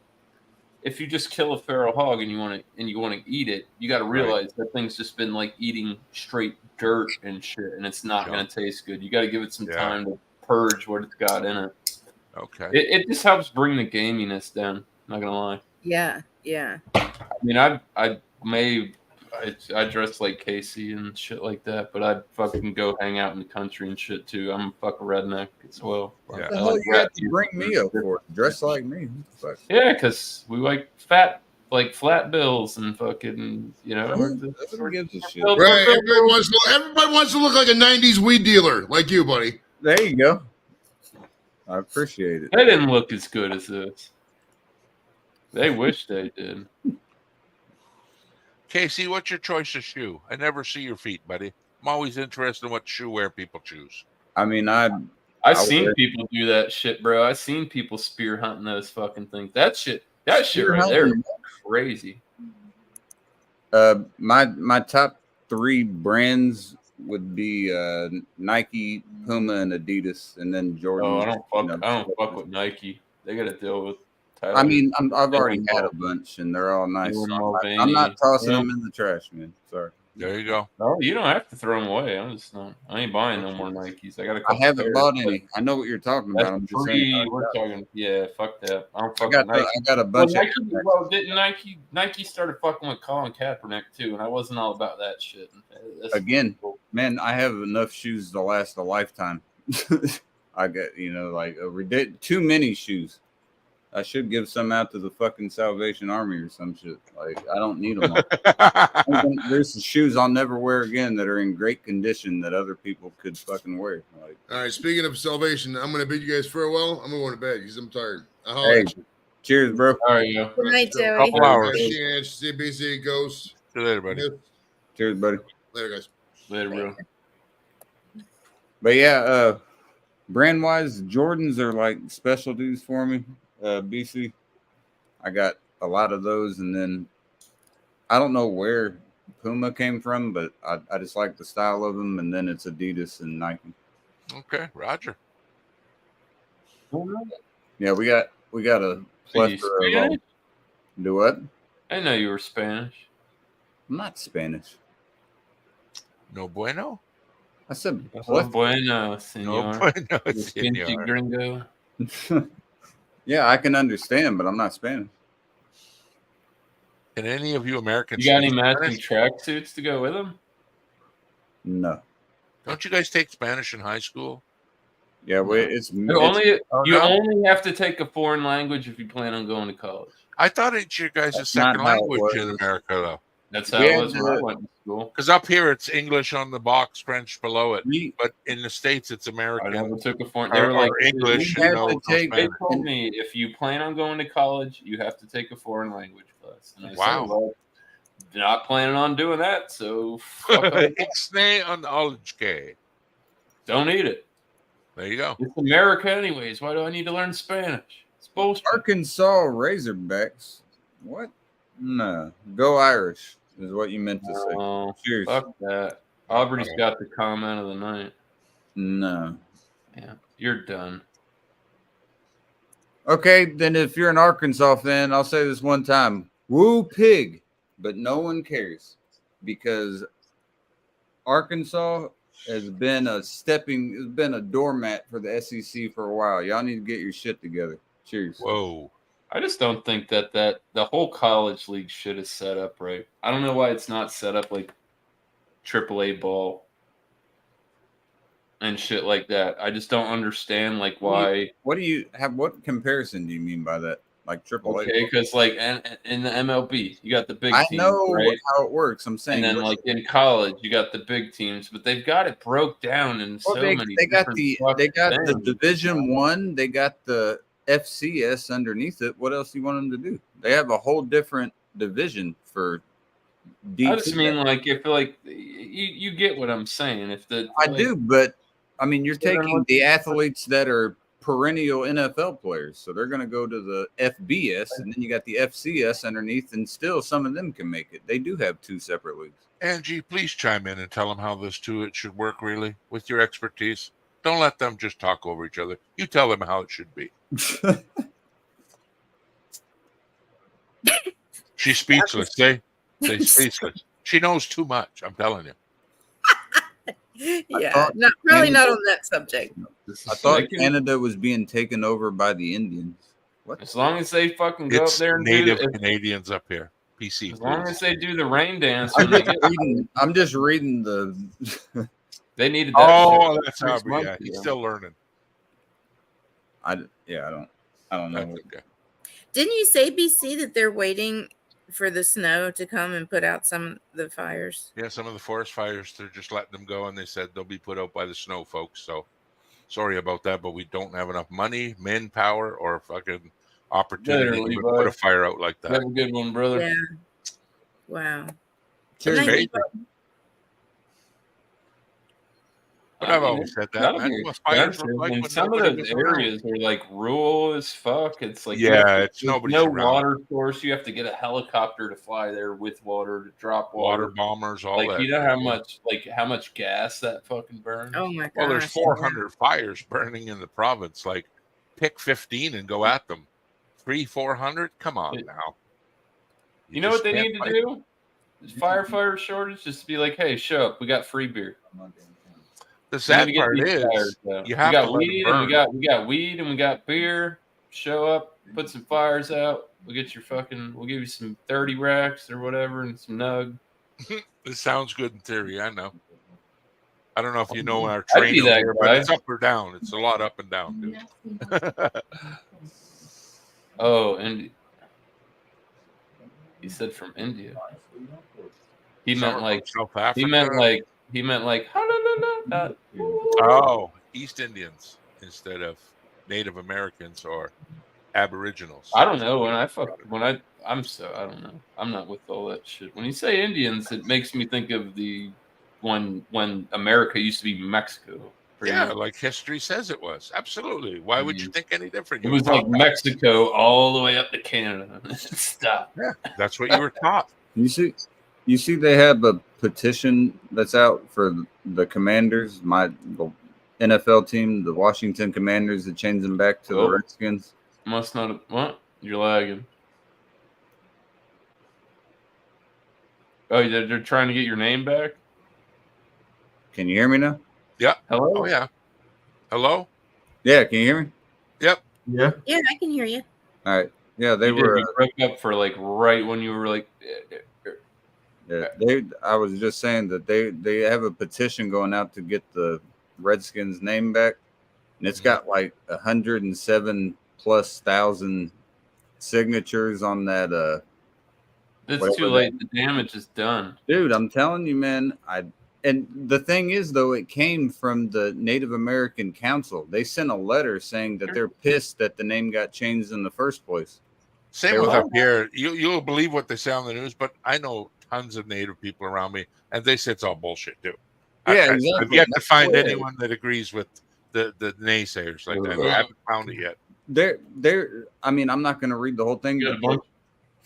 If you just kill a feral hog and you want to eat it, you got to realize that thing's just been like eating straight dirt and shit, and it's not going to taste good. You got to give it some time to purge what it's got in it. Okay. It just helps bring the gaminess down. Not gonna lie. Yeah. I mean, I dress like Casey and shit like that, but I'd fucking go hang out in the country and shit too. I'm a fucking redneck as well. Yeah. The hell you have to bring me up for? Dress like me. Yeah, because we like fat bills and fucking, Who gives a shit? Right. Everybody wants to look like a 90s weed dealer, like you, buddy. There you go. I appreciate it. They didn't look as good as this. They wish they did. Casey, what's your choice of shoe? I never see your feet, buddy. I'm always interested in what shoe wear people choose. I mean, I've seen people do that shit, bro. I've seen people spear hunting those fucking things. That shit right there is crazy. My top 3 brands would be Nike, Puma, and Adidas, and then Jordan. Oh, I don't fuck with Nike. They got to deal with. Tyler. I mean, I've already had a bunch, and they're all nice. So I'm not tossing them in the trash, man. Sorry. There you go. No, you don't have to throw them away. I ain't buying no more Nikes. I haven't bought any. I know what you're talking about. I'm just saying. We're talking. Yeah, fuck that. I got a bunch of. Didn't Nike started fucking with Colin Kaepernick too, and I wasn't all about that shit. Again, man, I have enough shoes to last a lifetime. I got too many shoes. I should give some out to the fucking Salvation Army or some shit. Like, I don't need them all. There's shoes I'll never wear again that are in great condition that other people could fucking wear. Like, all right, speaking of Salvation, I'm going to bid you guys farewell. I'm going to bed because I'm tired. Hey, cheers, bro. All right, yo. Good night, Joey. Couple hours. CBC, Ghost. See you later, buddy. Cheers, buddy. Later, guys. Later, bro. But yeah, brand-wise, Jordans are like specialties for me. BC, I got a lot of those, and then I don't know where Puma came from, but I just like the style of them, and then it's Adidas and Nike. Okay, Roger. Yeah, we got a plethora of do what? I know you were Spanish. I'm not Spanish. No bueno. I said bueno, señor. No bueno, señor. Gringo. Yeah, I can understand, but I'm not Spanish. Can any of you Americans? You got any matching tracksuits to go with them? No. Don't you guys take Spanish in high school? Yeah, you only have to take a foreign language if you plan on going to college. I thought it's your guys' second language in America, though. That's how it was when I went to school. Because up here it's English on the box, French below it. But in the States it's American. I never took a foreign. They were like English. They told me if you plan on going to college, you have to take a foreign language class. And I said, well, not planning on doing that, so Ixnay on college K. Don't need it. There you go. It's America anyways. Why do I need to learn Spanish? It's bullshit. Arkansas Razorbacks. What? No. Go Irish is what you meant to say. Cheers. Fuck that. Aubrey's got the comment of the night. No. Yeah, you're done. Okay, then if you're an Arkansas fan, I'll say this one time. Woo pig. But no one cares because Arkansas has been a doormat for the SEC for a while. Y'all need to get your shit together. Cheers. Whoa. I just don't think that the whole college league shit is set up right. I don't know why it's not set up like AAA ball and shit like that. I just don't understand like why. What comparison do you mean by that? Like AAA? Okay, because like in the MLB, you got the big teams. I know right? how it works. I'm saying, and then like in college, you got the big teams, but they've got it broke down in many. They got the Division I. They got the FCS underneath it. What else do you want them to do? They have a whole different division for D2. I just mean like if like you get what I'm saying. I do, but I mean you're taking the athletes that are perennial NFL players, so they're going to go to the FBS, and then you got the FCS underneath, and still some of them can make it. They do have 2 separate leagues. Angie, please chime in and tell them how it should work really with your expertise. Don't let them just talk over each other. You tell them how it should be. She's speechless. Say speechless. She knows too much. I'm telling you. Yeah, probably not on that subject. I thought Canada was being taken over by the Indians. What? As long as they fucking go up there and native Canadians up here. PC. As long as they do the rain dance. I'm just reading the. They needed that. Oh, that's Aubrey. Yeah, he's still learning. I don't know. Okay. Didn't you say, BC, that they're waiting for the snow to come and put out some of the fires? Yeah, some of the forest fires, they're just letting them go, and they said they'll be put out by the snow folks. So sorry about that, but we don't have enough money, manpower, or fucking opportunity to put a fire out like that. Have a good one, brother. Yeah. Wow. crazy. But I've always said that, man. What fires look like when some of those areas are like rural as fuck. It's like it's nobody's no around. water source. You have to get a helicopter to fly there with water to drop water. Water bombers, all that. You know how much gas that fucking burns. Oh my god! Well, there's 400 fires burning in the province. Like, pick 15 and go at them. 300-400. Come on now. You know what they need to do? Firefighter shortage. Just to be like, hey, show up. We got free beer. The sad part is you have to weed and we got weed and we got beer. Show up, put some fires out. We'll get your we'll give you some 30 racks or whatever and some nug. This sounds good in theory, I know. I don't know if you know our train here, but it's up or down. It's a lot up and down, dude. Oh, and he said from India. He meant like South Africa. He meant like East Indians instead of Native Americans or Aboriginals. I don't know. I don't know. I'm not with all that shit. When you say Indians, it makes me think of when America used to be Mexico. Yeah, like history says it was. Absolutely. Why would you think any different? It was like Mexico all the way up to Canada. Stop. Yeah, that's what you were taught. You see, they have a petition that's out for the Commanders, the NFL team, the Washington Commanders, to change them back to the Redskins. Must not have. What? You're lagging. Oh, they're trying to get your name back? Can you hear me now? Yeah. Hello? Oh, yeah. Hello? Yeah, can you hear me? Yep. Yeah. Yeah, I can hear you. All right. Yeah, You broke up for like right when you were like. Yeah, I was just saying that they have a petition going out to get the Redskins name back, and it's got like 107,000+ signatures on that. It's too late. The damage is done, dude. I'm telling you, man. And the thing is, though, it came from the Native American Council. They sent a letter saying that they're pissed that the name got changed in the first place. Same with up here. You'll believe what they say on the news, but I know tons of Native people around me, and they say it's all bullshit too. Yeah, exactly. I've yet to find anyone that agrees with the naysayers like that. I haven't found it yet. They're. I mean, I'm not going to read the whole thing. But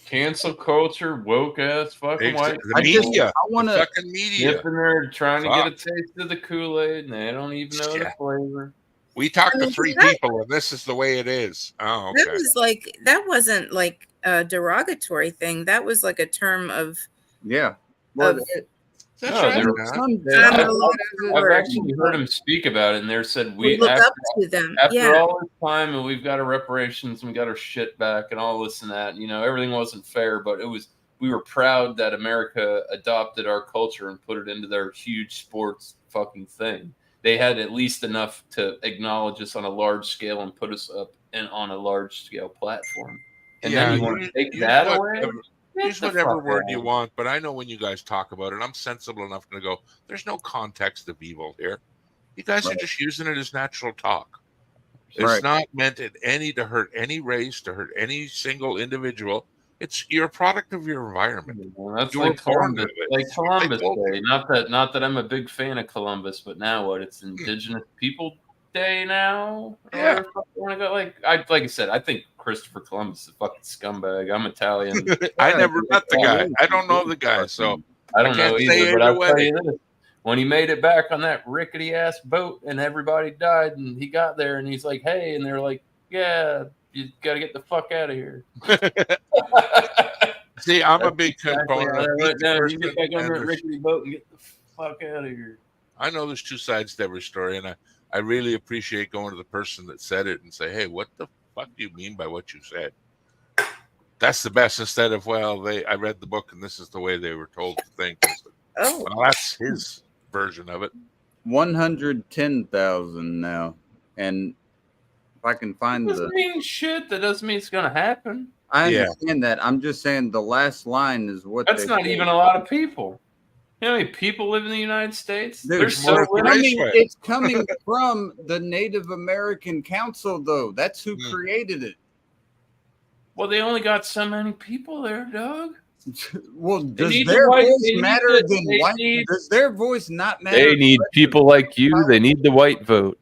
cancel culture, woke ass fucking white. The media. I want to fucking media. Dipping there trying to get a taste of the Kool-Aid, and they don't even know the flavor. We talked to 3 people, and this is the way it is. Oh, okay. That wasn't like a derogatory thing. That was like a term of. Yeah. Well, I've actually heard him speak about it, and they said we look up to them after all this time, and we've got our reparations, and we got our shit back, and all this and that. You know, everything wasn't fair, but we were proud that America adopted our culture and put it into their huge sports fucking thing. They had at least enough to acknowledge us on a large scale and put us up and on a large scale platform. And then you want to take that away? Use whatever word you want, but I know when you guys talk about it, I'm sensible enough to go, there's no context of evil here. You guys are just using it as natural talk. It's not meant to hurt any race, to hurt any single individual. You're a product of your environment. Well, that's like Columbus, Day. Not that I'm a big fan of Columbus, but now what? It's Indigenous People Day now. Yeah. Like I said, I think Christopher Columbus is a fucking scumbag. I'm Italian. I never met the guy. I don't know the guy, so I don't know either. But I'll tell you this: when he made it back on that rickety ass boat and everybody died, and he got there and he's like, "Hey," and they're like, "Yeah, you got to get the fuck out of here." See, I'm a big component. You get back on that rickety boat and get the fuck out of here. I know there's 2 sides to every story, and I really appreciate going to the person that said it and say, "Hey, what the fuck do you mean by what you said?" That's the best, instead of, I read the book and this is the way they were told to think. Well, that's his version of it. 110,000 now, and if I can find doesn't mean shit. That doesn't mean it's gonna happen. I understand that. I'm just saying the last line is what. That's not even a lot of people. You know how many people live in the United States? Dude, There's so many. It's coming from the Native American Council, though. That's who created it. Well, they only got so many people there, Doug. Well, does need their the white- voice they need matter the- than they white? need- Does their voice not matter? They need people like you. They need the white vote.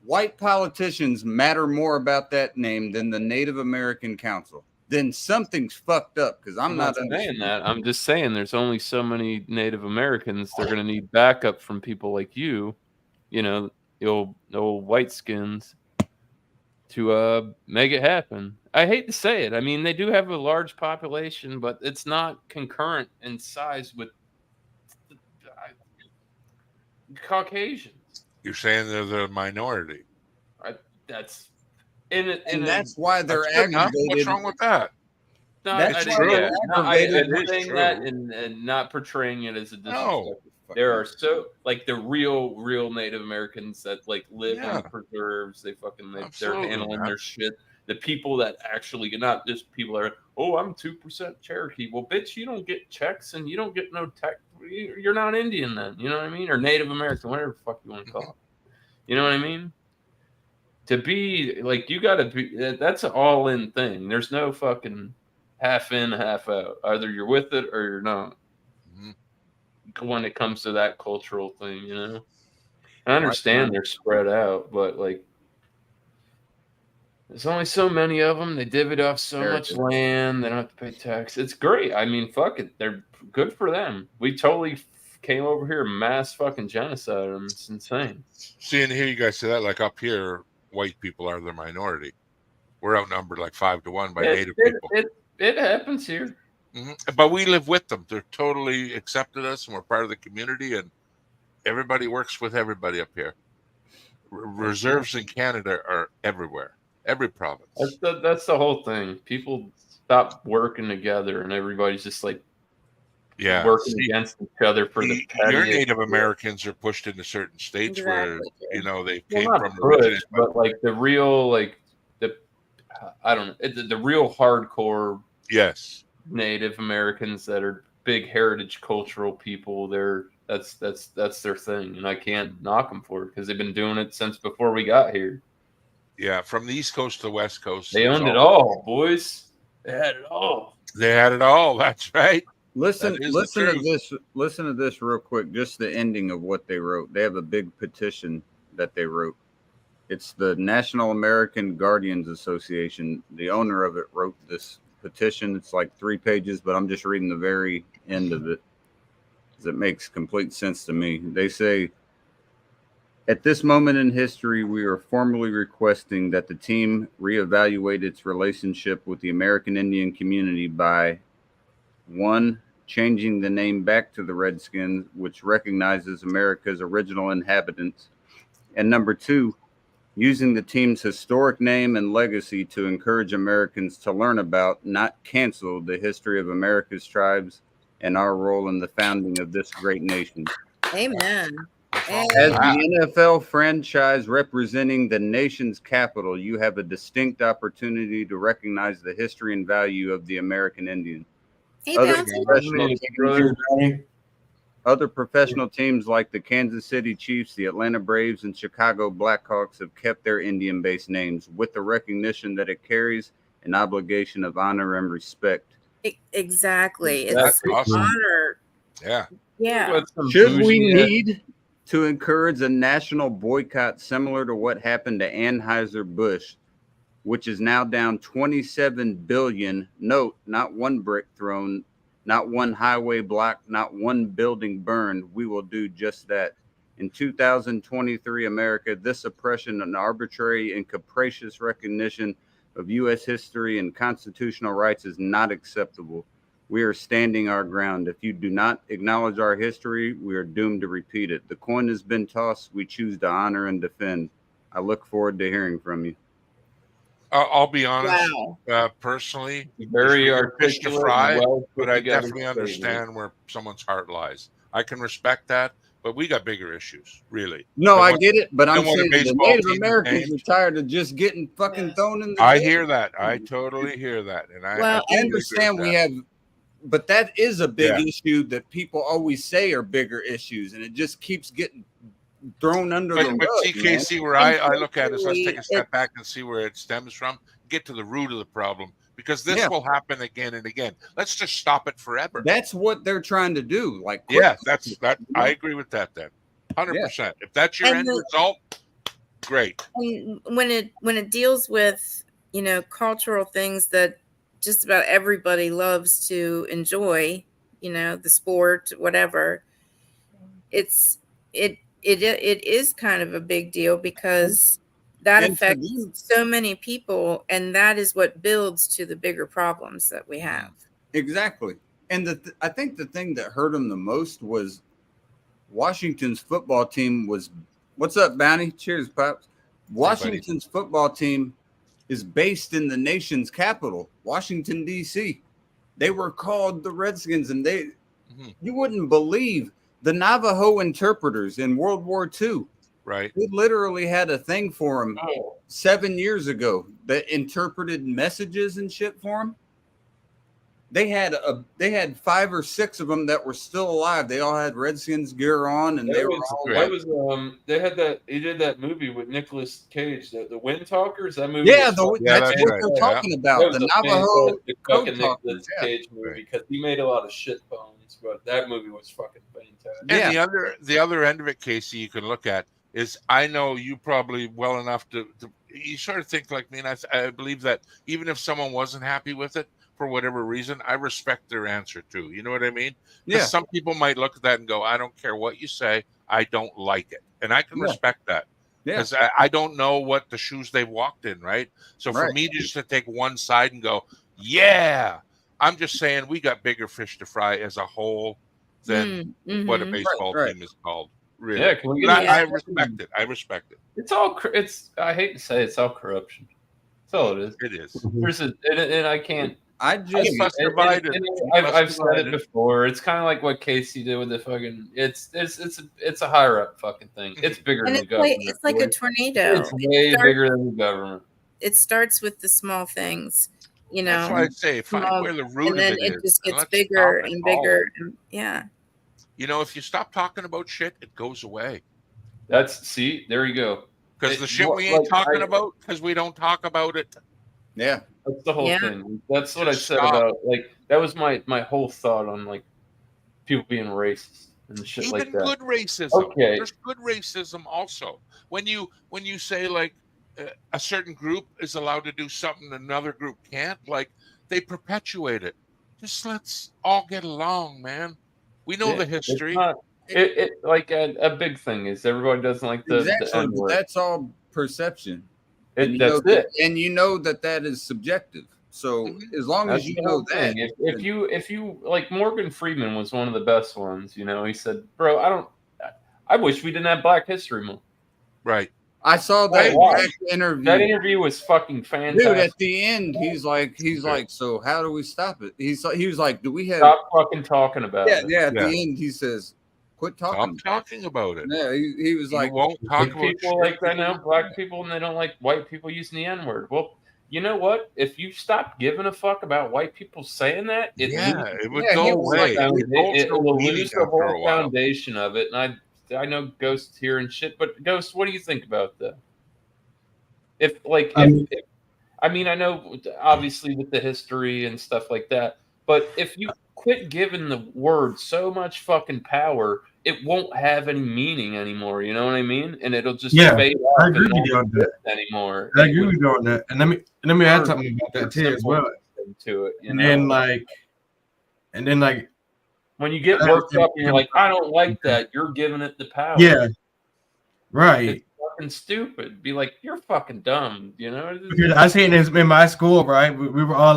White politicians matter more about that name than the Native American Council. Then something's fucked up because I'm not saying that. I'm just saying there's only so many Native Americans. They're going to need backup from people like you, the old white skins, to make it happen. I hate to say it. I mean, they do have a large population, but it's not concurrent in size with Caucasians. You're saying they're the minority. That's that's why they're aggravated. aggravated. What's wrong with that? That's true. they're aggravated. I'm saying that and not portraying it as a disrespect. There are the real Native Americans that live in the preserves. They fucking they're handling their shit. The people that actually not just people that are, I'm 2% Cherokee. Well, bitch, you don't get checks and you don't get no tech. You're not Indian then. You know what I mean? Or Native American, whatever the fuck you want to call it. You know what I mean? To be you got to be. That's an all-in thing. There's no fucking half in, half out. Either you're with it or you're not. When it comes to that cultural thing, I understand they're spread out, but there's only so many of them. They divvied off so much land. They don't have to pay tax. It's great. I mean, fuck it. They're good for them. We totally came over here mass fucking genocide them. It's insane. See, and here you guys say that up here, white people are the minority. We're outnumbered 5-1 by Native people. It happens here. But we live with them. They're totally accepted us, and we're part of the community, and everybody works with everybody up here. Reserves in Canada are everywhere, every province. That's the whole thing. People stop working together, and everybody's just working against each other for the your Native Americans are pushed into certain states where they came from pushed, but the real the real hardcore Native Americans that are big heritage cultural people, that's their thing, and I can't knock them for it because they've been doing it since before we got here. Yeah, from the East Coast to the West Coast, they owned it all, boys. They had it all. They had it all. That's right. Listen to this. Listen to this real quick. Just the ending of what they wrote. They have a big petition that they wrote. It's the National American Guardians Association. The owner of it wrote this petition. It's 3 pages, but I'm just reading the very end of it because it makes complete sense to me. They say, at this moment in history, we are formally requesting that the team reevaluate its relationship with the American Indian community by 1, changing the name back to the Redskins, which recognizes America's original inhabitants, and number 2, using the team's historic name and legacy to encourage Americans to learn about, not cancel, the history of America's tribes and our role in the founding of this great nation. Amen. As the NFL franchise representing the nation's capital, you have a distinct opportunity to recognize the history and value of the American Indian. Other professional teams like the Kansas City Chiefs, the Atlanta Braves, and Chicago Blackhawks have kept their Indian-based names with the recognition that it carries an obligation of honor and respect. Exactly. That's it's awesome. Honor. Yeah. Should we need to encourage a national boycott similar to what happened to Anheuser-Busch, which is now down $27 billion? Note, not one brick thrown, not one highway blocked, not one building burned. We will do just that. In 2023 America, this oppression and arbitrary and capricious recognition of U.S. history and constitutional rights is not acceptable. We are standing our ground. If you do not acknowledge our history, we are doomed to repeat it. The coin has been tossed. We choose to honor and defend. I look forward to hearing from you. I'll be honest. Personally, very fish to fry, but I definitely understand where someone's heart lies. I can respect that, but we got bigger issues, really. No, I get it, but I'm saying the Native Americans are tired of just getting fucking thrown in the I hear that. I totally hear that. And I understand we have, but that is a big issue that people always say are bigger issues, and it just keeps getting thrown under the rug. But TKC, where I look at it, so let's take a step back and see where it stems from. Get to the root of the problem. because this will happen again and again. Let's just stop it forever. That's what they're trying to do. Like, that's that. I agree with that. Then, 100%. If that's your end result, great. And when it deals with cultural things that just about everybody loves to enjoy, the sport, whatever, it is kind of a big deal because that affects so many people, and that is what builds to the bigger problems that we have. Exactly. And I think the thing that hurt them the most was Washington's football team was, what's up, Bounty? Cheers, Pops. Washington's football team is based in the nation's capital, Washington, D.C. They were called the Redskins, and you wouldn't believe the Navajo interpreters in World War II. Right. We literally had a thing for them 7 years ago that interpreted messages and shit for them. They had 5 or 6 of them that were still alive. They all had Redskins gear on, and they had that. He did that movie with Nicolas Cage, the Wind Talkers. That movie. Yeah, that's what they're talking about. The Navajo fucking Nicolas Cage movie, because he made a lot of shit bones, but that movie was fucking fantastic. And the other end of it, Casey, you can look at is, I know you probably well enough to you sort of think like me, and I believe that even if someone wasn't happy with it for whatever reason, I respect their answer too. You know what I mean? Yeah. Some people might look at that and go, I don't care what you say, I don't like it. And I can respect that. Because I don't know what the shoes they walked in, right? So for me just to take one side and go, I'm just saying we got bigger fish to fry as a whole than what a baseball team is called. Really? Yeah, can we get I respect it. I respect it. It's I hate to say it's all corruption. That's all it is. It is. And I can't. I've said it before. It's kind of like what Casey did with the fucking. It's a higher up fucking thing. It's bigger than the government. It's like a tornado. It's way bigger than the government. It starts with the small things, That's why I'd say find where the root of it is. And then it just gets bigger and bigger. If you stop talking about shit, it goes away. There you go. Because the shit we ain't talking about, because we don't talk about it. Yeah. That's the whole thing. That's what I said about, that was my whole thought on, people being racist and shit even like that. Good racism. Okay. There's good racism also. When you say, a certain group is allowed to do something another group can't, they perpetuate it. Just let's all get along, man. We know the history. A big thing is everybody doesn't like the N-word. That's all perception. And you know that is subjective. So as long as you know that, if you like, Morgan Freeman was one of the best ones. He said, "Bro, I wish we didn't have Black History Month." Right. I saw that interview. That interview was fucking fantastic. Dude, at the end, he's like, so how do we stop it? He was like, do we have stop fucking talking about it? Yeah. At the end, he says, quit talking. Stop talking about it. Yeah, he was like, won't talk about people like that now, Black people, and they don't like white people using the N-word. Well, you know what? If you stop giving a fuck about white people saying that, it would go away. It will lose the whole foundation of it. And I know Ghost's here and shit, but Ghost, what do you think about that? I know obviously with the history and stuff like that, but if you quit giving the word so much fucking power, it won't have any meaning anymore. You know what I mean? And it'll just fade off. I agree with you on that anymore. I agree with you on that. And let me add something about that too as well. To it, and then when you get worked up and you're like, I don't like that, you're giving it the power. Yeah. Right. It's fucking stupid. Be like, you're fucking dumb, I seen this in my school, right? We were all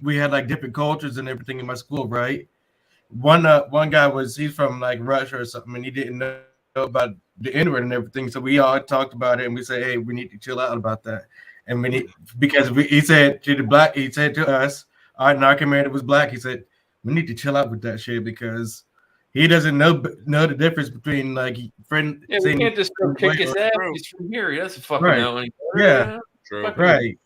we had different cultures and everything in my school, right? One guy he's from Russia or something, and he didn't know about the N-word and everything. So we all talked about it, and we said, hey, we need to chill out about that. And he said to us, our narcoman was black. He said, we need to chill out with that shit because he doesn't know the difference between friend. Yeah, we can't just go kick his ass. He's from here. He doesn't fucking know anymore. Yeah, true. Right.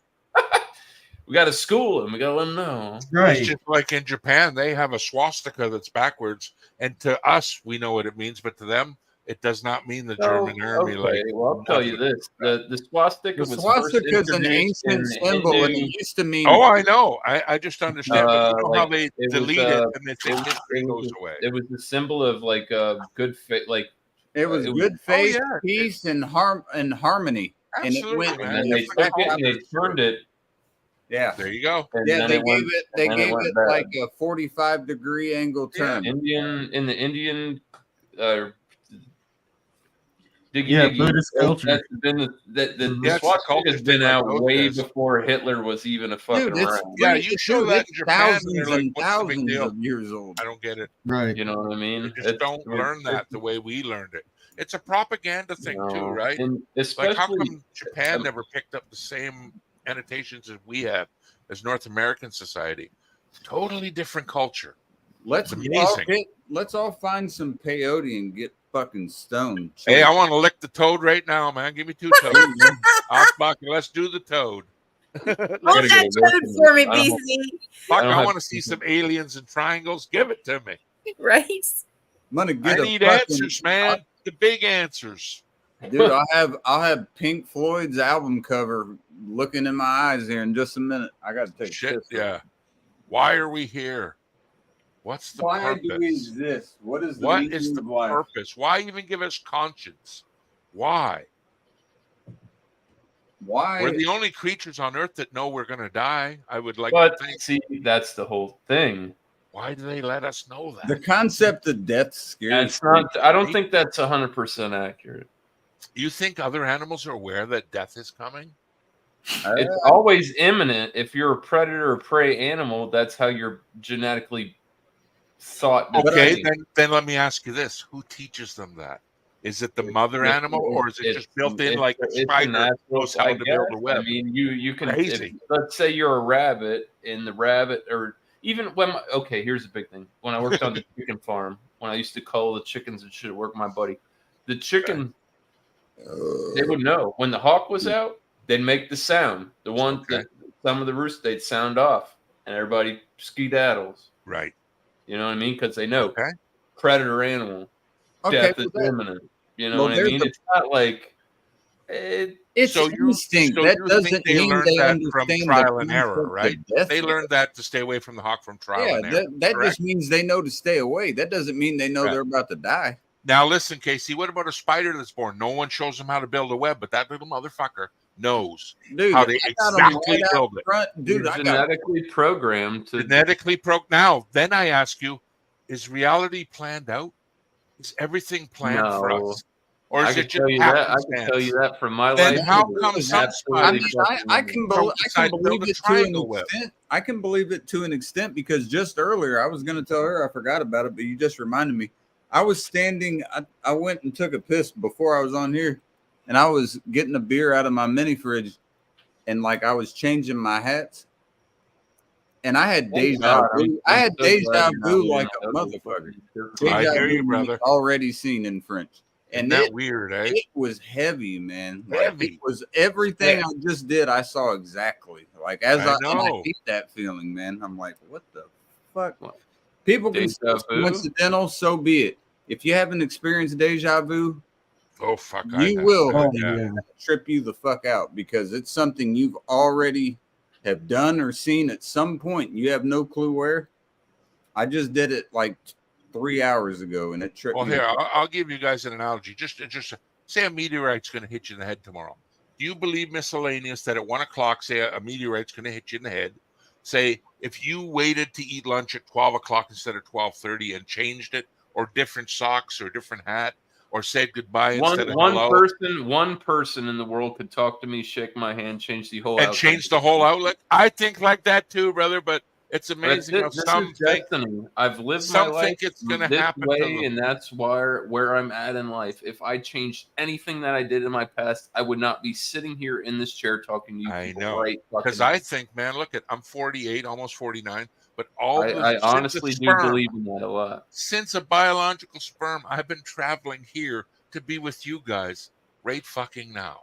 We got to school him. We got to let him know. Right. It's just like in Japan, they have a swastika that's backwards, and to us, we know what it means, but to them, It does not mean the German army. Okay, well, I'll tell you this: the swastika was swastika is an ancient symbol, and it used to mean. Oh, I know. I just understand. But you know how they delete it and then history goes away. It was the symbol of like good faith, like it was good faith, peace, and harmony. Absolutely, and it went, man. And they took it and they turned it. Yeah, there you go. Yeah, they gave it like a 45-degree angle turn. In the Indian Buddhist culture. That's been the swastika has been out way before Hitler was even a fucking around. Yeah, you show that in Japan, thousands and thousands of years old. I don't get it. Right. You know what I mean? You just don't learn that the way we learned it. It's a propaganda thing too, right? And like how come Japan never picked up the same annotations as we have as North American society? Totally different culture. Let's all find some peyote and get fucking stoned. Hey, I want to lick the toad right now, man. Give me 2 toads. Let's do the toad. Hold that toad for me, BC. Fuck, I want to see some aliens and triangles. Give it to me. Right. I'm gonna get. I need answers, man. The big answers. Dude, I'll have Pink Floyd's album cover looking in my eyes here in just a minute. I got to take shit. Yeah. Why are we here? What's the Why purpose? do we exist? What is the purpose? Why even give us conscience? Why? We're the only creatures on Earth that know we're going to die. I would like to think. See, that's the whole thing. Why do they let us know that? The concept of death scares me. I don't think that's 100% accurate. You think other animals are aware that death is coming? It's always imminent. If you're a predator or prey animal, that's how you're genetically thought. Okay, then let me ask you this: who teaches them that? Is it the mother animal, or is it just built in like a spider knows how to build a web? I mean, you can. Let's say you're a rabbit, and the rabbit, or even when. Here's the big thing. When I worked on the chicken farm, when I used to cull the chickens and shit, work with my buddy, the chicken, they would know when the hawk was out. They'd make the sound. The one that some of the roosts, they'd sound off, and everybody skedaddles. Right. You know what I mean? Because they know predator animal. Death is imminent. You know what I mean? It's not like it's instinct. That doesn't mean they understand from trial and error, right? They learned that to stay away from the hawk from trial and error. That just means they know to stay away. That doesn't mean they know they're about to die. Now listen, Casey, what about a spider that's born? No one shows them how to build a web, but that little motherfucker knows how they exactly build it. Dude, genetically programmed to Now, then I ask you, is reality planned out? Is everything planned for us? Or is it just I can tell you that from my life. How come I can believe it to an extent. I can believe it to an extent because just earlier I was going to tell her I forgot about it, but you just reminded me. I was standing. I went and took a piss before I was on here, and I was getting a beer out of my mini fridge, and like I was changing my hats, and I had deja vu. I had deja vu like a motherfucker. I hear you, brother. Already seen in French, and that's weird, eh? It was heavy, man. Heavy. Like, it was everything I just did. I saw exactly. Like as I hate that feeling, man. I'm like, what the fuck? People can say it's coincidental, so be it. If you haven't experienced deja vu, you will trip you the fuck out because it's something you've already have done or seen at some point. You have no clue where. I just did it like 3 hours ago, and it tripped me. Well, here I'll give you guys an analogy. Just say a meteorite's going to hit you in the head tomorrow. Do you believe miscellaneous that at 1 o'clock, say a meteorite's going to hit you in the head? Say if you waited to eat lunch at 12 o'clock instead of 12:30 and changed it, or different socks or different hat, or said goodbye instead of hello. One person in the world could talk to me, shake my hand, change the whole outlook. I think like that too, brother. But it's amazing how some think I've lived my life it's going to happen way, and that's where I'm at in life. If I changed anything that I did in my past, I would not be sitting here in this chair talking to you. I know, because I think, man, look I'm 48, almost 49. But I honestly do believe in that a lot. Since a biological sperm, I've been traveling here to be with you guys right fucking now.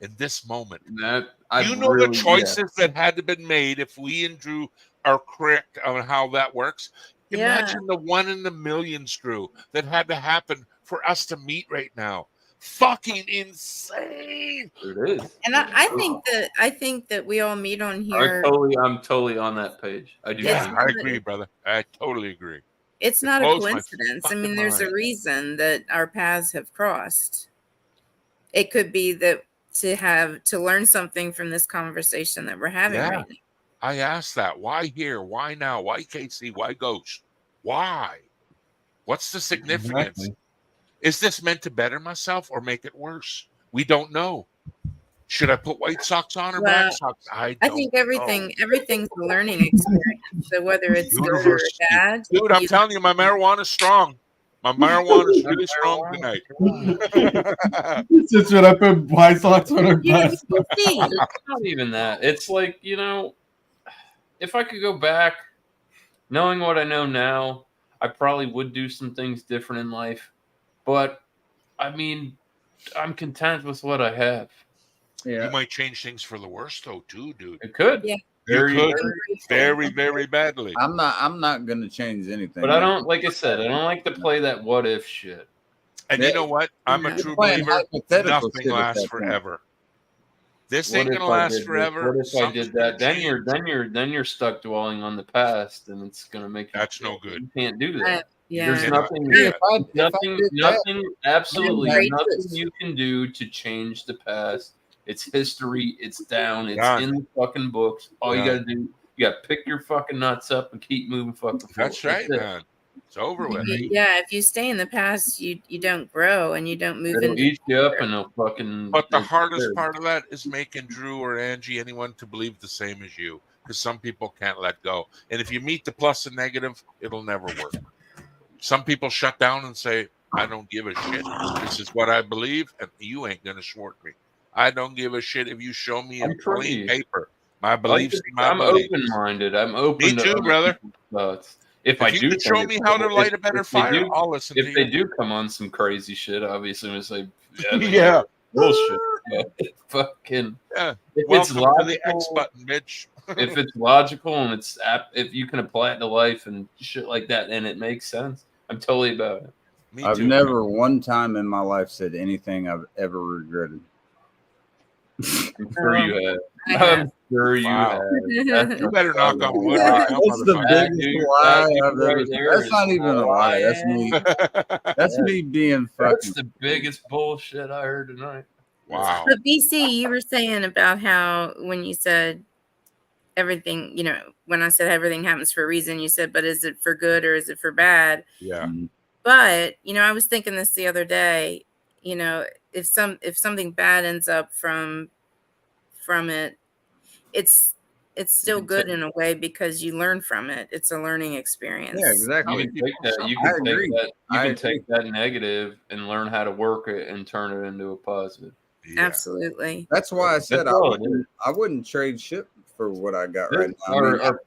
In this moment. The choices that had to been made if we and Drew are correct on how that works. Imagine the 1 in a million, Drew, that had to happen for us to meet right now. Fucking insane. It is. And I think that we all meet on here. I'm totally on that page. I do. Yeah, I agree, brother. I totally agree. It's not a coincidence. I mean, there's a reason that our paths have crossed. It could be that to learn something from this conversation that we're having right now. I asked that. Why here? Why now? Why KC? Why Ghost? Why? What's the significance? Exactly. Is this meant to better myself or make it worse? We don't know. Should I put white socks on or black socks? I think everything's a learning experience. So whether it's good or bad. Dude, I'm telling you, my marijuana's strong. My marijuana is really strong tonight. It's just when I put white socks on her butt. It's not even that. It's like, if I could go back, knowing what I know now, I probably would do some things different in life. But, I mean, I'm content with what I have. Yeah. You might change things for the worse, though, too, dude. It could. Yeah. Very, very badly. I'm not gonna change anything. But I don't, like I said, I don't like to play that what if shit. And you know what? I'm a true believer. Nothing lasts forever. This ain't gonna last forever. What if I did that? Then you're stuck dwelling on the past, and it's gonna make that's no good. You can't do that. Yeah. There's absolutely nothing you can do to change the past. It's history. It's down. It's in the fucking books. All you gotta do, you gotta pick your fucking nuts up and keep moving fucking forward. That's right, man. It's over with. Yeah, if you stay in the past, you don't grow and you don't move. It'll eat you up and they'll fucking. But the hardest part of that is making Drew or Angie, anyone, to believe the same as you, because some people can't let go. And if you meet the plus and negative, it'll never work. Some people shut down and say, "I don't give a shit. This is what I believe, and you ain't gonna short me. I don't give a shit if you show me in plain paper. My beliefs, I'm open-minded. I'm open. Me too, brother. Thoughts. If I do, show me how to light a better fire, I'll listen to you. If they do come on some crazy shit, obviously I'm gonna say, yeah, bullshit. Fucking. Yeah. If it's logical, the X button, bitch. If it's logical and if you can apply it to life and shit like that, and it makes sense, I'm totally about it. I've never one time in my life said anything I've ever regretted. I'm sure you have. I'm sure you have. You better knock on wood. That's the biggest lie I've ever. That's not even a lie. That's me. That's me being fucking. That's the biggest bullshit I heard tonight. Wow. But BC, you were saying about how when you said everything, when I said everything happens for a reason, you said, but is it for good or is it for bad? Yeah. But I was thinking this the other day. If something bad ends up from it, it's still good in a way because you learn from it. It's a learning experience. Yeah, exactly. You can take that negative and learn how to work it and turn it into a positive. Yeah. Absolutely. That's why I said I wouldn't trade shit for what I got right now. Our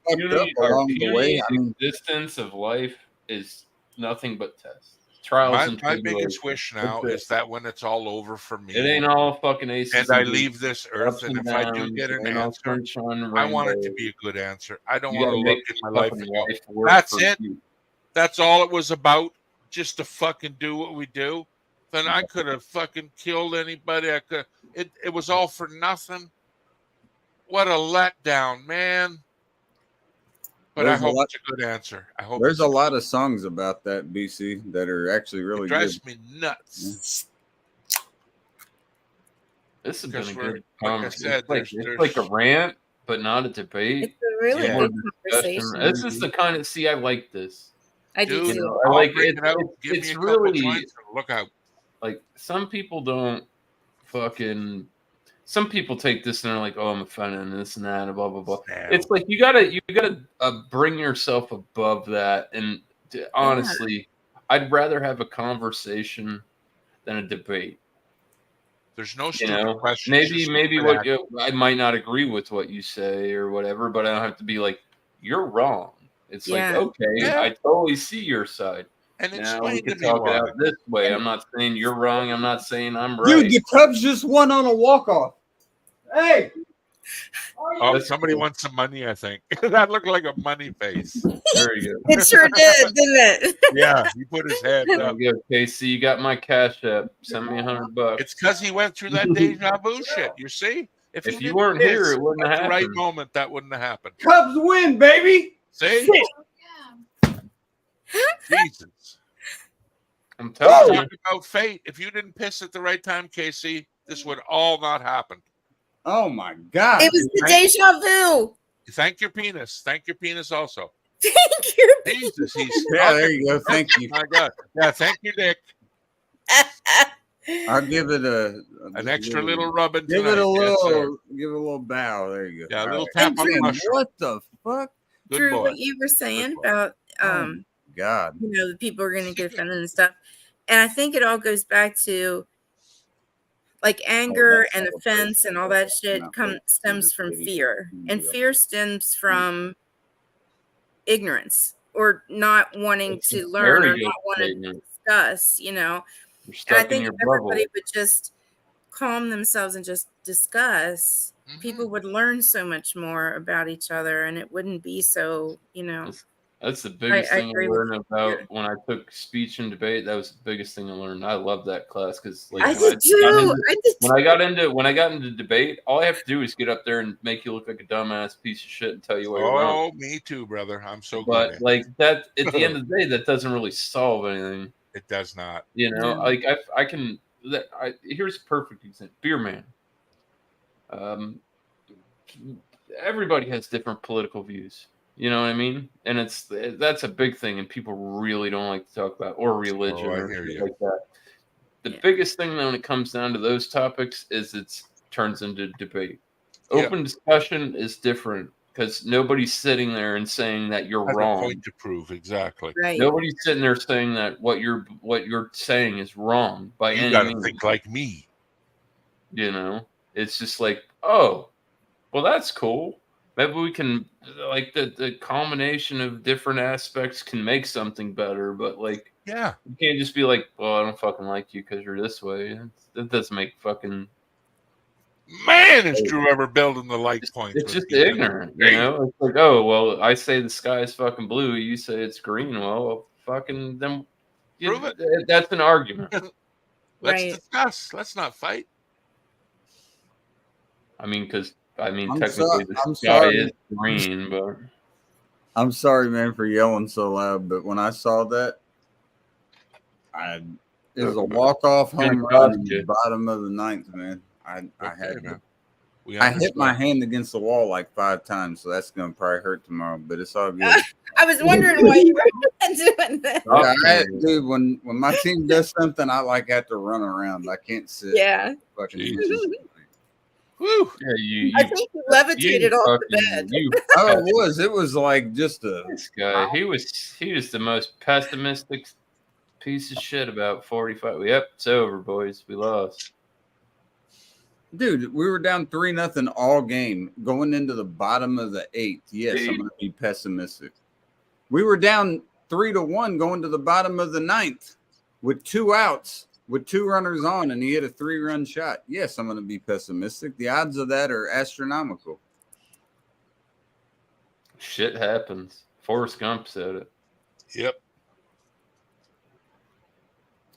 existence of life is nothing but tests. Trials my biggest wish now is that when it's all over for me, it ain't all fucking aces. And I leave this earth, and if I do get an answer, I want it to be a good answer. I don't want to look in my life and go, that's it. That's all it was about, just to fucking do what we do. Then I could have fucking killed anybody. It was all for nothing. What a letdown, man. But I hope it's a good answer. I hope there's a lot of songs about that, BC, that are actually really good. It drives me nuts. Yeah. This has been a good conversation. It's like a rant, but not a debate. It's a really good conversation. This is the kind of I like this. I do too. I like it. It's really look out. Like some people don't fucking. Some people take this and they're like, "Oh, I'm offended," and this and that, and blah blah blah. No. It's like you gotta bring yourself above that. And honestly, I'd rather have a conversation than a debate. There's no stupid question. Maybe I might not agree with what you say or whatever, but I don't have to be like, "You're wrong." It's like, okay, I totally see your side. And now we can talk it out this way. I'm not saying you're wrong. I'm not saying I'm right. Dude, the Cubs just won on a walk-off. Hey, Oh, somebody wants some money, I think. That looked like a money face. There you go. It sure did, didn't it? Yeah, he put his head There up. you go, Casey. You got my cash app. Send me $100. It's because he went through that deja vu shit. You see? If he you didn't weren't miss here, it wouldn't at have the right happened. moment, that wouldn't have happened. Cubs win, baby. See? Jesus. I'm telling you. Talk about fate. If you didn't piss at the right time, Casey, this would all not happen. Oh my God. It was the deja vu. Thank your penis. Thank your penis also. Thank you. Jesus, he's Yeah, there you go. Thank you. My God. Yeah, thank you, Dick. I'll give it An extra little rubbing. Give tonight. it a Yes, sir. little, give it a little bow. There you go. Yeah, a All little right. tap on the Drew, mushroom. What the fuck? Good Drew, boy. what you were saying boy. about God. you know, the people are going to get offended and stuff, and I think it all goes back to like anger that's and not a offense person. and all that That's shit not stems from person. fear, and Yeah. fear stems from ignorance or not wanting It's to a learn very or good not wanting to statement. discuss, you know. You're And I stuck in think your if bubble. everybody would just calm themselves and just discuss, Mhm. people would learn so much more about each other, and it wouldn't be so, you know. That's the biggest thing I agree with learned you. about when I took speech and debate. That was the biggest thing I learned. I love that class because, like, I Yeah. did too. I did when I got into debate, all I have to do is get up there and make you look like a dumbass piece of shit and tell you why you're wrong. Oh, me too, brother. I'm so But good. like that, at the end of the day, that doesn't really solve anything. It does not. You know, No. like I can. Here's a perfect example. Beer man. Everybody has different political views. You know what I mean? And that's a big thing, and people really don't like to talk about, or religion, I or hear shit you. like that. The Yeah. biggest thing when it comes down to those topics is it turns into debate. Yeah. Open discussion is different because nobody's sitting there and saying that you're Has a wrong. point to prove, exactly. right. Nobody's sitting there saying that what you're saying is wrong by You any got to means. think like me. You know, it's just like, oh, well, that's cool. Maybe we can, like, the combination of different aspects can make something better, but like, Yeah. you can't just be like, well, I don't fucking like you because you're this way. That doesn't make fucking. Man, is Drew ever building the like points? It's just ignorant, you know. It's like, oh, well, I say the sky is fucking blue, you say it's green. Well, fucking then. Prove it. That's an argument. Let's Right. discuss. Let's not fight. I mean, because I'm technically the I'm sky sorry. is green, but I'm sorry, man, for yelling so loud, but when I saw that, it was a walk-off home run in the bottom of the ninth, man. I hit my hand against the wall like 5 times, so that's gonna probably hurt tomorrow, but it's all good. I was wondering why you were doing that. Yeah, dude, when my team does something, I like have to run around. I can't sit. Yeah. Fucking Woo. yeah, I think you levitated off the bed. Oh, it was like just a This guy, he was the most pessimistic piece of shit about 45. Yep, it's over, boys. We lost. dude. We were down 3-0 all game going into the bottom of the 8th. Yes, I'm gonna be pessimistic. We were down 3-1 going to the bottom of the 9th with 2 outs, with 2 runners on, and he hit a 3-run shot. Yes, I'm gonna be pessimistic. The odds of that are astronomical. Shit happens. Forrest Gump said it. Yep.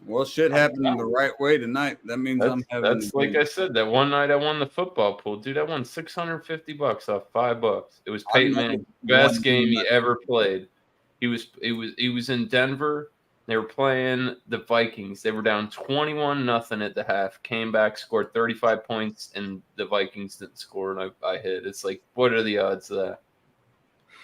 Well, shit happened the right way tonight. That means That's like I said, that one night I won the football pool. Dude, I won $650 off $5. It was Peyton Manning's best game he ever played. He was in Denver. They were playing the Vikings. They were down 21-0 at the half. Came back, scored 35 points, and the Vikings didn't score, and I hit. It's like, what are the odds of that?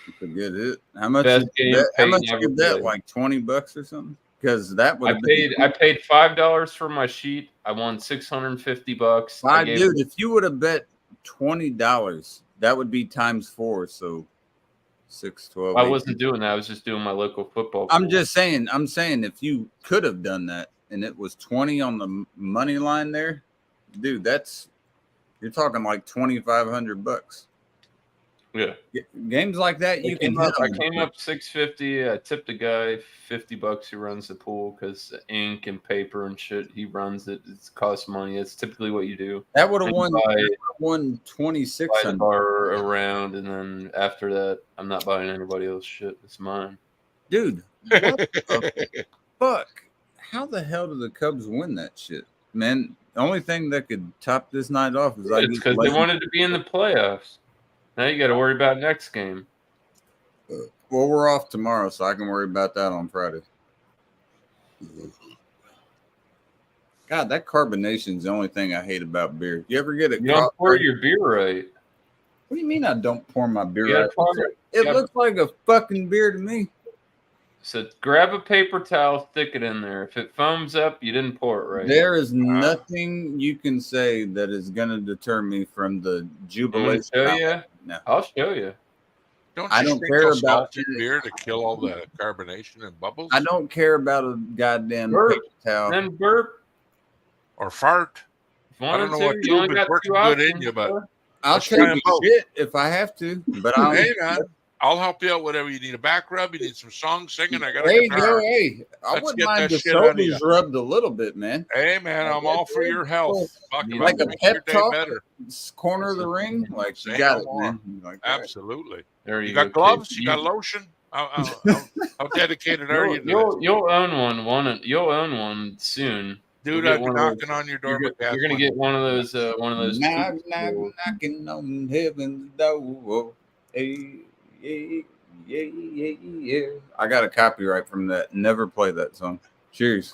It's a good hit. How much? Best game How much Peyton did ever that? played. Like $20 or something? Because that would I paid $5 for my sheet. I won $650. Dude, if you would have bet $20, that would be times 4. So 6, 12. I wasn't doing that. I was just doing my local football. I'm pool. just saying. I'm saying if you could have done that and it was 20 on the money line there, dude, you're talking like $2,500. Yeah. Games like that, you can. I came up 650. I tipped a guy $50 who runs the pool because ink and paper and shit. He runs it. It costs money. It's typically what you do. That would have won 26. Buy the bar around, and then after that, I'm not buying anybody else's shit. It's mine, dude. What the fuck? How the hell did the Cubs win that shit, man? The only thing that could top this night off is because they wanted to be in the playoffs. Now you got to worry about next game. Well, we're off tomorrow, so I can worry about that on Friday. God, that carbonation is the only thing I hate about beer. You ever get it? You don't pour your beer right. What do you mean I don't pour my beer right? It looks like a fucking beer to me. So grab a paper towel, stick it in there. If it foams up, you didn't pour it right. There is nothing you can say that is going to deter me from the jubilation. Show you? No. I'll show you. I don't care about beer to kill all the carbonation and bubbles. I don't care about a goddamn paper towel. Then burp or fart. I don't know what tube is working good in you, but I'll take shit if I have to. But hey, man, I'll help you out. Whatever you need, a back rub, you need some song singing. I got. There you go. Hey, I wouldn't mind the shoulders rubbed a little bit, man. Hey, man, I'm all for your health. Like a pep talk, corner of the ring, like you got it, man. Like absolutely. There you got gloves. You got lotion. How dedicated are you? You'll own one. You'll own one soon. Dude, I'll be knocking on your door. You're gonna get one of those. Knocking on heaven's door. Hey, yeah. I got a copyright from that. Never play that song. Cheers.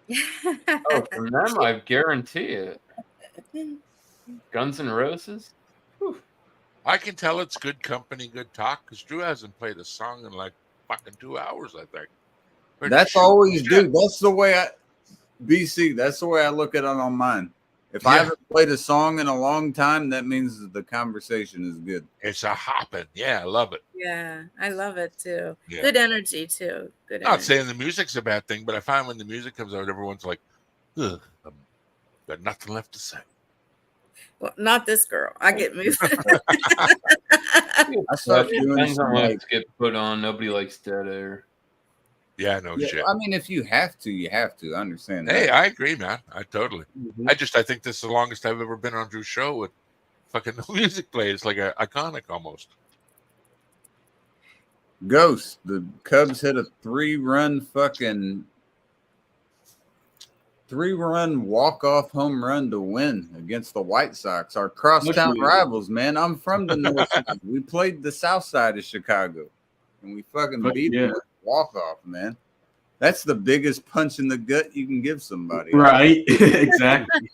From them, I guarantee it. Guns N' Roses. Whew. I can tell it's good company, good talk, because Drew hasn't played a song in like fucking 2 hours, I think. But that's always, dude. That's the way that's the way I look at it on mine. If I haven't played a song in a long time, that means that the conversation is good. It's a hopping. Yeah, I love it. Yeah, I love it too. Yeah. Good energy too. Good. Not saying the music's a bad thing, but I find when the music comes out, everyone's like, ugh, I've got nothing left to say. Well, not this girl. I get moved. I start doing something get put on. Nobody likes dead air. Yeah, no shit. I mean, if you have to, you have to. I understand that. Hey, I agree, man. I totally. Mm-hmm. I think this is the longest I've ever been on Drew's show with fucking music play. It's like iconic almost. Ghost. The Cubs hit a 3-run walk-off home run to win against the White Sox, our crosstown rivals, man. I'm from the north side. We played the south side of Chicago, and we fucking beat them. Walk-off, man. That's the biggest punch in the gut you can give somebody. Right. Exactly.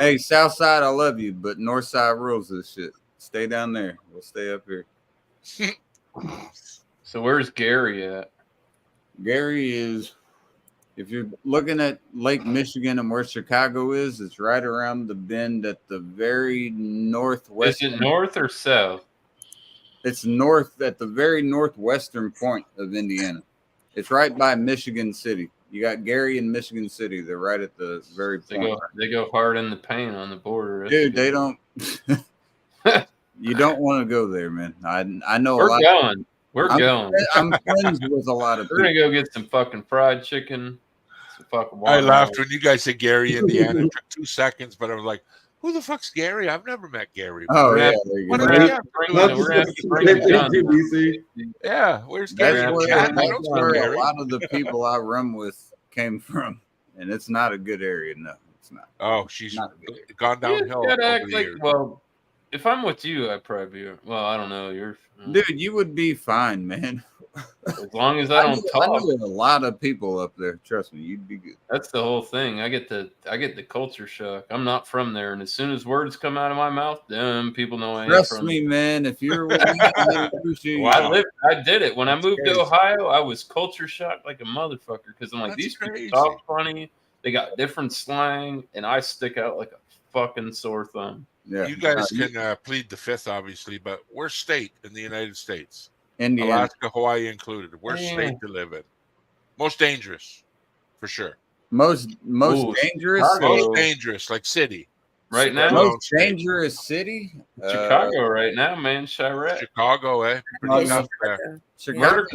Hey, south side, I love you, but north side rules this shit. Stay down there. We'll stay up here. So where's Gary at? Gary is, if you're looking at Lake Michigan and where Chicago is, it's right around the bend at the very northwest. Is it north or south? It's north at the very northwestern point of Indiana. It's right by Michigan City. You got Gary and Michigan City. They're right at the very point. They go hard in the paint on the border. Dude, they don't. You don't want to go there, man. I know We're a lot. Going. We're going. I'm friends with a lot of people. We're going to go get some fucking fried chicken. Some fucking I laughed when you guys said Gary, Indiana. It took 2 seconds, but I was like, who the fuck's Gary? I've never met Gary. Oh, yeah. Yeah, where's Gary? That's where a lot of the people I run with came from. And it's not a good area. No, it's not. Oh, she's gone downhill. Well, if I'm with you, I'd probably be. Well, I don't know. Dude, you would be fine, man. As long as I don't talk. I know a lot of people up there. Trust me, you'd be good. That's the whole thing. I get the culture shock. I'm not from there, and as soon as words come out of my mouth, then people know I ain't Trust from me, there. Man. If you're with me, well, I did it when I moved to Ohio. I was culture shocked like a motherfucker because I'm like, these people talk funny. They got different slang, and I stick out like a fucking sore thumb. Yeah, you guys can plead the fifth, obviously, but we're state in the United States. Indiana. Alaska, Hawaii included. We're state to live in. Most dangerous, for sure. Most dangerous? Most dangerous, like city. right now. Most dangerous city? Chicago right now, man. Chirac. Chicago, eh? Pretty tough there. Murder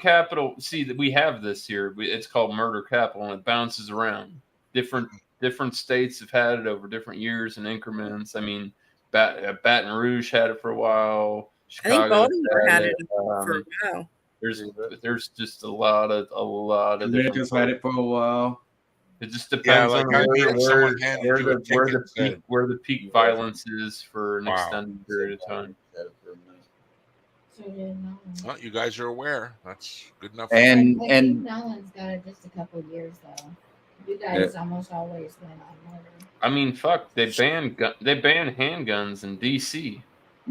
capital. See that we have this here. It's called murder capital, and it bounces around. Different states have had it over different years and increments. I mean, Baton Rouge had it for a while. Chicago I think Baltimore had it for a while. There's just a lot of They just had it for a while. It just depends on where the peak violence is for an extended period of time. Well, you guys are aware. That's good enough. And Nolan's got it just a couple of years though. You guys almost always win on murder. I mean, fuck. They banned handguns in D.C.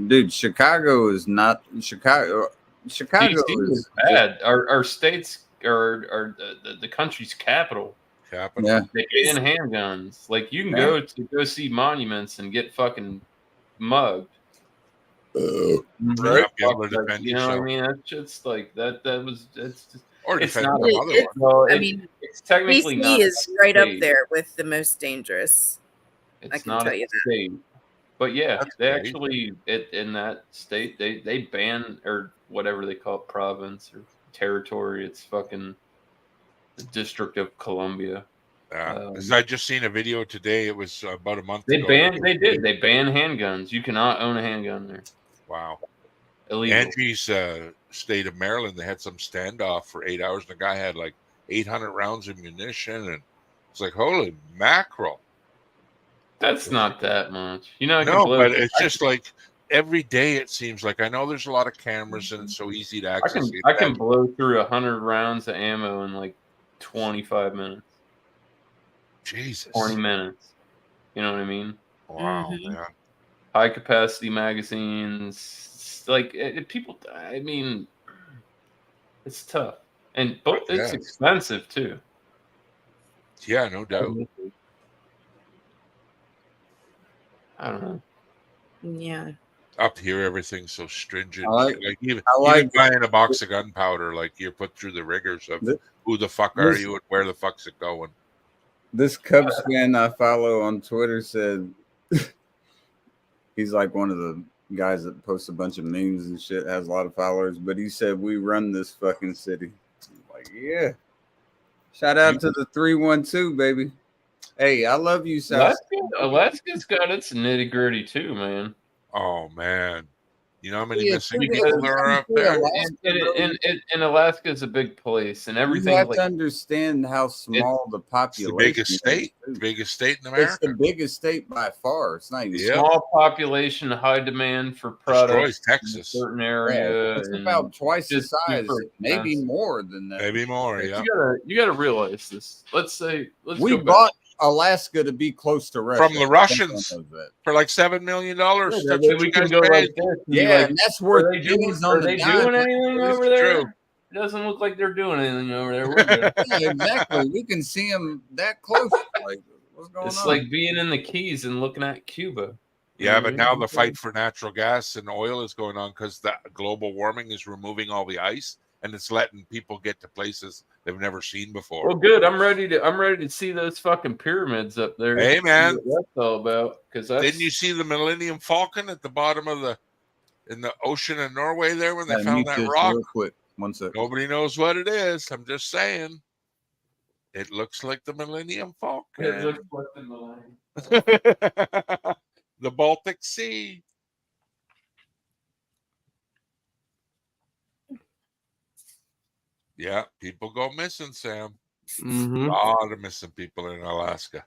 Dude, Chicago is not Chicago. Chicago DC is bad. Our states are the country's capital. Yeah. They ban handguns. Like you can go see monuments and get fucking mugged. Right. You know what I mean? That's just like that. It's just. Or it's not. I mean, it's technically DC not is right up there with the most dangerous. It's I can not tell a you state. But yeah, That's they great. actually in that state they ban or whatever they call it, province or territory. It's fucking the District of Columbia. Because I just seen a video today. It was about a month They ago. banned handguns. You cannot own a handgun there. Wow. Illegal. Angie's state of Maryland, they had some standoff for 8 hours, and the guy had like 800 rounds of munition, and it's like, holy mackerel. That's not that much. You know, No, but it's just like every day it seems like. I know there's a lot of cameras and it's so easy to access. I can blow through 100 rounds of ammo in like 25 minutes. Jesus. 20 minutes. You know what I mean? Wow, man. High capacity magazines. Like people, I mean, it's tough. And it's expensive too. Yeah, no doubt. I don't know. Yeah. Up here, everything's so stringent. Even buying a box of gunpowder, like you're put through the rigors of who the fuck are you and where the fuck's it going. This Cubs fan I follow on Twitter said he's like one of the guys that posts a bunch of memes and shit, has a lot of followers, but he said we run this fucking city. I'm like, yeah. Shout out to the 312, baby. Hey, I love you, South. Alaska's got its nitty gritty too, man. Oh man, you know how many missing people there are up there? And Alaska is a big place, and everything. You have to understand how small the population. It's the biggest state in America. It's the biggest state by far. It's not even small population, high demand for products. Destroys Texas, in a certain area. It's about twice the size, maybe more than that. Maybe more. Yeah, you gotta realize this. We bought Alaska to be close to Russia from the Russians for like $7 million. Yeah, we can go like this. Yeah, and that's worth pennies on the dime. Are they doing anything over there? It doesn't look like they're doing anything over there. Yeah, exactly. We can see them that close. Like, what's going on? It's like being in the Keys and looking at Cuba. Yeah, but now the fight for natural gas and oil is going on because the global warming is removing all the ice, and it's letting people get to places they've never seen before. Well, good. I'm ready to see those fucking pyramids up there. Hey, man, what that's all about. Because didn't you see the Millennium Falcon at the bottom of in the ocean in Norway there when they found that rock? Real quick. 1 second. Nobody knows what it is. I'm just saying. It looks like the Millennium Falcon. It looks like the Millennium. The Baltic Sea. Yeah, people go missing, Sam. Mm-hmm. A lot of missing people in Alaska.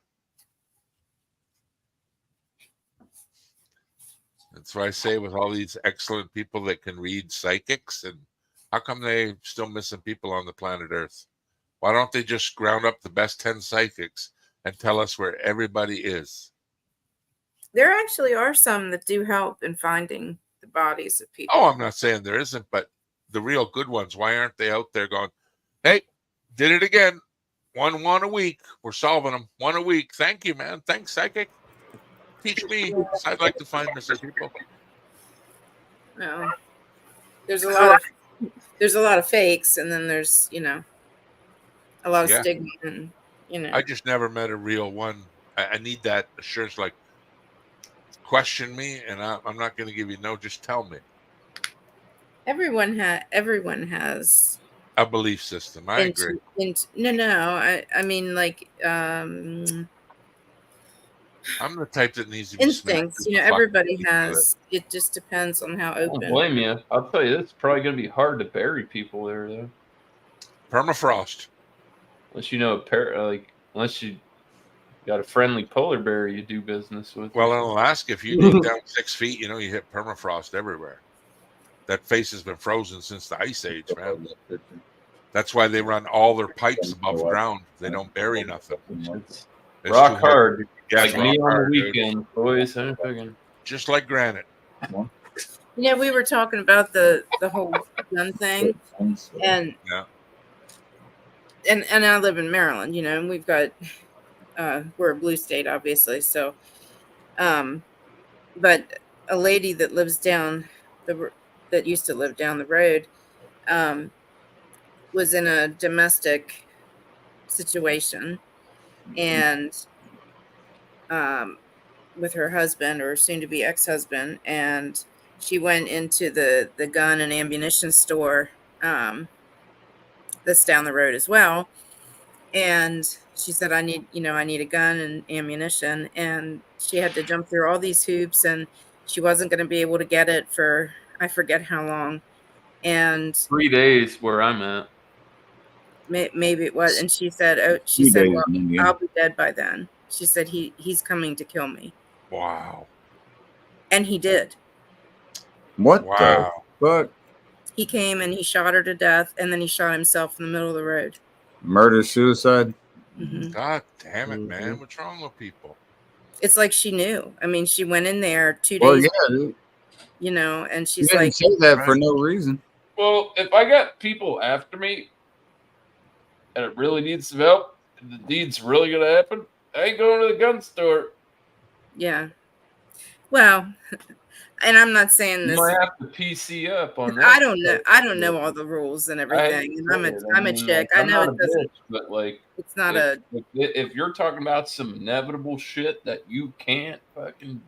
That's why I say with all these excellent people that can read psychics, and how come they still missing people on the planet Earth? Why don't they just ground up the best 10 psychics and tell us where everybody is? There actually are some that do help in finding the bodies of people. Oh, I'm not saying there isn't, but the real good ones, why aren't they out there going, hey, did it again. One a week. We're solving them. One a week. Thank you, man. Thanks, psychic. Teach me. I'd like to find missing people. No. There's a lot of fakes, and then there's, a lot of stigma, and I just never met a real one I need that assurance. Like, question me, and I'm not going to give you no. Just tell me. Everyone has a belief system. I agree. No. I mean, like, I'm the type that needs to be instincts. Everybody has. It just depends on how I open. don't blame you. I'll tell you, it's probably going to be hard to bury people there, though. Permafrost. Unless you know unless you got a friendly polar bear you do business with. Well, in Alaska, if you dig down 6 feet, you hit permafrost everywhere. That face has been frozen since the Ice Age, man. That's why they run all their pipes above ground. They don't bury nothing. It's rock hard. Yeah, like me on the weekend, boys. Just like granite. We were talking about the whole gun thing, and and I live in Maryland, and we've got we're a blue state, obviously. So, but a lady that lives that used to live down the road, was in a domestic situation, and with her husband, or soon to be ex-husband, and she went into the gun and ammunition store that's down the road as well, and she said, I need a gun and ammunition, and she had to jump through all these hoops, and she wasn't going to be able to get it for I forget how long, and 3 days where I'm at. Maybe it was, and she said, well, I'll be dead by then. She said he's coming to kill me. Wow. And he did. What the fuck? He came and he shot her to death, and then he shot himself in the middle of the road. Murder, suicide? Mm-hmm. God damn it, man. What's wrong with people? It's like she knew. I mean, she went in there 2 days. Well, yeah. And she's you like, say that for no reason. Well, if I got people after me and it really needs some help, and the deed's really going to happen, I ain't going to the gun store. Yeah. Well, and I'm not saying this. You might have to PC up on that. I don't know all the rules and everything. And I'm a chick. I know it doesn't. But it's not if you're talking about some inevitable shit that you can't fucking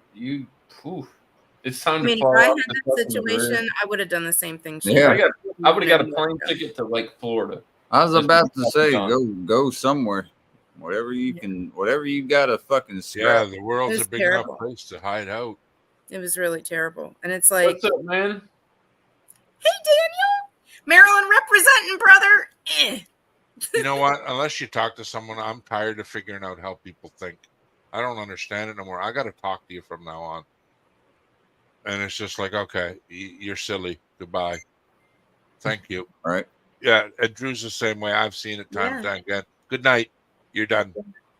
it's time to fall. If I had that situation, I would have done the same thing. Yeah. I would have got a plane ticket to Florida. I was about to say, go somewhere. Whatever you got to fucking scrap. Yeah, the world's a big enough place to hide out. It was really terrible. And it's like, what's up, man? Hey, Daniel. Maryland representing, brother. You know what? Unless you talk to someone, I'm tired of figuring out how people think. I don't understand it no more. I got to talk to you from now on. And it's just like, okay, you're silly. Goodbye. Thank you. All right. Yeah, and Drew's the same way. I've seen it time and time again. Good night. You're done.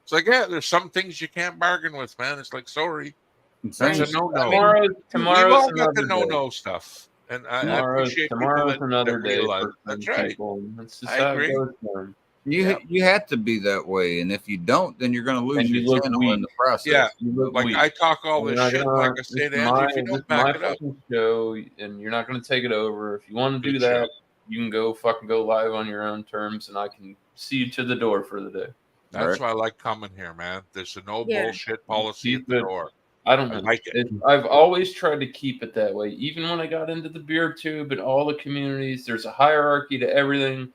It's like, there's some things you can't bargain with, man. It's like, sorry. That's a no-no. Tomorrow's all got the no-no stuff. And I appreciate tomorrow's another day. That's right. That's just I agree. You have to be that way, and if you don't, then you're going to lose your channel in the process. Yeah, like I talk all this shit, like I say to Andy, if you don't back it up, show, and you're not going to take it over. If you want to do that, you can go live on your own terms, and I can see you to the door for the day. That's why I like coming here, man. There's a no bullshit policy at the door. I don't like it. I've always tried to keep it that way. Even when I got into the beer tube and all the communities, there's a hierarchy to everything.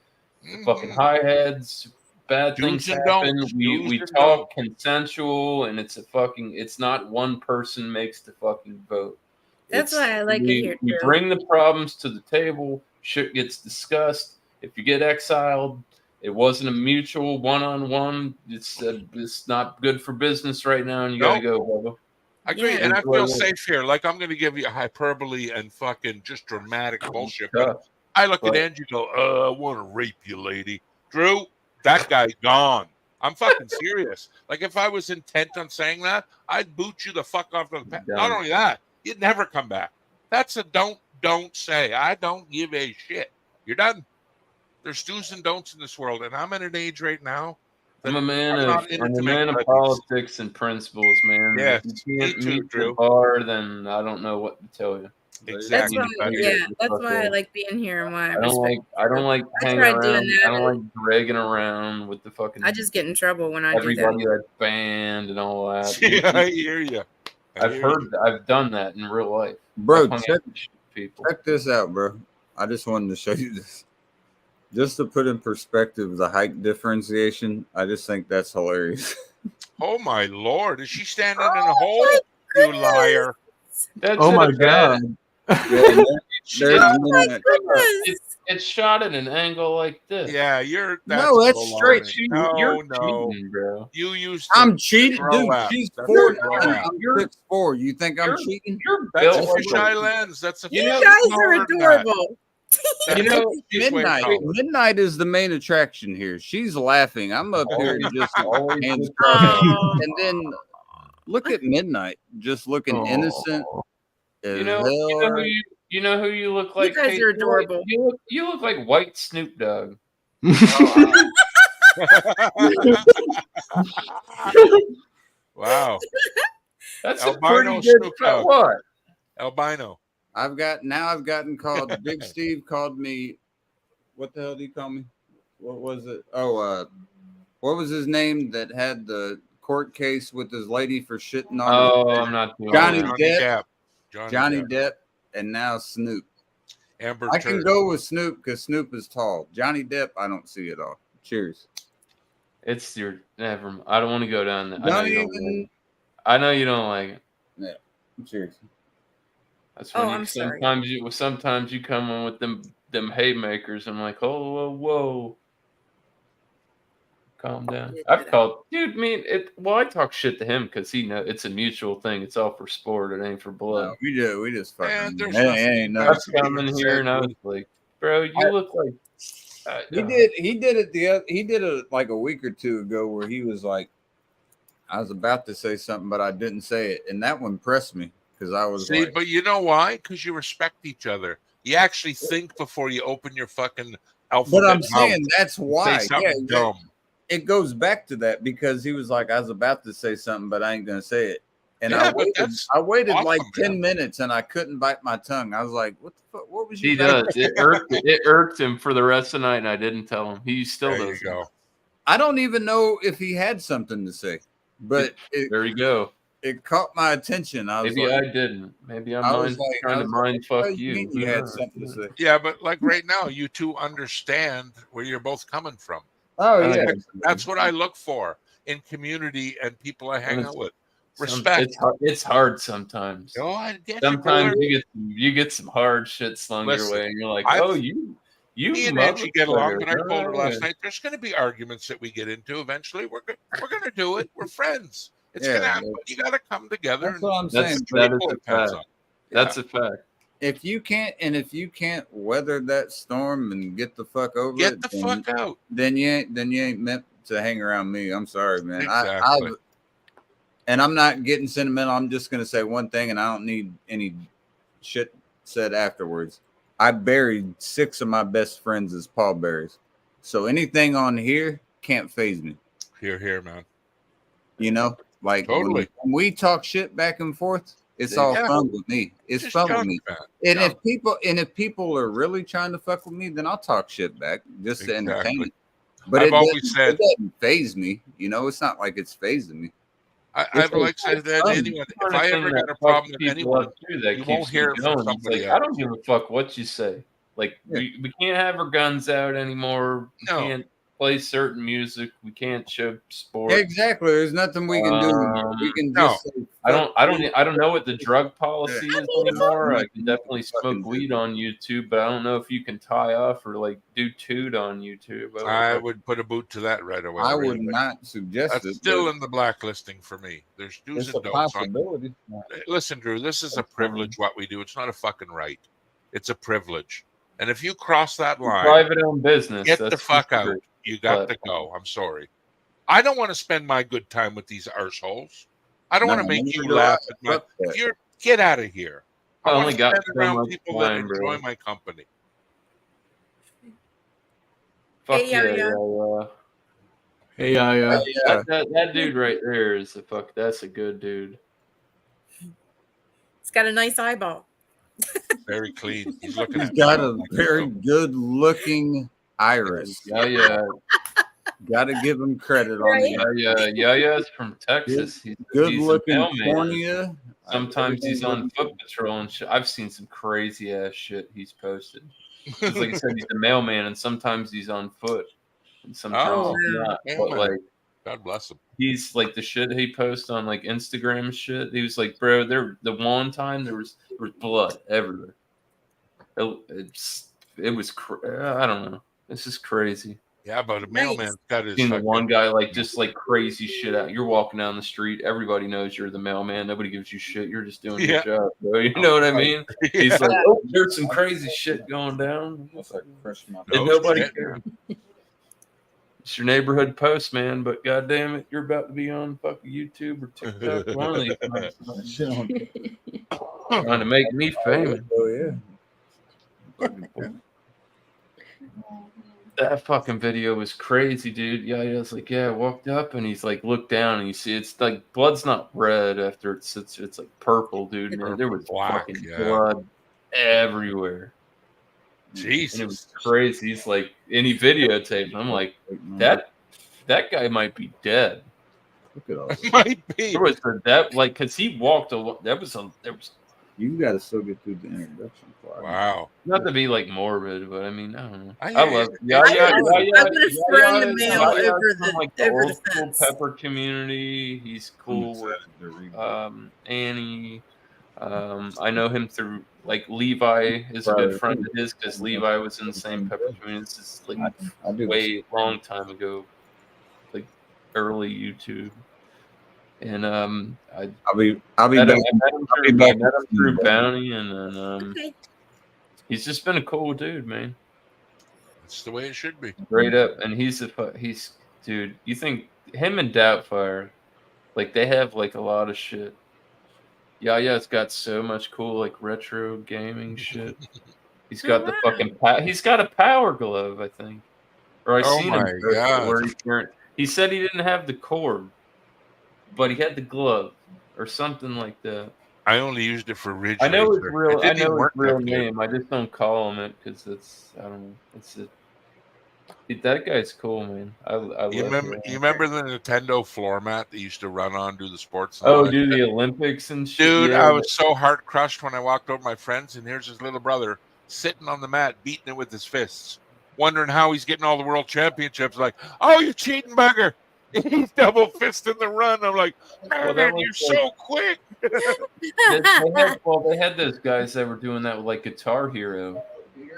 Fucking high heads, bad things happen. We talk consensual, and it's not one person makes the fucking vote. That's why I like it here. We bring the problems to the table. Shit gets discussed. If you get exiled, it wasn't a mutual one-on-one. It's not good for business right now, and you gotta go, Bubba. I agree, and I feel safe here. Like, I'm going to give you a hyperbole and fucking just dramatic bullshit. But I look at Angie, go, I want to rape you, lady. Drew, that guy gone. I'm fucking serious. Like, if I was intent on saying that, I'd boot you the fuck off the path. Not only that, you'd never come back. That's a don't say. I don't give a shit. You're done. There's do's and don'ts in this world, and I'm at an age right now. I'm a man of politics and principles, man. Yeah, if you can't meet the bar, then I don't know what to tell you. Exactly. That's why I like being here and why I don't like hanging tried doing around. that I don't like dragging around with the fucking. I just get in trouble when I do everybody that. that's banned and all that. Yeah, I hear you. I've done that in real life, bro. I've Check this out, bro. I just wanted to show you this, just to put in perspective the height differentiation. I just think that's hilarious. Oh my lord! Is she standing in a hole? You liar! That's oh my god! It's shot at an angle like this. Yeah, that's straight. You're cheating, bro. You used. I'm cheating, dude. She's 4'9". I'm 6'4". You think I'm cheating? That's a fisheye lens. That's a. You guys are adorable. Midnight is the main attraction here. She's laughing. I'm up here just hands crossed. And then look at Midnight, just looking innocent. You know who you look like? You guys are adorable. You look like white Snoop Dogg. Wow. That's albino a pretty good Dogg. What? Albino. I've gotten called. Big Steve called me. What the hell did he call me? What was it? Oh, what was his name that had the court case with his lady for shitting on? Oh, I'm not doing Johnny that. Depp. Johnny Depp, and now Snoop. Amber I can go with Snoop because Snoop is tall. Johnny Depp, I don't see it all. Cheers. It's your never. I don't want to go down there. I know you don't like it. Yeah. Cheers. That's when sometimes you come in with them haymakers. I'm like, oh, whoa. Calm down. I've called, dude. I talk shit to him because he know it's a mutual thing. It's all for sport. It ain't for blood. No, we just fucking. I've come in here and I was like, bro, you look like. He did it like a week or two ago where he was like, I was about to say something, but I didn't say it, and that one impressed me because I was like, but you know why? Because you respect each other. You actually think before you open your fucking alphabet. But I'm saying that's why. Say something dumb. It goes back to that because he was like, I was about to say something, but I ain't gonna say it. And I waited awesome, like 10 minutes and I couldn't bite my tongue. I was like, what the fuck? What was you? He does. It irked him for the rest of the night, and I didn't tell him. He still does. Go. I don't even know if he had something to say, but there you go. It caught my attention. Maybe I didn't. Maybe I'm trying to mind fuck you. You had something to say. Yeah, but like right now, you two understand where you're both coming from. Oh yeah, that's what I look for in community and people I hang out with. Respect. It's hard sometimes. Oh, I get sometimes you get some hard shit slung your way, and you're like, me and Angie get along. But I told her last night, there's going to be arguments that we get into eventually. We're going to do it. We're friends. It's going to happen. You got to come together. That's what I'm saying. That's a fact. If you can't weather that storm and get the fuck over it, get the fuck out. Then you ain't meant to hang around me. I'm sorry, man. Exactly. And I'm not getting sentimental. I'm just gonna say one thing, and I don't need any shit said afterwards. I buried 6 of my best friends as pallbearers, so anything on here can't phase me. Here, man. You know, like totally. When we talk shit back and forth, it's all fun with me. It's just fun with me. And if people are really trying to fuck with me, then I'll talk shit back just to entertain it. But I've always said it doesn't phase me. You know, it's not like it's phasing me. I've like said that anyone. If I ever get a problem with anyone, you won't hear it from somebody else. I don't give a fuck what you say. Like we can't have our guns out anymore. We can't play certain music. We can't show sport. Exactly. There's nothing we can do. We can just say, I don't know what the drug policy is anymore. I can definitely smoke weed on YouTube, but I don't know if you can tie off or like do toot on YouTube. I would put a boot to that right away. I would not suggest That's it. Still in the blacklisting for me. There's do's and don'ts. Listen, Drew, this is a privilege what we do. It's not a fucking right. It's a privilege. And if you cross that line, private owned business, get the fuck out. You got to go. I'm sorry. I don't want to spend my good time with these arseholes. I don't want to make you laugh at my. If you're get out of here. I only got around people that enjoy my company. Fuck yeah. That dude right there is that's a good dude. It's got a nice eyeball. Very clean. He's looking He's at got me. a very good looking iris. Yeah. Got to give him credit on Right? the Yaya's from Texas. He's good a looking mailman. cornea. Sometimes he's on foot patrol and shit. I've seen some crazy ass shit he's posted. Because like I said, he's a mailman, and sometimes he's on foot, and sometimes he's not. But Mailman. like, God bless him. he's like the shit he posts on like Instagram shit. He was like, bro, the one time there was blood everywhere. It was I don't know. It's just crazy. Yeah, but a mailman's got his Seen the fucking- one guy like just like crazy shit out. You're walking down the street, everybody knows you're the mailman. Nobody gives you shit. You're just doing your job, bro. You know what I mean? He's like, oh, there's some crazy shit going down. And nobody cares. It's your neighborhood postman, but goddamn it, you're about to be on fucking YouTube or TikTok. One of these times. Trying to make me famous. Oh yeah. That fucking video was crazy, dude. Yeah, he was like, I walked up and he's like, look down and you see it's like blood's not red after it sits, it's like purple, dude. Man, there was fucking blood everywhere. Jesus. And it was crazy. He's like, any videotape. I'm like, that guy might be dead. Look at all that. Might be. There was that like because he walked a lot. There was you got to still get through the introduction part. Wow. Not to be like morbid, but I mean, I don't know. I I love I would have thrown the mail over the old school fence. Pepper community. He's cool with Annie. I know him through like Levi is a good friend of his because Levi was in the same Pepper community. This is like way long time ago, like early YouTube. And I'll be back through Bounty, and then he's just been a cool dude, man. That's the way it should be. Straight up, and he's dude. You think him and Doubtfire, like they have like a lot of shit. It's got so much cool like retro gaming shit. He's got the fucking he's got a power glove, I think. Or I seen him where he said he didn't have the cord, but he had the glove or something like that. I only used it for Ridge. I know his real. I know his real name. I just don't call him it because it's. I don't know. It's a. That guy's cool, man. You remember the Nintendo floor mat that used to run on, do the sports? Do the Olympics and shit. Dude, I was so heart crushed when I walked over my friends, and here's his little brother sitting on the mat, beating it with his fists, wondering how he's getting all the world championships. Like, oh, you cheating bugger! He's double fisting the run. I'm like, man, you're so quick. They had those guys that were doing that with like Guitar Hero,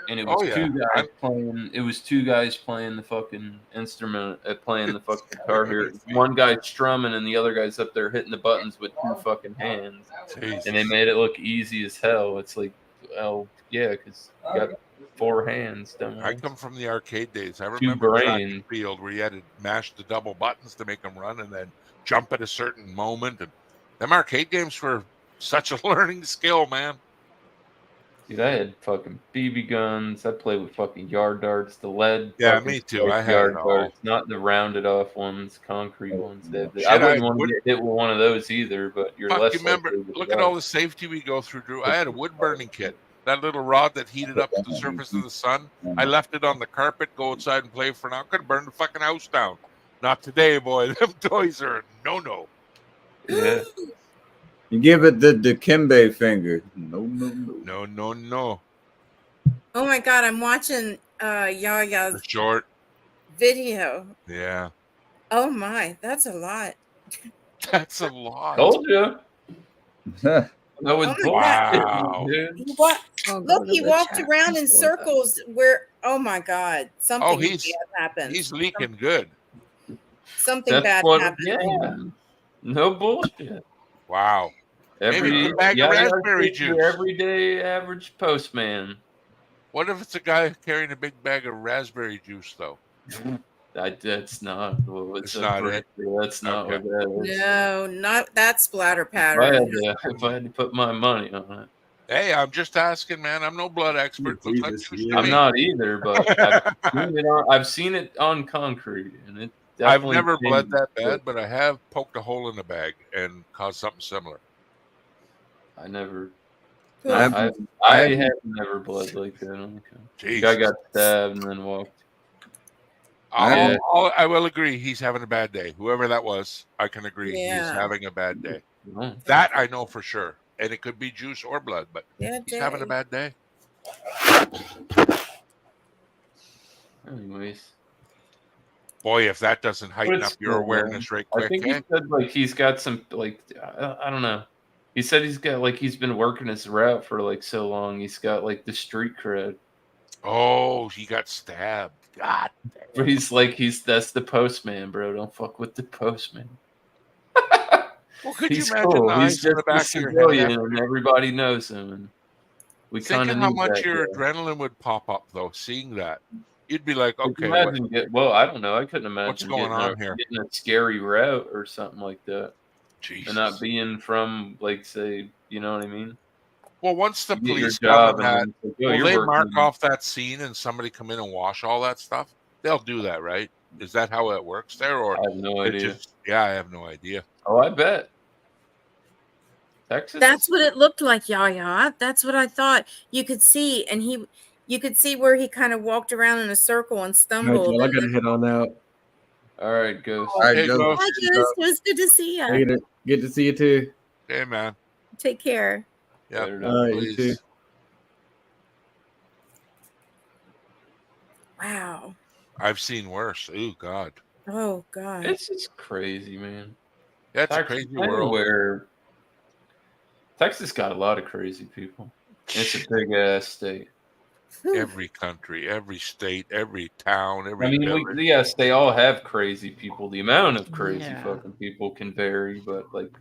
and it was two guys playing. It was two guys playing the fucking instrument, playing the fucking Guitar Hero. One guy strumming, and the other guy's up there hitting the buttons with two fucking hands. Jesus. And they made it look easy as hell. It's like, oh yeah, because you got 4 hands. I come from the arcade days. I remember track and field where you had to mash the double buttons to make them run, and then jump at a certain moment. And them arcade games were such a learning skill, man. Dude, I had fucking BB guns. I played with fucking yard darts, the lead. Yeah, me too. I had yard darts, not the rounded off ones, concrete ones. I wouldn't want to get hit with one of those either. But you're less. You remember? Look at all the safety we go through, Drew. I had a wood burning kit. That little rod that heated up to the surface of the sun. I left it on the carpet. Go outside and play for an hour. Could have burned the fucking house down. Not today, boy. Them toys are no. Yeah. You give it the Dikembe finger. No. Oh my god, I'm watching Yaya's short video. Yeah. Oh my, that's a lot. That's a lot. Told you. That was wow. Look, he walked around in circles where. Oh my god, something bad happened. He's leaking good. Something bad happened. Yeah. No bullshit. Wow. Maybe bag of raspberry juice. Everyday average postman. What if it's a guy carrying a big bag of raspberry juice, though? That's not. It's not it. That's not what that is. No, not that splatter pattern. If I had to put my money on it. Hey, I'm just asking, man. I'm no blood expert. I'm not either, but I've seen it on concrete, and it. I've never bled that bad, but I have poked a hole in the bag and caused something similar. I never. I have never bled like that. Okay. Guy got stabbed and then walked. I will agree. He's having a bad day. Whoever that was, I can agree. Yeah. He's having a bad day. That I know for sure. And it could be juice or blood, but he's having a bad day. Anyways. Boy, if that doesn't heighten up your awareness right quick. I think he said like he's got some like I don't know. He said he's got like he's been working his route for like so long. He's got like the street cred. Oh, he got stabbed. God. But he's like that's the postman, bro. Don't fuck with the postman. Well, could he's you imagine cool. the eyes He's in just the back a of your civilian head and everybody knows him. And we kind of thinking how much your adrenaline would pop up though, seeing that. You'd be like, okay. Well, I don't know. I couldn't imagine what's going on here. Getting a scary route or something like that. Jesus. And not being from, like, say, you know what I mean? Well, once the police job come and will they mark off that scene and somebody come in and wash all that stuff? They'll do that, right? Is that how it works there? Or I have no idea. I have no idea. Oh, I bet. Texas. That's what it looked like, Yaya. That's what I thought. You could see, and you could see where he kind of walked around in a circle and stumbled. Right, I gotta head on out. All right, Ghost. All right, Ghost. Hi, Ghost. It was good to see you. Good to see you too. Hey, man. Take care. Yeah. You too. Wow. I've seen worse. Oh, God. Oh, God. It's just crazy, man. That's a crazy world. Where Texas got a lot of crazy people. It's a big ass state. Every country, every state, every town, every. I mean, yes, they all have crazy people. The amount of crazy fucking people can vary, but like,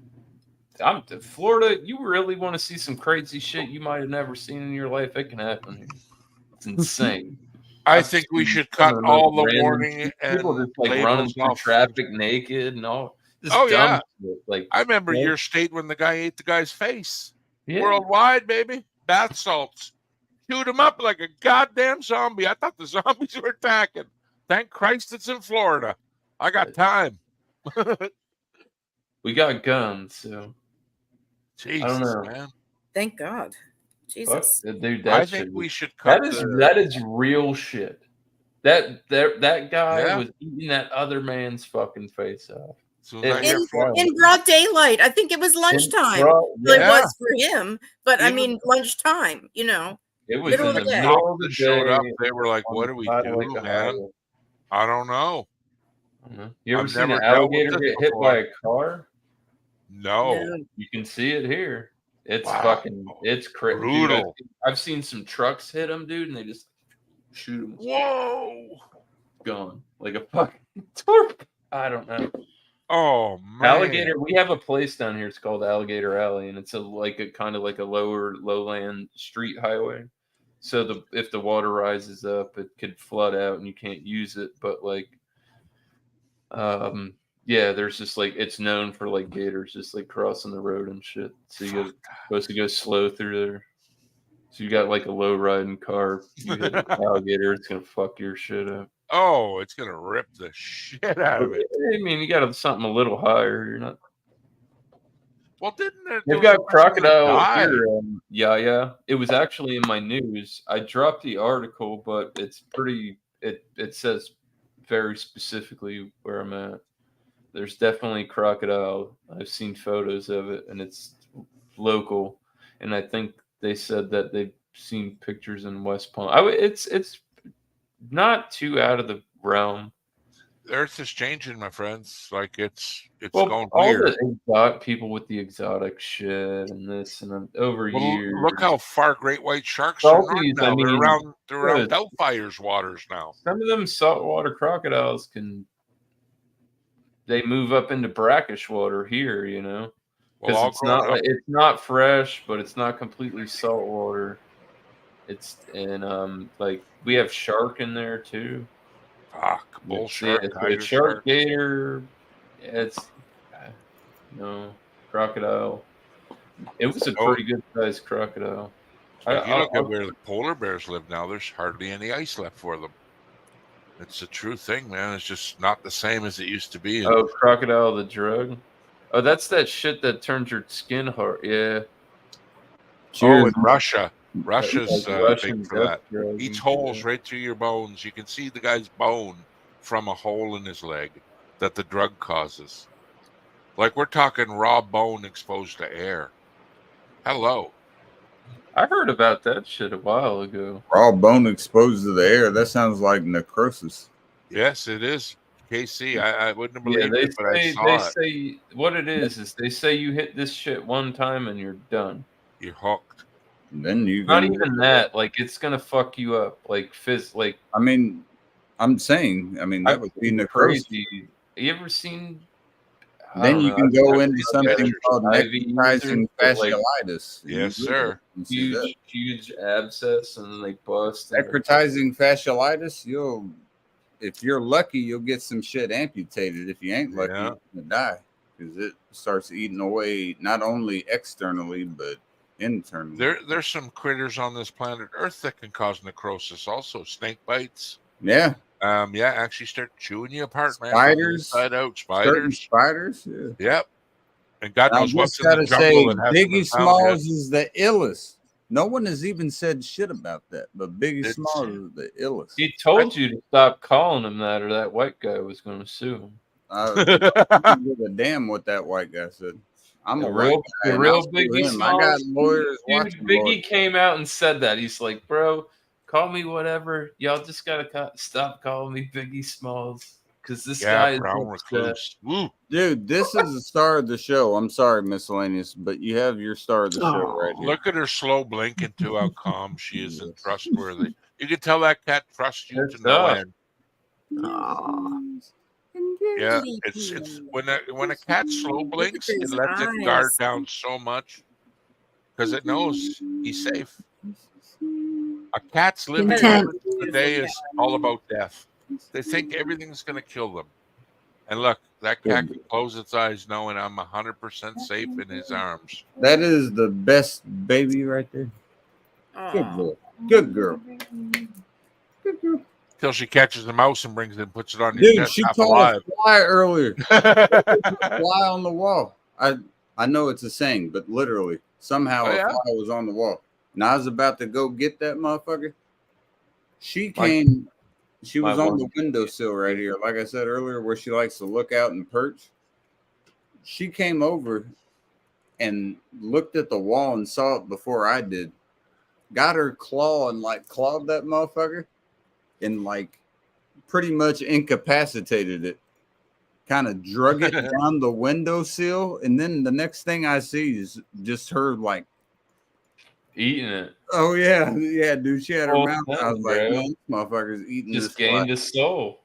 I'm to Florida. You really want to see some crazy shit you might have never seen in your life? It can happen here. It's insane. I think we should cut all the warning and people just like running through traffic naked and all. Oh yeah, shit. Like I remember your state when the guy ate the guy's face. Yeah. Worldwide, baby, bath salts. Shoot him up like a goddamn zombie. I thought the zombies were attacking. Thank Christ it's in Florida. I got time. We got guns, so Jesus, I don't know, man. Thank God. Jesus. Dude, I think we should cut that is real shit. That guy was eating that other man's fucking face off. So in broad daylight. I think it was lunchtime. Well, it was for him, but I mean lunchtime, you know. It was middle of the day. That showed up. They were like, "What do we do, man?" I don't know. You ever seen an alligator get hit by a car? No. You can see it here. It's fucking. It's crazy. Brutal. Dude, I've seen some trucks hit them, dude, and they just shoot them. Whoa! Gone like a fucking torpedo. I don't know. Oh man! Alligator. We have a place down here. It's called Alligator Alley, and it's a kind of like a lowland street highway. So if the water rises up, it could flood out, and you can't use it. But like, there's just like it's known for like gators just like crossing the road and shit. So you're supposed to go slow through there. So you got like a low riding car. You hit an alligator, it's gonna fuck your shit up. Oh, it's gonna rip the shit out of it. I mean, you got something a little higher. You're not. Well, didn't they've got crocodile here? Yeah. It was actually in my news. I dropped the article, but it's pretty. It says very specifically where I'm at. There's definitely crocodile. I've seen photos of it, and it's local. And I think they said that they've seen pictures in West Palm. It's not too out of the realm. The Earth is changing, my friends. Like it's well, going all weird. The exotic people with the exotic shit and this and over years. Look how far great white sharks are now. They're around Doubtfire's waters now. Some of them saltwater crocodiles they move up into brackish water here, you know. Because it's not fresh, but it's not completely salt water. It's like we have shark in there too. Fuck, bullshit. It's shark, gator. It's crocodile. It was a pretty good sized crocodile. If you look at where the polar bears live now, there's hardly any ice left for them. It's a true thing, man. It's just not the same as it used to be. Oh, crocodile the drug. Oh, that's that shit that turns your skin hard. Yeah. Cheers. in Russia. Russia's Like Russian big for that. death drugs Eats and holes shit. right through your bones. You can see the guy's bone from a hole in his leg that the drug causes. Like we're talking raw bone exposed to air. Hello. I heard about that shit a while ago. Raw bone exposed to the air. That sounds like necrosis. Yes, it is. KC, I wouldn't have believed Yeah, it, but I they saw it. say what it is they say you hit this shit one time and you're done. You're hooked. Then you Not can. even that. Like it's gonna fuck you up. Like like. I mean, I'm saying. I mean, that would be necrosis. Crazy. You ever seen? Then you can go into something called necrotizing like, fasciitis. Yes, sir. Huge abscess, and then they bust. Necrotizing fasciitis, if you're lucky, you'll get some shit amputated. If you ain't lucky, you're gonna die because it starts eating away not only externally but internally. There's some critters on this planet Earth that can cause necrosis. Also, snake bites. Yeah. Actually start chewing you apart, man. Spiders. Inside out. Spiders. Yeah. Yep. And God knows what's in the gotta jungle. say, Biggie Smalls is the illest. No one has even said shit about that, but Biggie Smalls is the illest. He told you to stop calling him that, or that white guy was going to sue him. I don't give a damn what that white guy said. I'm a real Biggie Smalls. I got lawyers watching. Biggie came out and said that. He's like, bro, call me whatever. Y'all just gotta stop calling me Biggie Smalls because this guy is brown recluse. Dude, this is the star of the show. I'm sorry, miscellaneous, but you have your star of the show right here. Look at her slow blinking to how calm she is and trustworthy. You can tell that cat trusts you to no end. Yeah, it's when a cat slow blinks, it lets its guard down so much because it knows he's safe. A cat's living today is all about death. They think everything's going to kill them. And look, that cat can close its eyes knowing I'm 100% safe in his arms. That is the best baby right there. Good girl. Good girl. Good girl. Till she catches a mouse and brings it and puts it on your Dude, chest. she caught a fly earlier. Fly on the wall. I know it's a saying, but literally, somehow a fly was on the wall. And I was about to go get that motherfucker. She came. She was on the windowsill right here, like I said earlier, where she likes to look out and perch. She came over and looked at the wall and saw it before I did. Got her claw and clawed that motherfucker and pretty much incapacitated it. Kind of drug it down the windowsill. And then the next thing I see is just her eating it. Oh yeah, dude. She had her mouth. I was like, man, this motherfucker's eating this. Just gained his soul,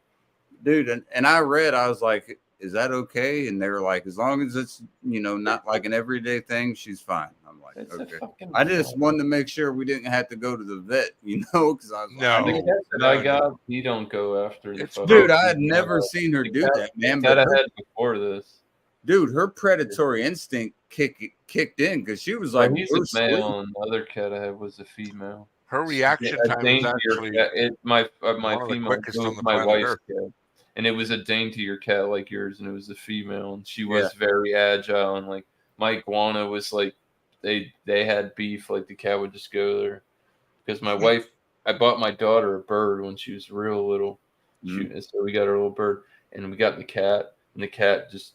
dude. And I read, I was like, is that okay? And they were like, as long as it's not like an everyday thing, she's fine. I'm like, okay. I just wanted to make sure we didn't have to go to the vet, because I was like, he don't go after the dude. I had never seen her do that, man. But had before this. Dude, her predatory instinct kicked in because she was like, he's a male, and the other cat I had was a female. Her reaction time was actually my female was my wife's cat, and it was a daintier cat like yours, and it was a female, and she was very agile, and my iguana was they had beef, the cat would just go there because my wife. I bought my daughter a bird when she was real little, so we got her little bird, and we got the cat, and the cat just.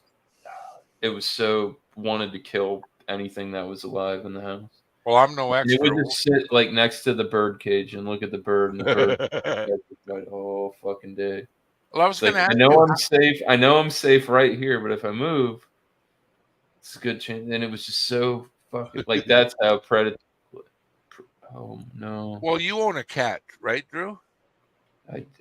It was so wanted to kill anything that was alive in the house. Well, I'm no expert. It would just sit next to the bird cage and look at the bird, and the bird all fucking day. Well, I was going to ask. I'm safe. I know I'm safe right here, but if I move, it's a good chance. And it was just so fucking that's how predator. Oh no. Well, you own a cat, right, Drew?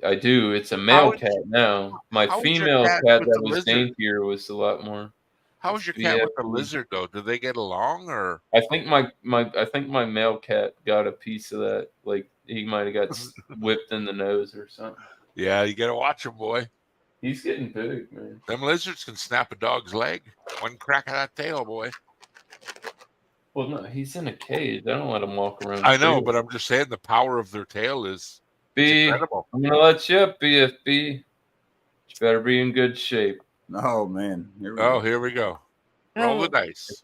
I do. It's a male cat now. My female cat that was daintier was a lot more. How was your cat with the lizard though? Did they get along, or? I think my male cat got a piece of that. He might have got whipped in the nose or something. Yeah, you gotta watch him, boy. He's getting big, man. Them lizards can snap a dog's leg. One crack of that tail, boy. Well, no, he's in a cage. I don't let him walk around. I know, but I'm just saying the power of their tail is incredible. I'm gonna let you up, BFB. You better be in good shape. Oh man! Here we go. Roll the dice.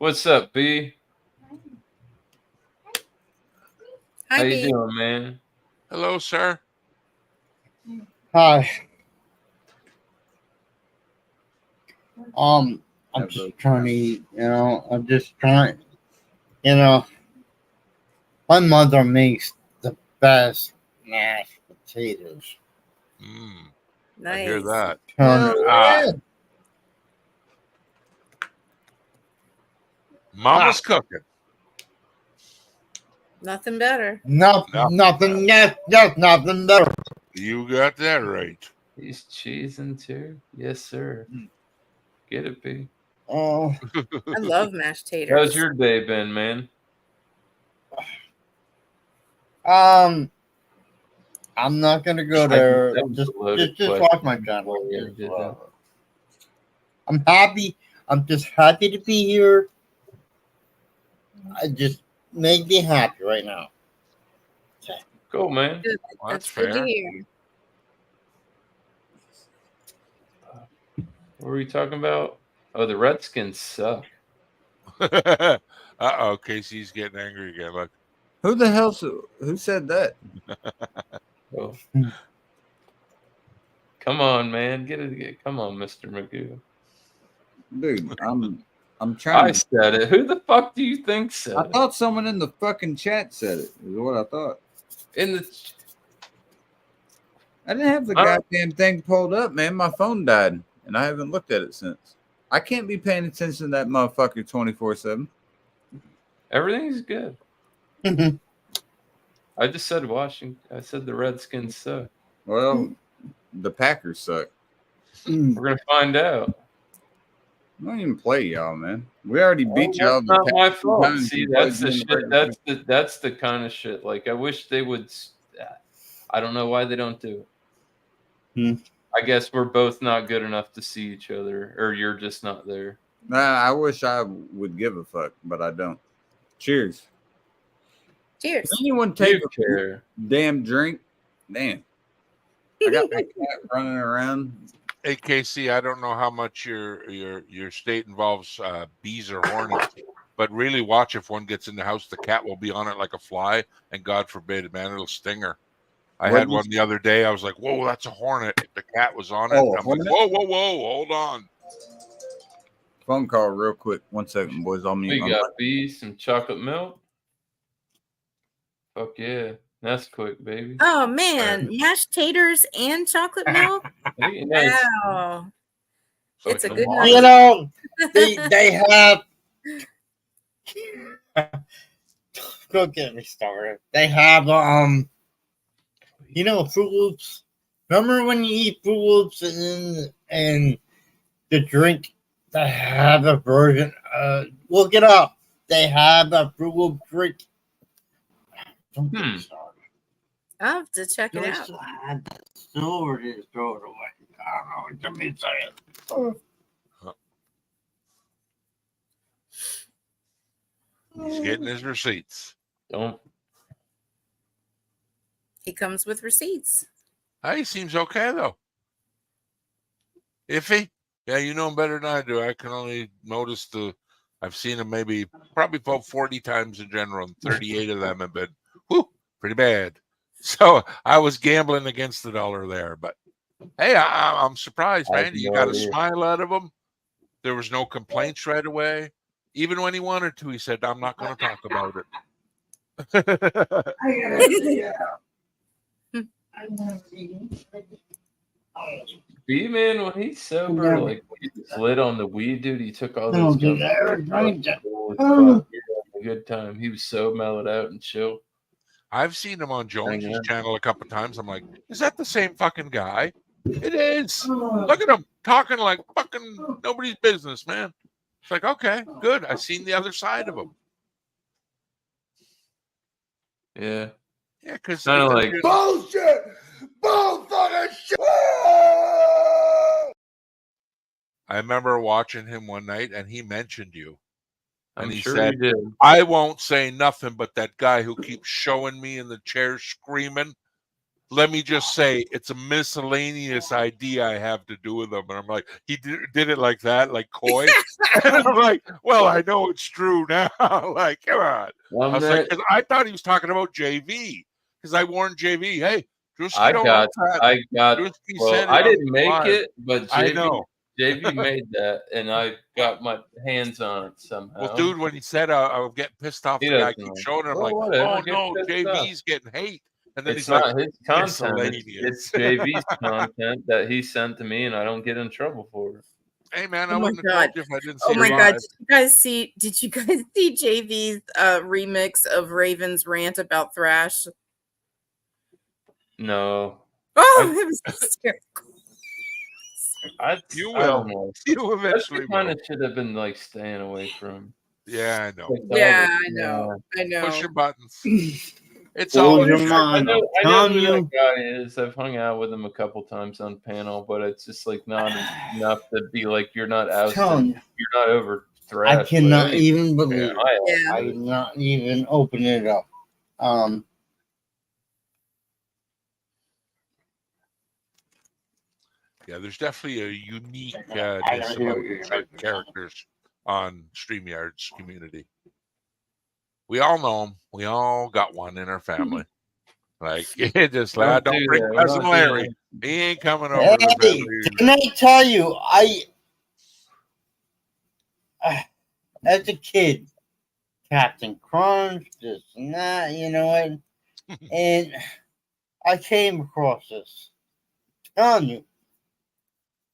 What's up, B? Hi, How you B. doing, man? Hello, sir. Hi. I'm just trying to eat, I'm just trying, my mother makes the best mashed potatoes. I hear Nice. that. Mama's cooking. Nothing better. Nothing better. You got that right. He's cheesing too. Yes, sir. Get it, B. Oh, I love mashed taters. How's your day been, man? I'm not gonna go there. Just watch my channel. I'm happy. I'm just happy to be here. I just make me happy right now. Okay. Cool, man. Good. Well, That's good to hear. What were we talking about? Oh, the Redskins suck. Uh-oh, Casey's getting angry again. Look. Who the hell? Who said that? Oh. Come on, man. Get it. Come on, Mr. Magoo. Dude, I'm trying. I said it. Who the fuck do you think said I it? thought someone in the fucking chat said it. Is what I thought. I didn't have the goddamn thing pulled up, man. My phone died, and I haven't looked at it since. I can't be paying attention to that motherfucker 24/7. Everything's good. I just said Washington. I said the Redskins suck. Well, the Packers suck. We're gonna find out. I don't even play y'all, man. We already beat y'all. That's not my fault. See, that's the shit. That's the kind of shit. Like, I wish they would. I don't know why they don't do it. I guess we're both not good enough to see each other, or you're just not there. Nah, I wish I would give a fuck, but I don't. Cheers. Cheers. Does anyone take a damn drink? Damn. I got my cat running around. Hey, Casey, I don't know how much your state involves bees or hornets, but really watch if one gets in the house, the cat will be on it like a fly, and God forbid, man, it'll sting her. I had one the other day. I was like, whoa, that's a hornet. The cat was on it. Oh, I'm like, whoa, hold on. Phone call real quick. 1 second, boys. I'll mute. We got bees, some chocolate milk. Fuck yeah. That's quick, baby. Oh, man. Mashed taters and chocolate milk? Wow. It's a good night. They have. Don't get me started. They have Fruit Loops. Remember when you eat Fruit Loops and the drink? They have a version. Look it up. They have a Fruit Loop drink. Don't get me started. I'll have to check it out. Silver just throw it away. I don't know. Let me say it. He's getting his receipts. He comes with receipts. He seems okay, though. Iffy? Yeah, you know him better than I do. I can only notice I've seen him probably about 40 times in general, and 38 of them have been pretty bad. So I was gambling against the dollar there, but hey, I'm surprised, man. You got a smile out of him. There was no complaints right away. Even when he wanted to, he said, I'm not going to talk about it. B-Man, when he's sober, like, he's lit on the weed, dude. He took all those gums. A good time. He was so mellowed out and chill. I've seen him on Jones's channel a couple times. I'm like, is that the same fucking guy? It is. Look at him talking like fucking nobody's business, man. It's like, okay, good. I've seen the other side of him. Yeah. Yeah, because kind of like bullshit. Bull fucking shit. I remember watching him one night, and he mentioned you. And I'm he sure said, he did. I won't say nothing, but that guy who keeps showing me in the chair screaming, let me just say, it's a miscellaneous idea I have to do with them. And I'm like, he did it like that, like coy. And I'm like, well, I know it's true now. Like, come on. I was like, 'cause I thought he was talking about JV because I warned JV, hey, I got. Well, I didn't make it, but I know. JV made that, and I got my hands on it somehow. Well, dude, when he said I'll get pissed off, the guy I keep showing him, like, oh no, JV's getting hate. And then it's he's not like, his content. It's JV's content that he sent to me, and I don't get in trouble for it. Hey man, I wouldn't have told you if I didn't see Oh my it god! live. Did you guys see JV's remix of Raven's rant about thrash? No. Oh, it was hysterical. You will. You eventually kind of should have been like staying away from. Yeah, I know. Yeah, I know. I know. Push your buttons. It's Hold all your mind. I know who that guy is. I've hung out with him a couple times on panel, but it's just like not enough to be like you're not ousted. You're not over thrash. I cannot even believe it. I did not even open it up. Yeah, there's definitely a unique characters on StreamYard's community. We all know them. We all got one in our family. Like, just don't bring Cousin Larry. He ain't coming over. Hey, can I tell you, as a kid, Captain Crunch, this and that, you know what? And I came across this. I'm telling you,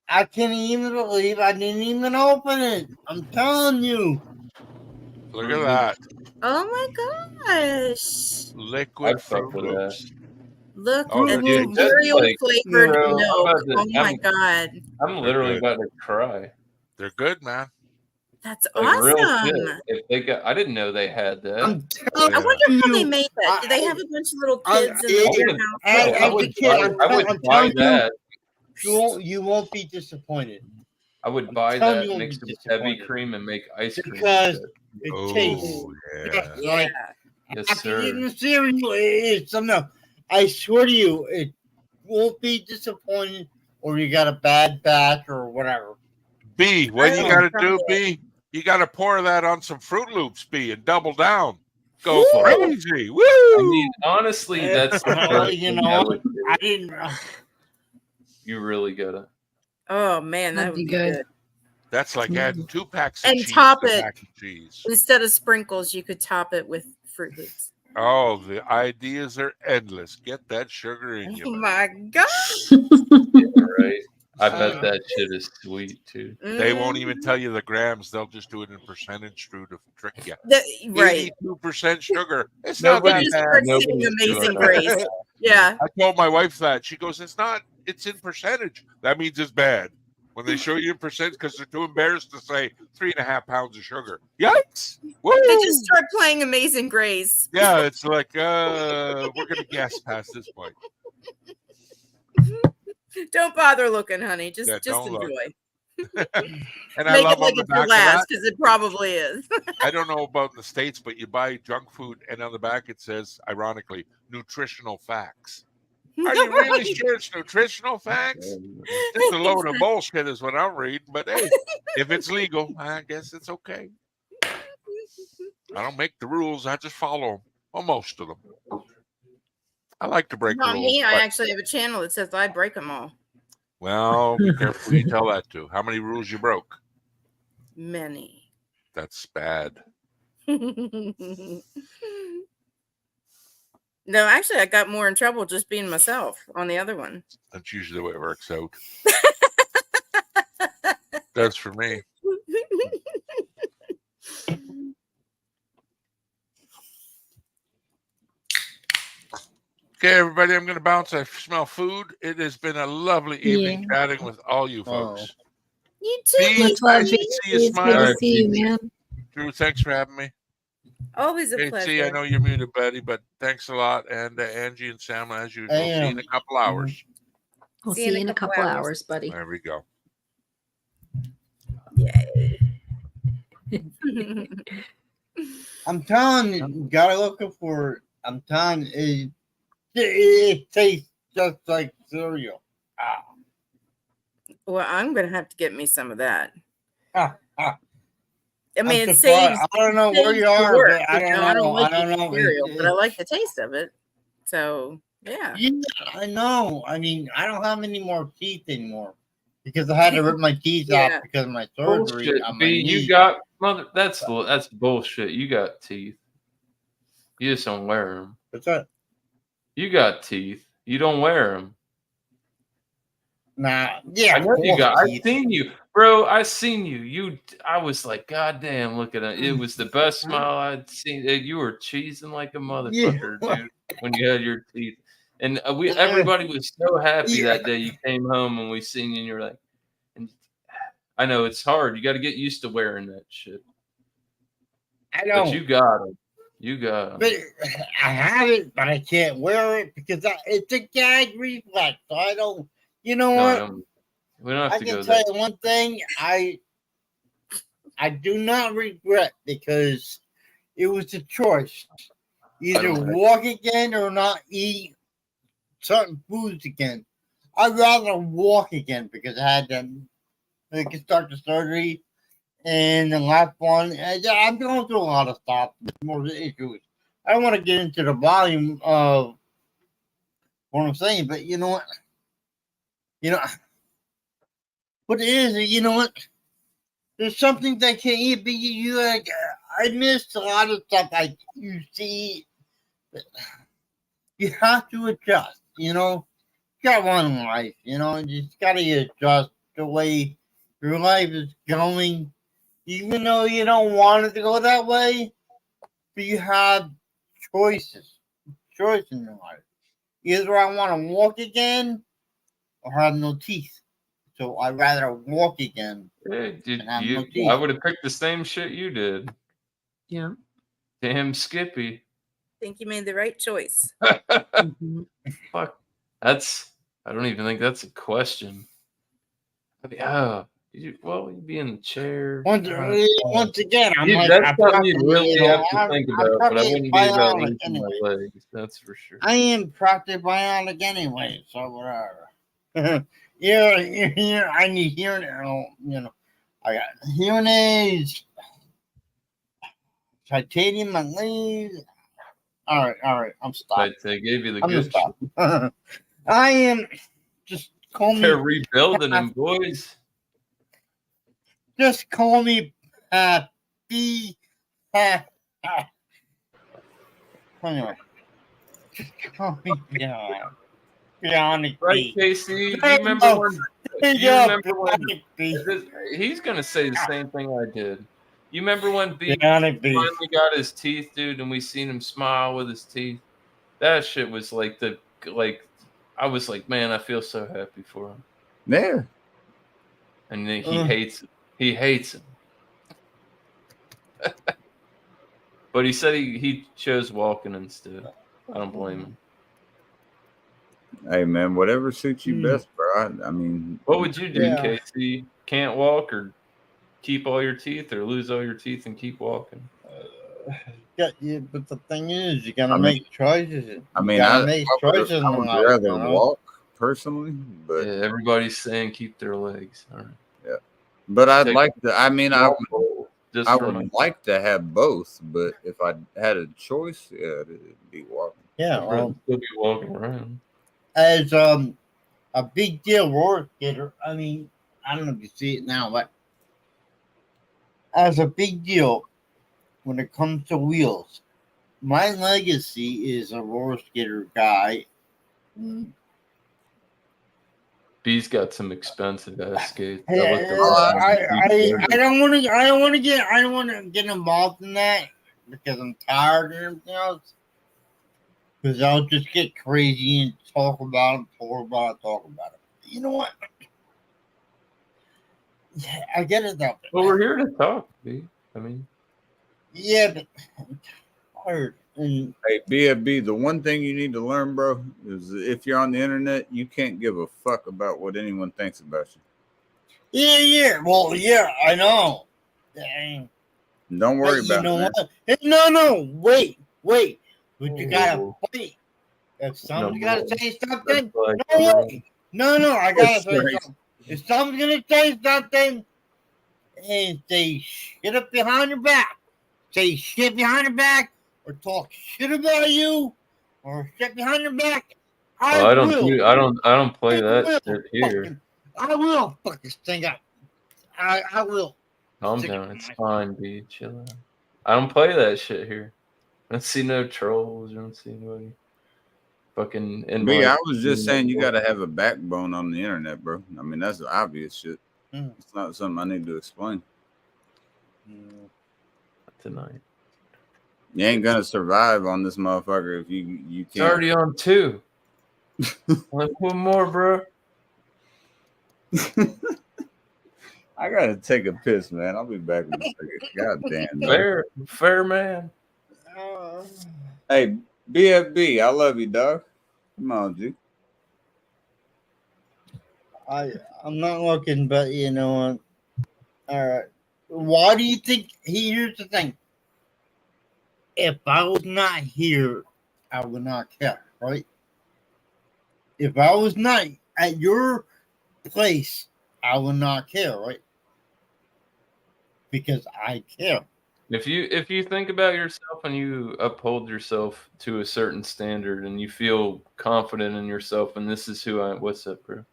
I can't even believe I didn't even open it. I'm telling you. Look at that. Oh my gosh. Liquid Fruit Loops. Look at the cereal flavored milk. Oh my god. I'm literally about to cry. They're good, man. That's like, awesome. Real good. If they got, I didn't know they had that. I wonder how they made that. Do they have a bunch of little kids in their house? I would buy that. You won't be disappointed. I would buy that, mix it with heavy cream, and make ice cream. Because it tastes like yes, sir. In the cereal, it's something. I swear to you, it won't be disappointed, or you got a bad batch or whatever. B, what you got to do, B? You got to pour that on some Fruit Loops, B, and double down. Go crazy. Woo! I mean, honestly, that's you know. I didn't. You really gotta. Oh man, that would be good. That's like adding 2 packs of and cheese top to it mac and cheese. Instead of sprinkles. You could top it with Fruit Loops. Oh, the ideas are endless. Get that sugar in you. Oh my god! Yeah, right. I bet that shit is sweet too. They won't even tell you the grams. They'll just do it in percentage to trick you. Right. 82% sugar. It's Nobody's not that bad. Amazing Grace. Yeah. I told my wife that. She goes, it's not. It's in percentage. That means it's bad. When they show you in percentage, because they're too embarrassed to say 3.5 pounds of sugar. Yikes! Woo! They just start playing Amazing Grace. Yeah, it's like we're gonna guess past this point. Don't bother looking, honey. Just enjoy. And make it like it's your last, because it probably is. I don't know about in the States, but you buy junk food, and on the back it says, ironically, nutritional facts. Are you really sure it's nutritional facts? Just a load of bullshit is what I'm reading. But hey, if it's legal, I guess it's okay. I don't make the rules. I just follow them. Well, most of them. I like to break the rules. Me, I actually have a channel that says I break them all. Well, be careful who you tell that to. How many rules you broke? Many. That's bad. No, actually, I got more in trouble just being myself on the other one. That's usually the way it works out. That's for me. Okay, everybody, I'm going to bounce. I smell food. It has been a lovely evening chatting with all you folks. You too. See you smile. See you, man. Drew, thanks for having me. Always a pleasure. See, I know you're muted, buddy, but thanks a lot. And Angie and Sam, as usual, see you in a couple hours. We'll see you in a couple hours, buddy. There we go. Yay. I'm telling you, gotta look for. I'm telling you, it tastes just like cereal. Well, I'm gonna have to get me some of that. I I'm mean, it surprised. saves. I don't know where saves you the are, work, but I you don't know. I don't know. like I don't eating know. cereal, but I like the taste of it. So yeah. Yeah, I know. I mean, I don't have any more teeth anymore because I had to rip my teeth Yeah. out because of my surgery Bullshit, on my B. knee. You got that's bullshit. You got teeth. You just don't wear them. What's that? You got teeth. You don't wear them. Nah, yeah, I know you got. teeth. I seen you, bro. I seen you. I was like, God damn, look at it. It was the best smile I'd seen. You were cheesing like a motherfucker, dude, when you had your teeth. And everybody was so happy that day you came home and we seen you, and you're like, and I know it's hard. You got to get used to wearing that shit. I know. But you got it. You got it. But I have it, but I can't wear it because it's a gag reflex. So I don't. You know what? We don't have I to can go tell there. you one thing. I do not regret because it was a choice. Either walk again or not eat certain foods again. I'd rather walk again because I had to start the surgery. And the last one, I'm going through a lot of stuff. More issues. I don't want to get into the volume of what I'm saying, but you know what? What it is, you know what? There's something that can't eat, but you like. I missed a lot of stuff. Like you see, you have to adjust. You know, you got one life. You know, and you just gotta adjust the way your life is going. Even though you don't want it to go that way, but you have choices in your life. Either I want to walk again or have no teeth. So I'd rather walk again. I would have picked the same shit you did. Yeah. Damn Skippy. I think you made the right choice. Fuck. I don't even think that's a question. You'd be in the chair. Once again, I'm that's something you really have to think about, but I wouldn't be about losing my legs, that's for sure. I am practically bionic anyway, so whatever. Yeah, I need hearing, I got hearing aids, titanium, my legs. All right, I'm stopped. They gave you the good shit. I am just call me. They're rebuilding them, boys. Just call me B. Anyway, just call me Bionic right, Casey? Do you remember when? He's gonna say the same thing I did. You remember when B finally got his teeth, dude, and we seen him smile with his teeth? That shit was like I was like, man, I feel so happy for him. Yeah. And then he hates it. He hates him. But he said he chose walking instead. I don't blame him. Hey, man, whatever suits you best, bro. I mean, what would you do, Casey? Can't walk or keep all your teeth or lose all your teeth and keep walking? But the thing is, you gotta make choices. I mean, I would rather walk personally, but everybody's saying keep their legs. All right. Yeah, but I'd like to. I mean, I would like to have both, but if I had a choice, it'd be walking. Yeah, well, still be walking around. As a big deal roller skater, I mean, I don't know if you see it now, but as a big deal when it comes to wheels, my legacy is a roller skater guy. B's got some expensive ass skates. I don't want to get involved in that because I'm tired and everything else. Because I'll just get crazy and talk about it. You know what? Yeah, I get it though. Well, we're here to talk, B. I mean, yeah, but I'm tired. And hey, B, the one thing you need to learn, bro, is if you're on the internet, you can't give a fuck about what anyone thinks about you. Yeah. Well, yeah, I know. Dang. Don't worry about it. What? No, wait. But you gotta fight If someone's gonna say something, Like, no, I gotta say something. If someone's gonna say something and they shit up behind your back, say shit behind your back, or talk shit about you, or shit behind your back, I don't play I that will shit here. I will fuck this thing up. I will. Calm down. It's fine, B. Chill out. I don't play that shit here. I don't see no trolls. I don't see anybody fucking. B, I was just saying you got to have a backbone on the internet, bro. I mean, that's the obvious shit. It's not something I need to explain. Tonight. You ain't gonna survive on this motherfucker if you can't. It's already on 2. Like, one more, bro. I gotta take a piss, man. I'll be back in a second. God damn. Fair man. Hey, BFB, I love you, dog. Come on, G. I'm not looking, but you know what? All right. Why do you think? Here's the thing. If I was not here, I would not care, right? If I was not at your place, I would not care, right? Because I care. If you think about yourself and you uphold yourself to a certain standard and you feel confident in yourself and this is who I what's up, bro?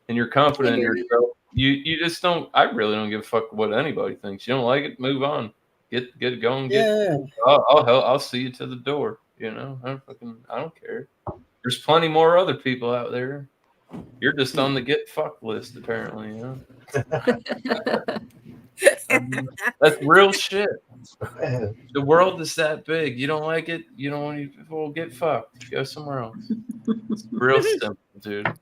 And you're confident in yourself, you just don't. I really don't give a fuck what anybody thinks. You don't like it, move on. Get it going. I'll see you to the door. You know, I don't care. There's plenty more other people out there. You're just on the get fucked list, apparently. You know? That's real shit. The world is that big. You don't like it, you don't want to people get fucked. Go somewhere else. It's real simple, dude.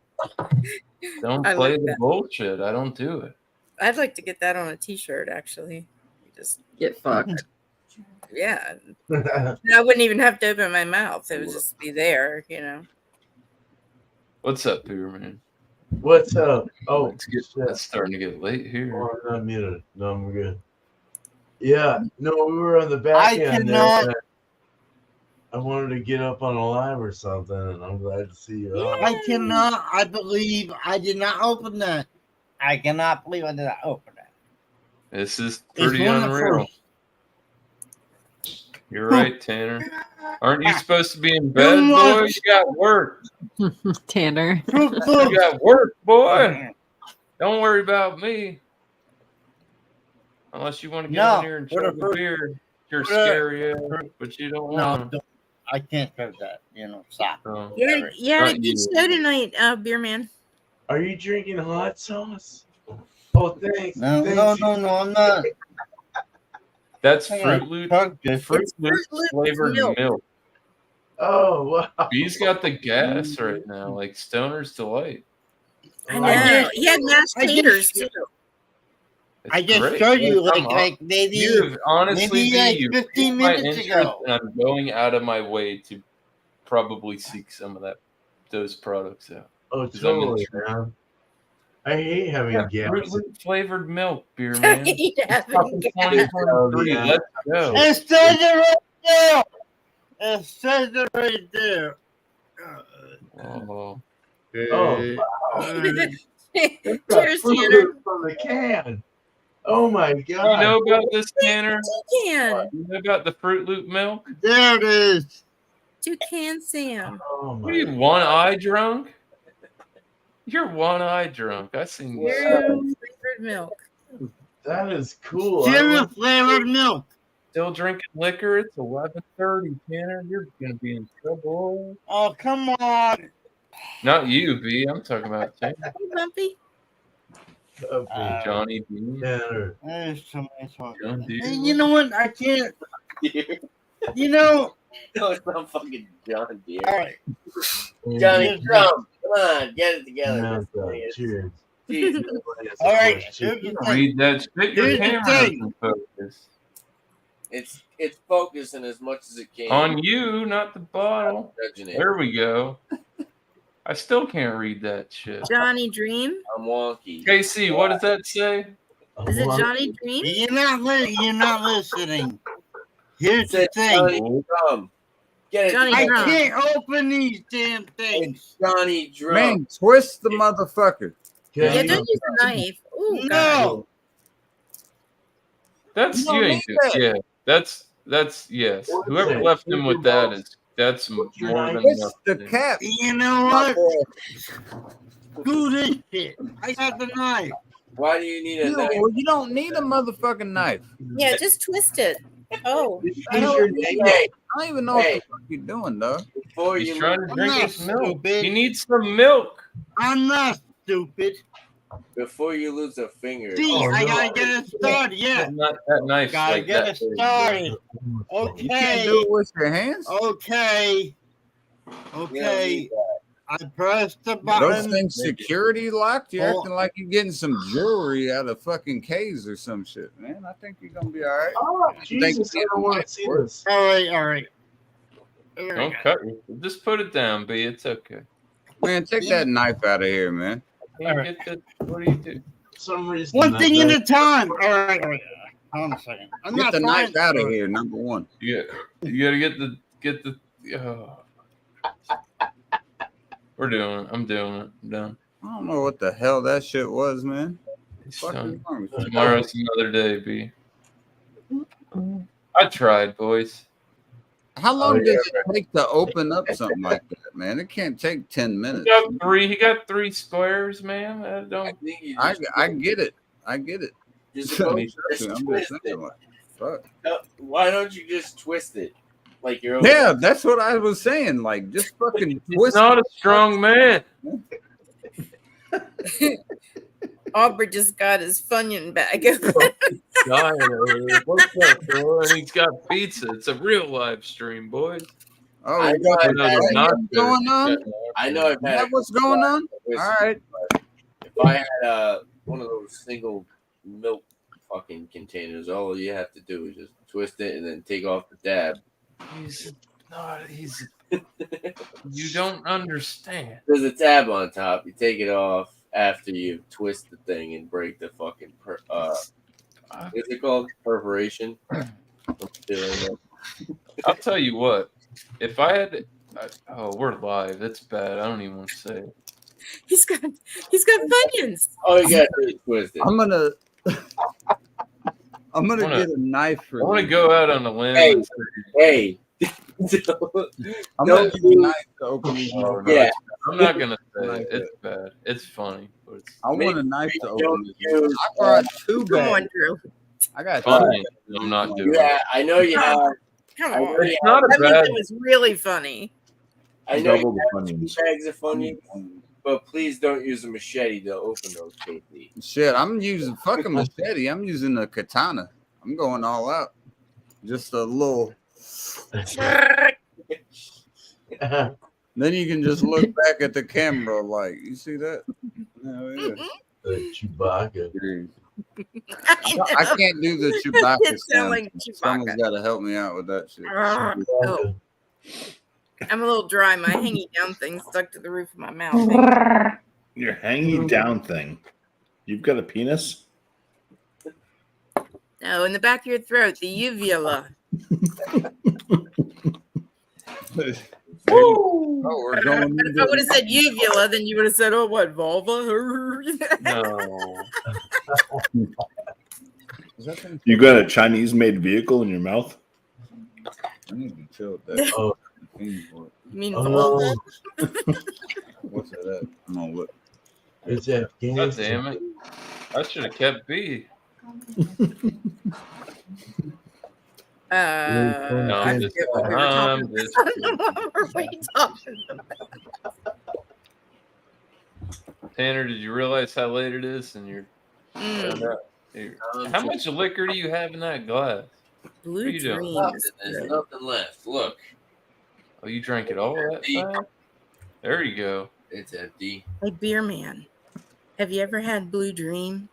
Don't play the bullshit. I don't do it. I'd like to get that on a t-shirt, actually. Just get fucked. Yeah. I wouldn't even have to open my mouth. It would just be there, you know. What's up, Peter, man? What's up? Oh, it's starting to get late here. Oh, I'm not muted. No, I'm good. Yeah, no, we were on the back I end. cannot. There. I wanted to get up on a live or something, and I'm glad to see you. I cannot. I believe I did not open that. I cannot believe I did not open that. This is pretty unreal. You're right, Tanner. Aren't you supposed to be in bed, boy? You got work. Tanner. You got work, boy. Don't worry about me. Unless you want to get in here and chug a beer. You're scary, but you don't want to. I can't do that. You know, stop. Yeah, good show tonight, Beer Man. Are you drinking hot sauce? Oh, thanks. No, I'm not. That's Fruit Loops flavored milk. Oh, wow. He's got the gas right now, like Stoner's Delight. I know. He had mashed taters, too. I just showed you, like maybe you've honestly like 15 minutes ago. And I'm going out of my way to probably seek some of those products out. Oh, totally, man. I hate having gas. Fruit Loop flavored milk, Beer Man. Let's go. It says it right there. It says it right there. Oh. Cheers, Tanner. From the can. Oh my god! You know about this, Tanner? Toucan. You know about the Fruit Loop milk? There it is. Toucan Sam. Oh my! What are you, one eye drunk? You're one eye drunk. I seen you. Flavored milk. That is cool. Zero flavored milk. Still drinking liquor? It's 11:30, Tanner. You're gonna be in trouble. Oh, come on. Not you, B. I'm talking about Tanner. Hey, Bumpy. Johnny B. Tanner. There's somebody talking. D. Hey, you know what? I can't. You know. No, it's not fucking John Deere. All right. Johnny Trump. Come on, get it together. Cheers. All right. Read that shit. Your camera isn't focused. It's focusing as much as it can. On you, not the bottle. There we go. I still can't read that shit. Johnny Dream. I'm wonky. KC, what does that say? Is it Johnny Dream? You're not listening. Here's the thing. Get it. Johnny I Drunk. can't open these damn things. Johnny Drunk. Man, twist the motherfucker. Yeah, don't use a knife. Ooh, God. No. That's You don't you ain't need do- that. yeah. That's yes. What is Whoever it? left him with that is that's more your than Twist enough. the cap. You know what? Do this shit. I got the knife. Why do you need a knife? You don't need a motherfucking knife. Yeah, just twist it. Oh, I don't Hey, even know what Hey. the fuck you're doing, dog. before He's you trying to I'm drink not his milk. stupid. He needs some milk. I'm not stupid. before you lose a finger. See, Oh, I no. gotta get it started. Yeah. Not that knife. Gotta like get that it started. You can't do Okay. it with your hands. Okay. Okay. I pressed the Those button. things security locked. You're Oh. acting like you're getting some jewelry out of fucking caves or some shit, man. I think you're gonna be all right. Oh, Jesus, I don't want to see this. All right. All right. Don't cut it. Just put it down, B. It's okay. Man, take that knife out of here, man. Can't get the, what do you do? For some reason, One that thing at a knife- time. All right. All right. Hold on a second. I'm Get not the knife trying- out of here, number one. You gotta get the. Oh. We're doing it. I'm doing it. I'm done. I don't know what the hell that shit was, man. It's What the fuck is done. wrong with you? Tomorrow's another day, B. I tried, boys. How long yeah, does it take to open up something like that, man? It can't take 10 minutes. He got three squares, man. I I don't. think you I just, get it. I get it. just, I'm just just twist saying, it. like, fuck. Why don't you just twist it? Like you're Yeah, that's what I was saying. Like, just fucking He's twist. not a strong man. Aubrey just got his Funyun bag. Dying over there. What's up, bro? And he's got pizza. It's a real live stream, boys. Oh, I you know got I've No, had they're it. not going on? I know I've Is had that what's going on? it. All right. If I had one of those single milk fucking containers, all you have to do is just twist it and then take off the dab. He's not. He's. You don't understand. There's a tab on top. You take it off after you twist the thing and break the fucking what's it called? Perforation. I'll tell you what. If I had, oh, we're live. That's bad. I don't even want to say it. He's got Funyuns. Oh, you got to twist it. I'm gonna Wanna- get a knife I for want to you. go out on a limb. Hey. and say, Hey. I'm gonna Don't get a do- knife to open these. Oh, no, Yeah. I'm not gonna say Like it. It's bad. It's funny, but it's I want a knife to open Don't this. use, I brought two Come on, bags. Drew. I got funny. I'm not doing yeah, it. I know you have. Come I on. know you It's not a That means bad. it was really funny. I know Double you the have 2 Funyuns. bags of Funyuns, but please don't use a machete to open those, KP. Shit, I'm using fucking machete. I'm using a katana. I'm going all out. Just a little. Then you can just look back at the camera like, you see that? Hell yeah. Chewbacca. I can't do the Chewbacca It sound sound. like Someone's Chewbacca. got to help me out with that shit. Oh, I'm a little dry. My hanging down thing stuck to the roof of my mouth. Your hanging down thing. You've got a penis? No, in the back of your throat, the uvula. Oh, we're going But if I would have said uvula, then you would have said, "Oh, what vulva?" No. You got a Chinese made vehicle in your mouth? I need to chill with that. Oh. You mean Oh, vulva? What's that? I'm gonna look. It's God Afghanistan. damn it! I should have kept B. I I'm forget just- what we were I'm talking just- about. What were we talking about? Tanner, did you realize how late it is? And you're. Mm, How much liquor do you have in that glass? Blue What are you doing? dreams. Nothing. There's nothing left. Look, Oh, you drank it all that fast? There you go. it's empty. Hey, beer man, have you ever had Blue Dream?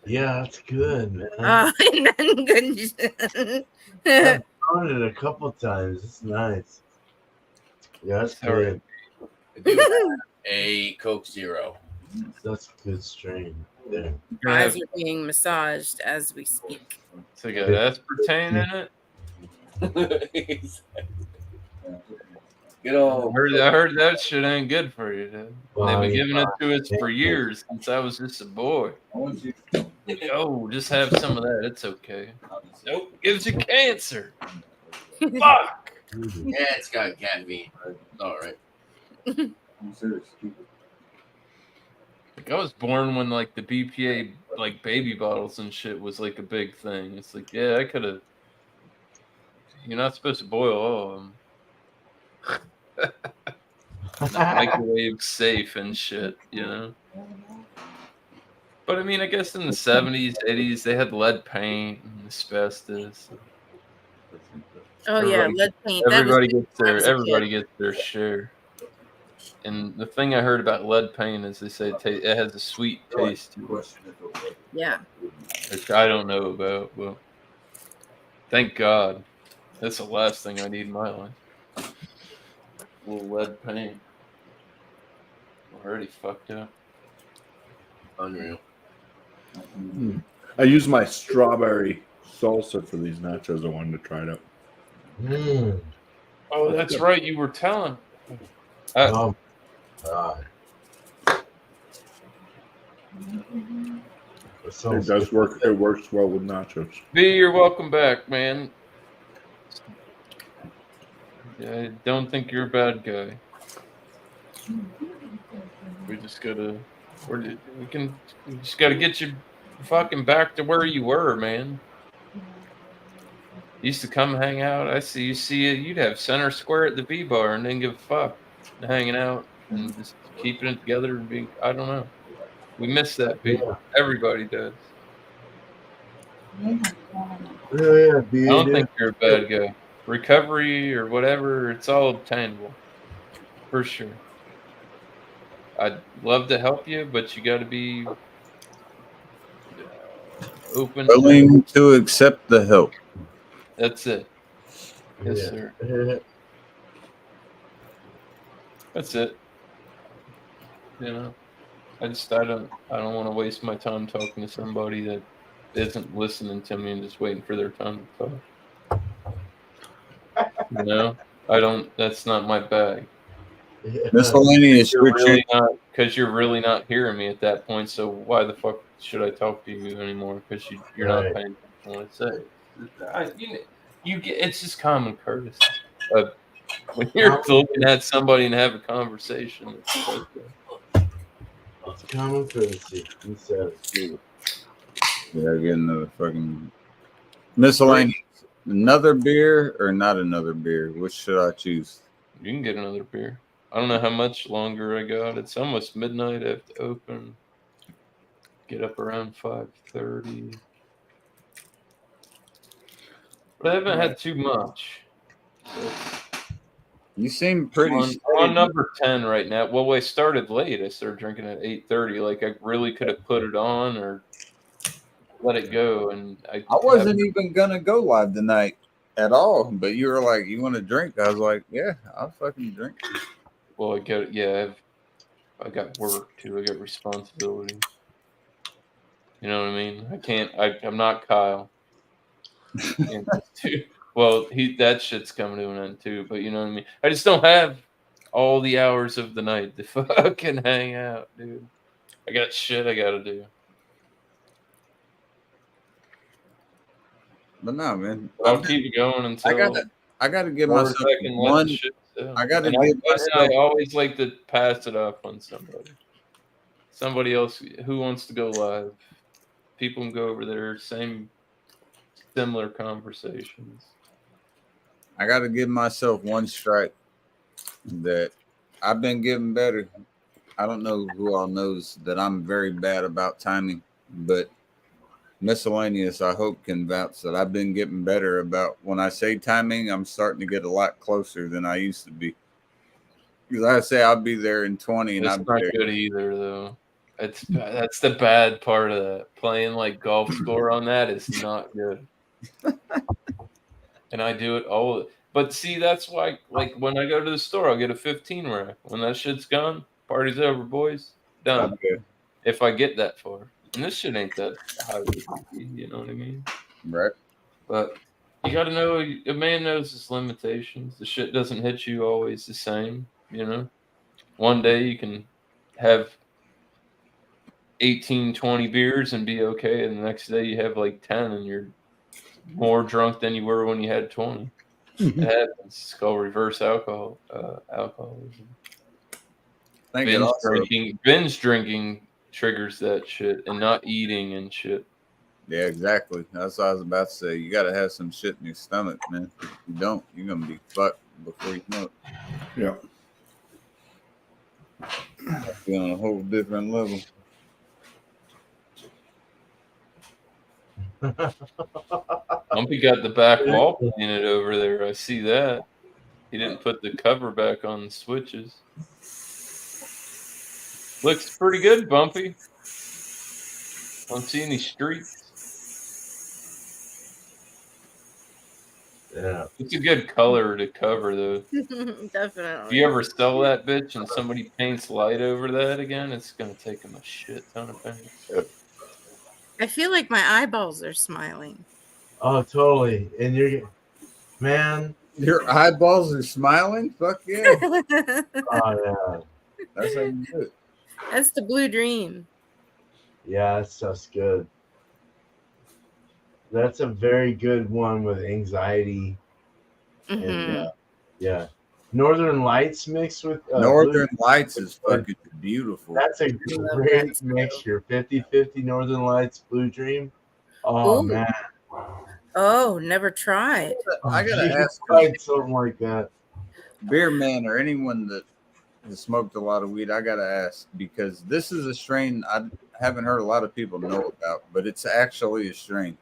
Yeah, it's good, man. Oh, and then I've tried it a couple times. It's nice. Yeah, it's good. I do have a Coke Zero. That's a good strain. There. eyes are being massaged as we speak. So you got aspartame in it? Good old. I heard that shit ain't good for you, dude. They've been giving it to us for years since I was just a boy. Oh, just have some of that. It's okay. Nope, gives you cancer. Fuck. Yeah, it's got caffeine. All right. Like I was born when like the BPA like baby bottles and shit was like a big thing. It's like, yeah, I could have. You're not supposed to boil all of them. Not microwave safe and shit, you know. But I mean, I guess in the 70s, 80s, they had lead paint and asbestos. Oh yeah, lead paint. Everybody gets their share. And the thing I heard about lead paint is they say it has a sweet taste to it. Yeah. Which I don't know about, but thank God. That's the last thing I need in my life. A little lead paint. Already fucked up. Unreal. I used my strawberry salsa for these nachos. I wanted to try it out. Oh, that's right. You were telling. Oh, God. It does work. It works well with nachos. B, you're welcome back, man. I don't think you're a bad guy. We just gotta get you fucking back to where you were, man. You used to come hang out. I see it. You'd have center square at the V bar and then give a fuck hanging out and just keeping it together and being. I don't know. We miss that, B. Everybody does. Yeah, I don't think you're a bad guy. Recovery or whatever, it's all obtainable. For sure. I'd love to help you, but you got to be open. Willing to accept the help. That's it. Yes, sir. That's it. You know, I don't want to waste my time talking to somebody that isn't listening to me and just waiting for their time to talk. You know, that's not my bag. Miscellaneous. Because you're really not hearing me at that point. So why the fuck should I talk to you anymore? Because you're not paying attention to what I say. It's just common courtesy. When you're looking at somebody and have a conversation, it's okay. It's common courtesy. He said it. Yeah, I get another fucking miscellaneous. Another beer or not another beer? Which should I choose? You can get another beer. I don't know how much longer I got. It's almost midnight. I have to open. Get up around 5:30. But I haven't had too much. So you seem pretty. I'm on number 10 right now. Well, I started late. I started drinking at 8:30. Like I really could have put it on or let it go. And I wasn't even gonna go live tonight at all. But you were like, "You want to drink?" I was like, "Yeah, I'll fucking drink." Well, I got work too. I got responsibility. You know what I mean? I'm not Kyle. Well, that shit's coming to an end too. But you know what I mean? I just don't have all the hours of the night to fucking hang out, dude. I got shit I gotta do. But no, man. I'll keep it going until I gotta give myself one. I gotta give myself. I always like to pass it off on somebody. Somebody else who wants to go live. People can go over there. Similar conversations. I gotta give myself one strike that I've been getting better. I don't know who all knows that I'm very bad about timing, but miscellaneous, I hope, can vouch that I've been getting better about when I say timing. I'm starting to get a lot closer than I used to be. Because I say I'll be there in 20, and I'm not good either, though. That's the bad part of that. Playing like golf score on that is not good. And I do it all. But see, that's why, like, when I go to the store, I'll get a 15 rack. When that shit's gone, party's over, boys. Done. Okay. If I get that far. And this shit ain't that high, you know what I mean? Right. But You got to know a man knows his limitations. The shit doesn't hit you always the same. You know, one day you can have 18, 20 beers and be okay, and the next day you have like 10 and you're more drunk than you were when you had 20. It happens. It's called reverse alcoholism. Binge drinking triggers that shit, and not eating and shit. Yeah, exactly. That's what I was about to say. You got to have some shit in your stomach, man. If you don't, you're gonna be fucked before you know it. Yeah. Be on a whole different level. Bumpy got the back wall painted over there. I see that. He didn't put the cover back on the switches. Looks pretty good, Bumpy. Don't see any streaks. Yeah. It's a good color to cover, though. Definitely. If you ever sell that bitch and somebody paints light over that again, it's going to take them a shit ton of paint. I feel like my eyeballs are smiling. Oh, totally. And you're, man. Your eyeballs are smiling? Fuck yeah. Oh, yeah. That's how you do it. That's the blue dream. Yeah, that stuff's good. That's a very good one with anxiety. And, yeah. Northern Lights mixed with Northern blue. Lights is fucking beautiful. That's a great mixture. 50-50 Northern Lights, Blue Dream. Oh, Ooh. man. Oh, never tried. I gotta ask something like that. Beer Man or anyone that has smoked a lot of weed, I gotta ask, because this is a strain I haven't heard a lot of people know about, but it's actually a strain.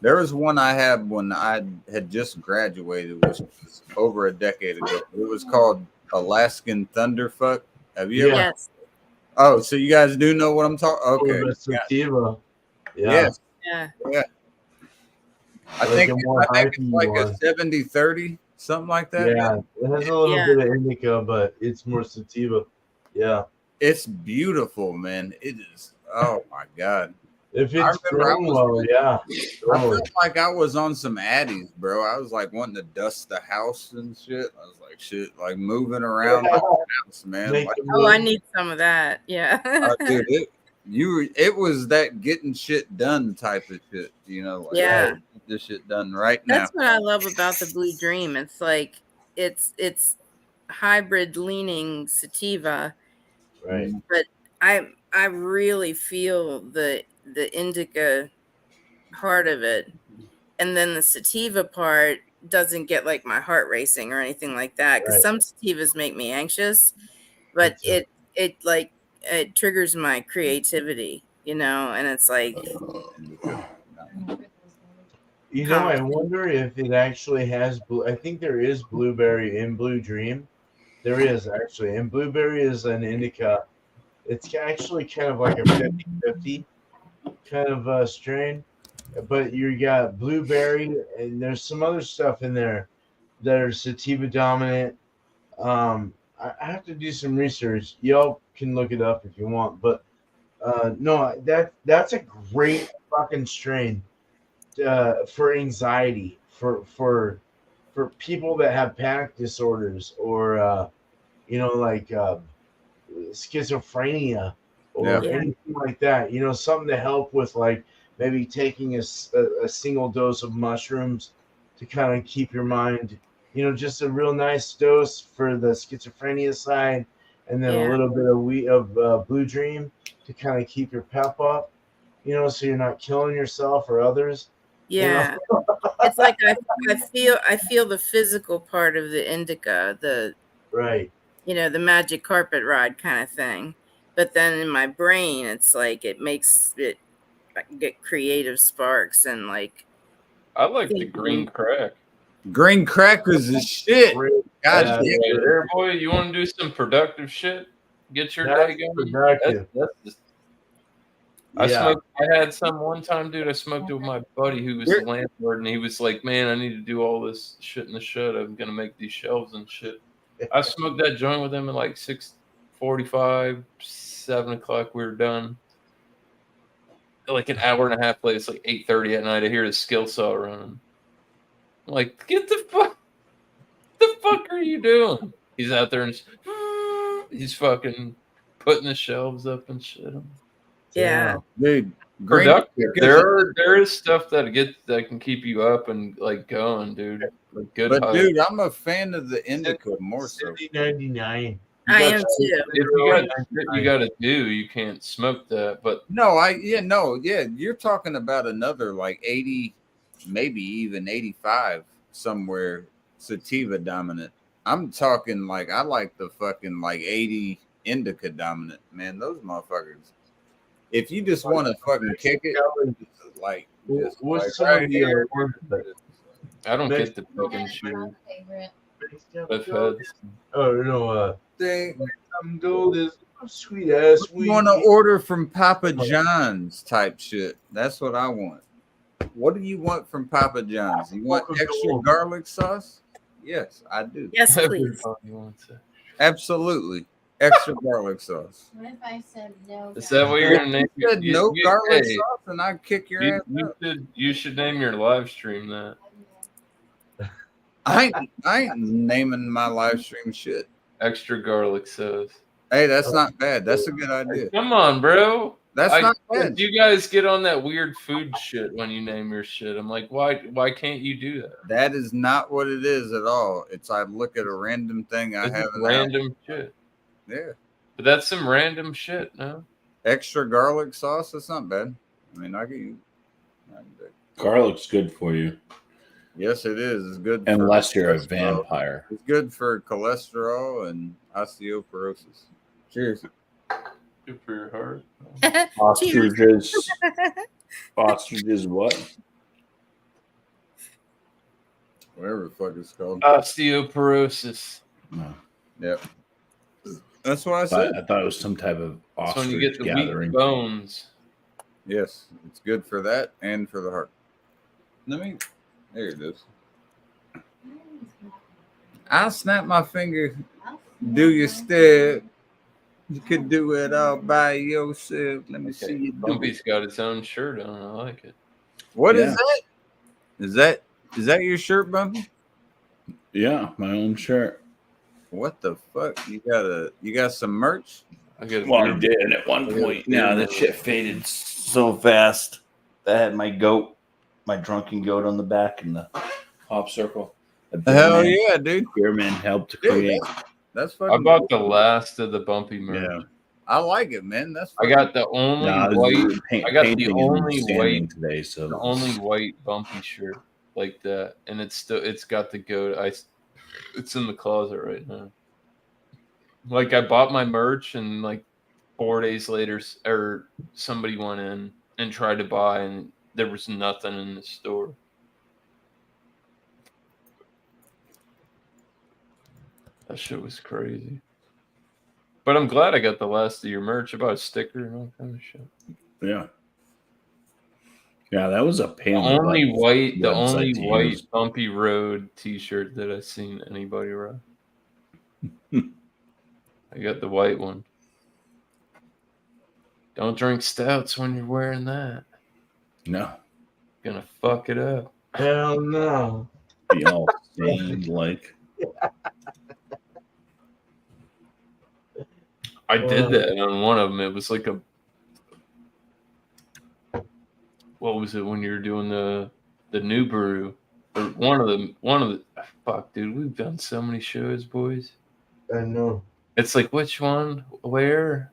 There was one I had when I had just graduated, which was over a decade ago. It was called Alaskan Thunderfuck. Have you ever? Yes. Oh, so you guys do know what I'm talking? Okay. Sativa. Yeah. Yes. Yeah. Yeah. I think it's like a 70-30, something like that. Yeah, it has a little bit of indica, but it's more sativa. Yeah. It's beautiful, man. It is. Oh, my God. If it's grown well, yeah. I felt like I was on some Addies, bro. I was like wanting to dust the house and shit. I was like, shit, like moving around the house, man. Like, oh, I need some of that. Yeah. Dude, it was that getting shit done type of shit, you know? Like, yeah. Get this shit done right now. That's what I love about the Blue Dream. It's like it's hybrid leaning sativa, right? But I really feel the indica part of it, and then the sativa part doesn't get like my heart racing or anything like that, because some sativas make me anxious, but it triggers my creativity, you know, and it's like, you know, I wonder if it actually has blue. I think there is blueberry in Blue Dream. There is actually, and blueberry is an indica. It's actually kind of like a 50-50 kind of strain, but you got blueberry, and there's some other stuff in there that are sativa dominant. I have to do some research. Y'all can look it up if you want, but no, that's a great fucking strain for anxiety, for people that have panic disorders, or you know, like schizophrenia or anything like that, you know, something to help with, like maybe taking a single dose of mushrooms to kind of keep your mind, you know, just a real nice dose for the schizophrenia side, and then a little bit of Blue Dream to kind of keep your pep up, you know, so you're not killing yourself or others. Yeah. You know? It's like I feel the physical part of the indica, the you know, the magic carpet ride kind of thing. But then in my brain, it's like it makes it, I can get creative sparks and like. I like the green crack. Green crackers is shit. God damn it. There, boy, you want to do some productive shit? Get your day going. I had some one time, dude. I smoked it with my buddy who was the landlord, and he was like, "Man, I need to do all this shit in the shed. I'm gonna make these shelves and shit." I smoked that joint with him at like 6:45, 7 o'clock. We were done. Like an hour and a half later, it's like 8:30 at night. I hear his skill saw running. I'm like, get the fuck. The fuck are you doing? He's out there and he's fucking putting the shelves up and shit. Yeah. Dude, productive. There is stuff that can keep you up and like going, dude. Like good. But dude, I'm a fan of the indica more so. 99. I am too. If you got shit you got to do, you can't smoke that. But you're talking about another like 80, maybe even 85 somewhere sativa dominant. I'm talking like I like the fucking like 80 indica dominant. Man, those motherfuckers. If you just want to fucking kick it, like what's right here. I don't get the fucking shoe. Oh no, I'm gold is sweet ass. You want to order from Papa John's type shit. That's what I want. What do you want from Papa John's? You want extra garlic sauce? Yes, I do. Yes, please. Absolutely. Extra garlic sauce. What if I said no? Is that what you're gonna name? You said no garlic sauce, and I'd kick your ass up. You should name your live stream that. I ain't naming my live stream shit. Extra garlic sauce. Hey, that's not bad. That's a good idea. Come on, bro. That's not bad. You guys get on that weird food shit when you name your shit. I'm like, why can't you do that? That is not what it is at all. It's I look at a random thing I have. Random shit. Yeah. But that's some random shit, no? Extra garlic sauce, that's not bad. I mean, I can. Garlic's good for you. Yes, it is. It's good. Unless you're a vampire. It's good for cholesterol and osteoporosis. Cheers. Good for your heart. Ostriches. Ostriches what? Whatever the fuck it's called. Osteoporosis. No. Yep. That's what I said. I thought it was some type of ostrich when you get the gathering. weak bones. Yes, it's good for that and for the heart. There it is. I'll snap my finger. Do your step. You could do it all by yourself. Let me see you do Bumpy's it. got its own shirt on. I like it. What is that? Is that your shirt, Bumpy? Yeah, my own shirt. What the fuck? You got some merch? I did at one point. Now that shit faded so fast. I had my drunken goat on the back in the pop circle. Hell yeah, dude. Beerman helped to create. That's fucking. I bought the last of the Bumpy merch. Yeah. I like it, man. That's. I got the only white. I got the only white today. So the only white Bumpy shirt like that, and it's got the goat. It's in the closet right now. Like I bought my merch, and like 4 days later, or somebody went in and tried to buy, and there was nothing in the store. That shit was crazy. But I'm glad I got the last of your merch. I bought a sticker and all kind of shit. Yeah. Yeah, that was a pain. The only white Bumpy Road t-shirt that I've seen anybody rock. I got the white one. Don't drink stouts when you're wearing that. No. Gonna fuck it up. Hell no. Be all stained like. I did that on one of them. It was like a. What was it when you were doing the new brew? Or one of the. Fuck, dude, we've done so many shows, boys. I know. It's like which one? Where?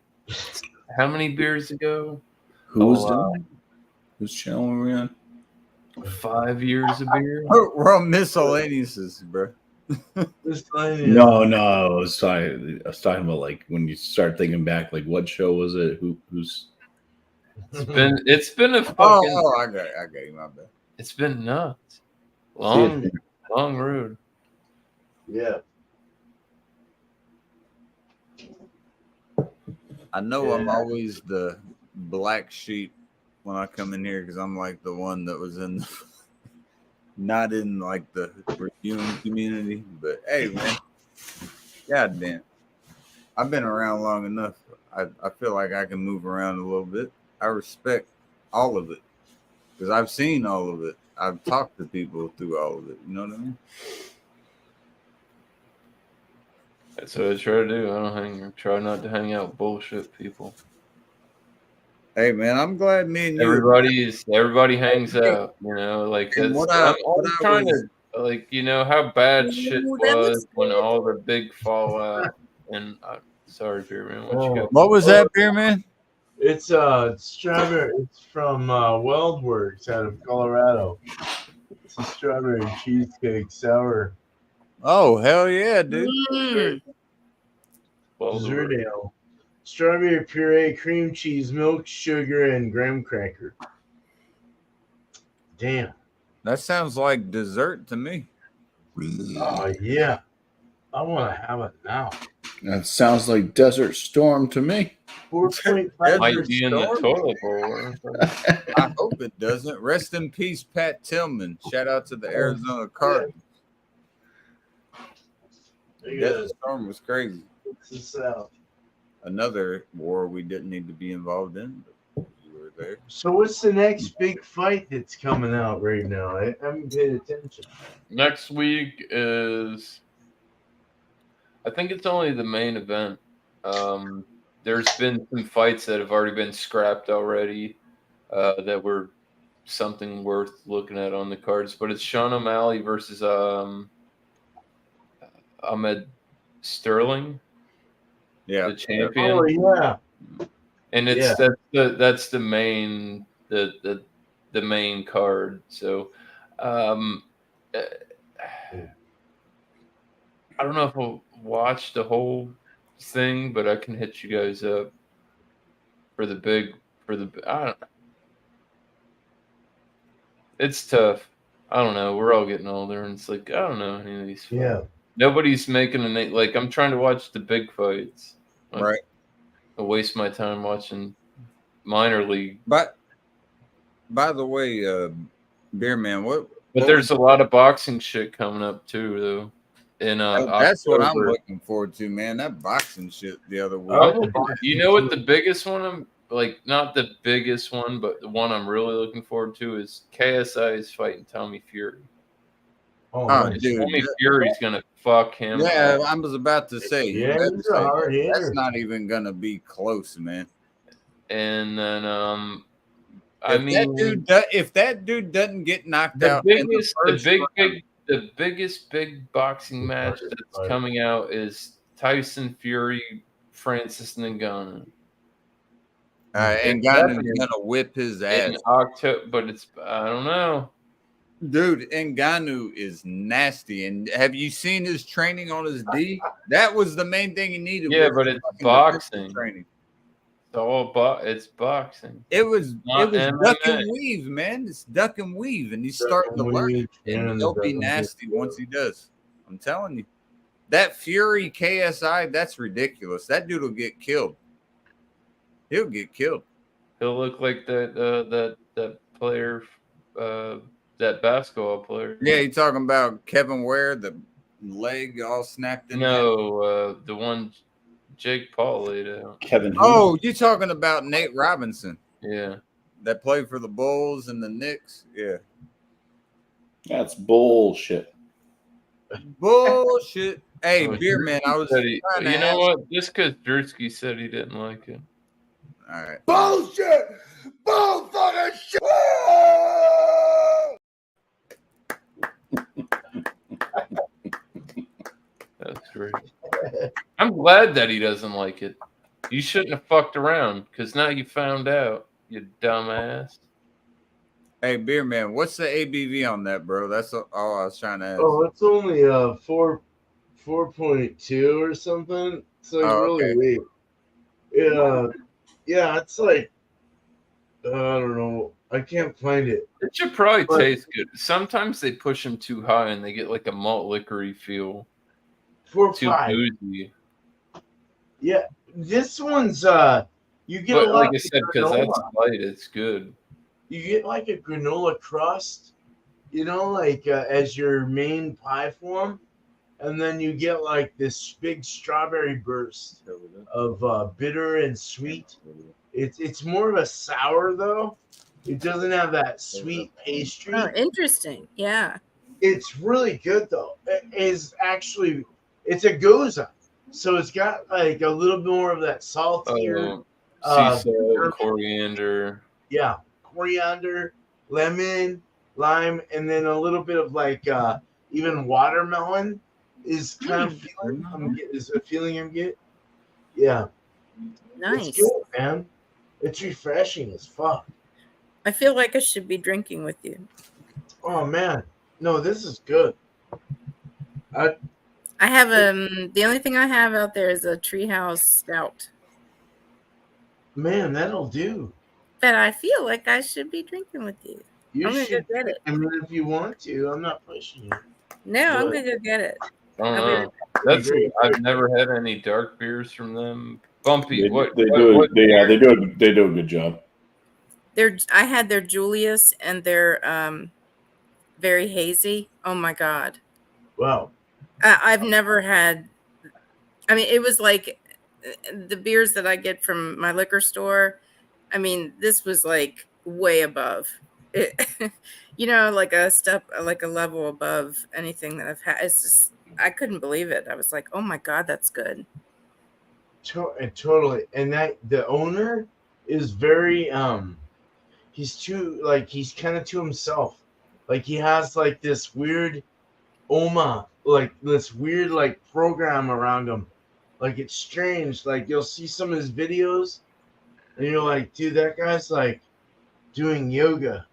How many beers ago? Who's doing? Whose channel are we on? 5 years of beer. We're on miscellaneous, bro. No, I was talking about like when you start thinking back, like what show was it? Who's? It's been a fucking. Oh, I got you, my bad. It's been nuts. Long road. Yeah. I know I'm always the black sheep when I come in here because I'm like the one that was in not in like the reviewing community, but hey, man, goddamn, I've been around long enough. I feel like I can move around a little bit. I respect all of it because I've seen all of it. I've talked to people through all of it. You know what I mean? That's what I try to do. Try not to hang out with bullshit people. Hey man, I'm glad me and you. Everybody hangs out. You know, like that's. I'm trying to like how bad shit was when all the big fallout. And sorry, Beer Man. What was that, Beer Man? It's strawberry. It's from Weldworks out of Colorado. It's a strawberry cheesecake sour. Oh hell yeah, dude! Dessert ale. Strawberry puree, cream cheese, milk, sugar, and graham cracker. Damn. That sounds like dessert to me. Oh yeah. I want to have it now. That sounds like Desert Storm to me. 4.5 might be in the toilet bowl. I hope it doesn't. Rest in peace, Pat Tillman. Shout out to the Arizona Cardinals. Desert Storm was crazy. Another war we didn't need to be involved in, but we were there. So what's the next big fight that's coming out right now? I haven't paid attention. Next week is, I think it's only the main event. There's been some fights that have already been scrapped already that were something worth looking at on the cards. But it's Sean O'Malley versus Ahmed Sterling. Yeah, the champion. Oh yeah, and it's that's the main the main card. So I don't know if I'll watch the whole thing, but I can hit you guys up for the I don't. It's tough. I don't know. We're all getting older, and it's like I don't know any of these. Yeah. Nobody's making like I'm trying to watch the big fights. Right. I waste my time watching minor league. But by the way, Beer Man, what there's a lot of boxing shit coming up too, though. In that's what I'm looking forward to, man. That boxing shit the other week. You know what the biggest one I'm like, not the biggest one, but the one I'm really looking forward to is KSI is fighting Tommy Fury. Oh, dude, Tommy Fury's gonna fuck him. Yeah, up. I was about to say. Yeah, he's a hard hitter. That's not even gonna be close, man. And then if that dude doesn't get knocked out, the biggest big boxing match that's coming out is Tyson Fury, Francis Ngannou. Ngannou's gonna whip his ass in October, but it's I don't know. Dude, Ngannou is nasty. And have you seen his training on his D? That was the main thing he needed. Yeah, but it's boxing training. It's boxing. It was duck and weave, man. It's duck and weave, and he's starting to learn. And he'll be nasty once he does. I'm telling you. That Fury KSI, that's ridiculous. That dude will get killed. He'll get killed. He'll look like that player, that basketball player. Yeah, you talking about Kevin Ware, the leg all snapped in? No, the one Jake Paul laid out. Kevin. Oh, you talking about Nate Robinson? Yeah, that played for the Bulls and the Knicks. Yeah, that's bullshit. Bullshit. Hey, Beer Man, I was. You know what? Just because Drewski said he didn't like it. All right. Bullshit! Bull fucking shit! That's great. I'm glad that he doesn't like it. You shouldn't have fucked around because now you found out, you dumbass. Hey, Beer Man, what's the ABV on that, bro? That's all I was trying to ask. Oh, it's only 4.2 or something. So it's really weak. Yeah, it's like I don't know. I can't find it. It should probably taste good. Sometimes they push them too high and they get like a malt liquor-y feel. 4.5. Boozy. Yeah, this one's you get but a lot. Like I said, because that's light, it's good. You get like a granola crust, you know, like as your main pie form, and then you get like this big strawberry burst of bitter and sweet. It's more of a sour though, It doesn't have that sweet pastry. Oh, interesting. Yeah. It's really good though. It's a goza, so it's got like a little more of that saltier sea salt, coriander. Yeah, coriander, lemon, lime, and then a little bit of like even watermelon is kind of is a feeling I'm getting. Yeah, Nice. It's good, man. It's refreshing as fuck. I feel like I should be drinking with you. Oh man, no, this is good. I have the only thing I have out there is a Treehouse Stout. Man, that'll do. But I feel like I should be drinking with you. You I'm gonna should go get it. I mean, if you want to, I'm not pushing you. No, I'm gonna go get it. I don't know. That's I've never had any dark beers from them. Bumpy, They do a good job. I had their Julius and their very hazy. Oh my god! Wow. I've never had. I mean, it was like the beers that I get from my liquor store. I mean, this was like way above it. You know, like a level above anything that I've had. It's just I couldn't believe it. I was like, oh my god, that's good. Totally. And that the owner is very he's kind of to himself. Like he has like this weird this weird like program around him. Like it's strange. Like you'll see some of his videos and you're like, dude, that guy's like doing yoga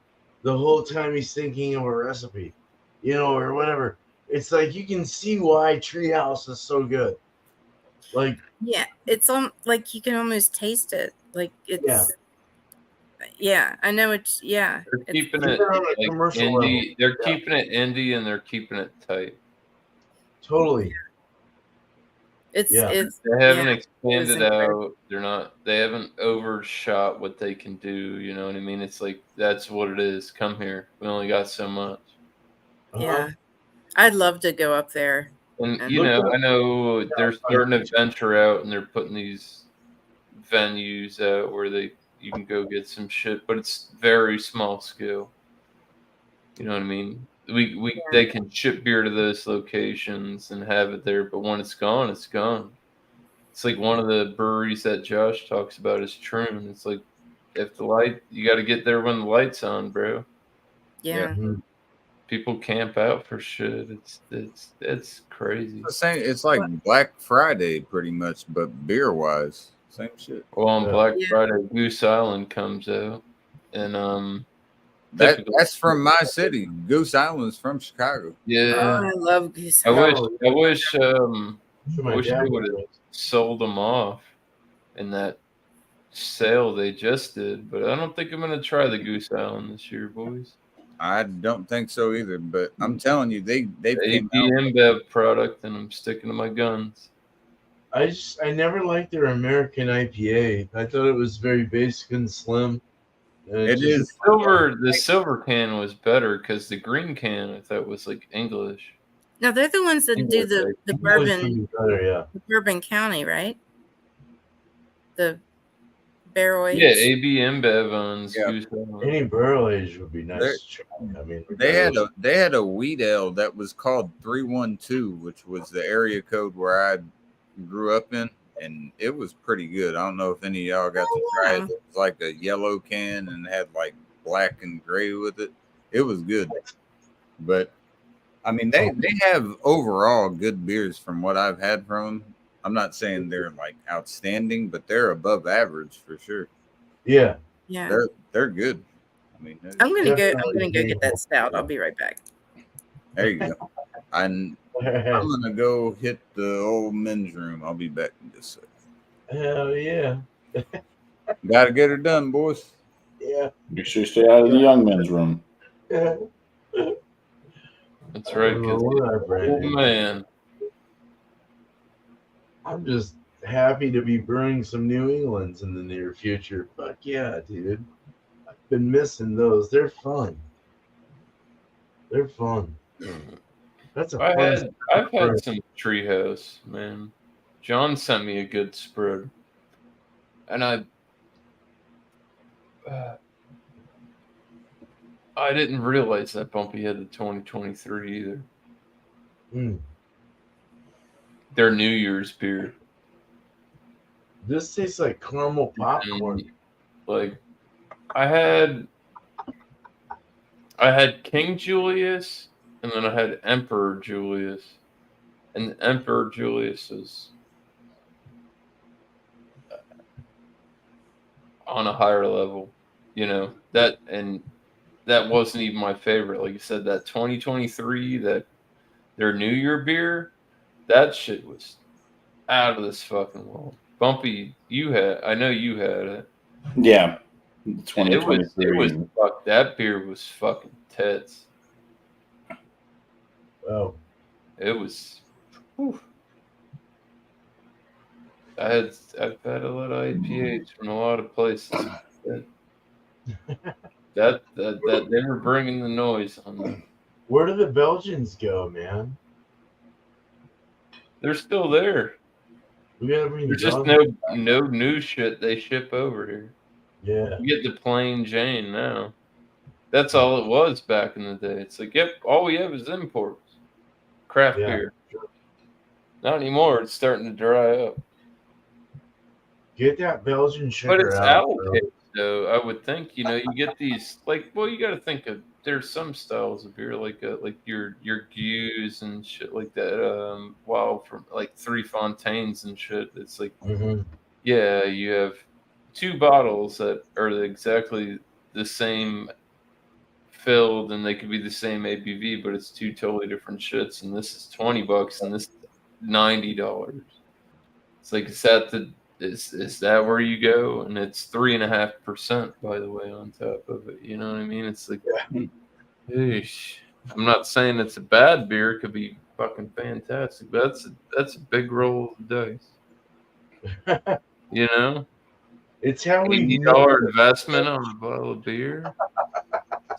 the whole time he's thinking of a recipe, or whatever. It's like you can see why Treehouse is so good. Like, yeah, it's like you can almost taste it. Like it's yeah, I know it's They're keeping it like indie. They're keeping it indie and they're keeping it tight. Totally. It's they haven't expanded out. They haven't overshot what they can do. You know what I mean? It's like that's what it is. Come here. We only got so much. Yeah. I'd love to go up there. And I know they're starting to venture out and they're putting these venues out where you can go get some shit, but it's very small scale. You know what I mean? They can ship beer to those locations and have it there, but when it's gone, it's gone. It's like one of the breweries that Josh talks about is Troon. It's like if you got to get there when the light's on, bro. Yeah. People camp out for shit. It's crazy. It's like Black Friday pretty much, but beer wise, same shit. Well, on Black Friday, Goose Island comes out, and that's from my city. Goose Island's from Chicago. Yeah, I love Goose I Island. wish they would have sold them off in that sale they just did, but I don't think I'm gonna try the Goose Island this year, boys. I don't think so either, but I'm telling you, they InBev product, and I'm sticking to my guns. I never liked their American IPA. I thought it was very basic and slim. It is silver. The silver can was better because the green can I thought was like English. No, they're the ones that do the bourbon. Better, the Bourbon County, right? The barrel age. Yeah, AB InBev owns Goose Island. Any barrel age would be nice. I mean, they had a wheat ale that was called 312, which was the area code where I grew up in, and it was pretty good. I don't know if any of y'all got to try it. It was like a yellow can and had like black and gray with it. It was good, but I mean they have overall good beers from what I've had from them. I'm not saying they're like outstanding, but they're above average for sure. Yeah. They're good. I mean, I'm gonna go get that stout. I'll be right back. There you go. I'm gonna go hit the old men's room. I'll be back in just a second. Hell yeah. Gotta get her done, boys. Yeah. Make sure you stay out of the young men's room. Yeah. That's right. Oh, man. I'm just happy to be brewing some New Englands in the near future. Fuck yeah, dude. I've been missing those. They're fun. That's a I've had some Treehouse, man. John sent me a good spread. And I didn't realize that Bumpy had the 2023 either. Their New Year's beer. This tastes like caramel popcorn. And, like, I had King Julius, and then I had Emperor Julius, and Emperor Julius is on a higher level, you know, that wasn't even my favorite. Like you said, that 2023, that their New Year beer, that shit was out of this fucking world. Bumpy, I know you had it. Yeah. 2023. It was fuck, that beer was fucking tits. Oh. It was, whew. I've had a lot of IPAs from a lot of places. That they were bringing the noise on that. Where do the Belgians go, man? They're still there. We gotta bring There's the just Belgians. no new shit they ship over here. Yeah. You get the plain Jane now. That's all it was back in the day. It's like, yep, all we have is imports. Craft beer. Not anymore. It's starting to dry up. Get that Belgian sugar But it's out, allocated, though. I would think, you know, you get these, like, well, you got to think of, there's some styles of beer like your Gueuze and shit like that. From like Three Fontaines and shit. It's like, yeah, you have 2 bottles that are exactly the same filled, and they could be the same ABV, but it's 2 totally different shits. And this is $20, and this is $90. It's like, is that where you go? And it's 3.5%, by the way, on top of it. You know what I mean? It's like, eesh. I'm not saying it's a bad beer. It could be fucking fantastic, but that's a big roll of the dice. You know? It's how we $80 investment on a bottle of beer.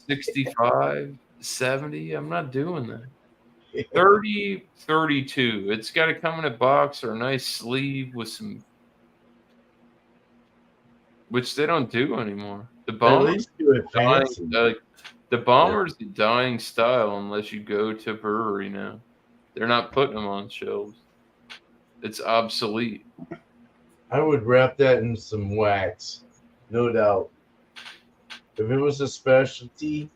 65, 70. I'm not doing that. 30, 32. It's got to come in a box or a nice sleeve with some, which they don't do anymore. The Bomber's At least do it fancy. The Bomber's a dying style unless you go to a brewery now. They're not putting them on shelves. It's obsolete. I would wrap that in some wax, no doubt. If it was a specialty,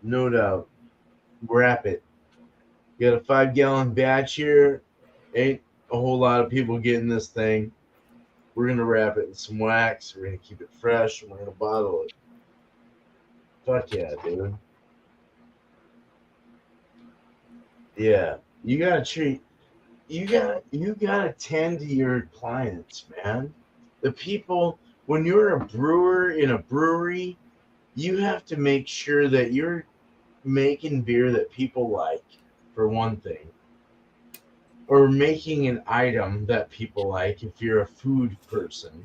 no doubt, wrap it. You got a 5-gallon batch here. Ain't a whole lot of people getting this thing. We're gonna wrap it in some wax. We're gonna keep it fresh, and we're gonna bottle it. Fuck yeah, dude. Yeah, you gotta treat. You gotta tend to your clients, man. The people. When you're a brewer in a brewery, you have to make sure that you're making beer that people like, for one thing, or making an item that people like if you're a food person,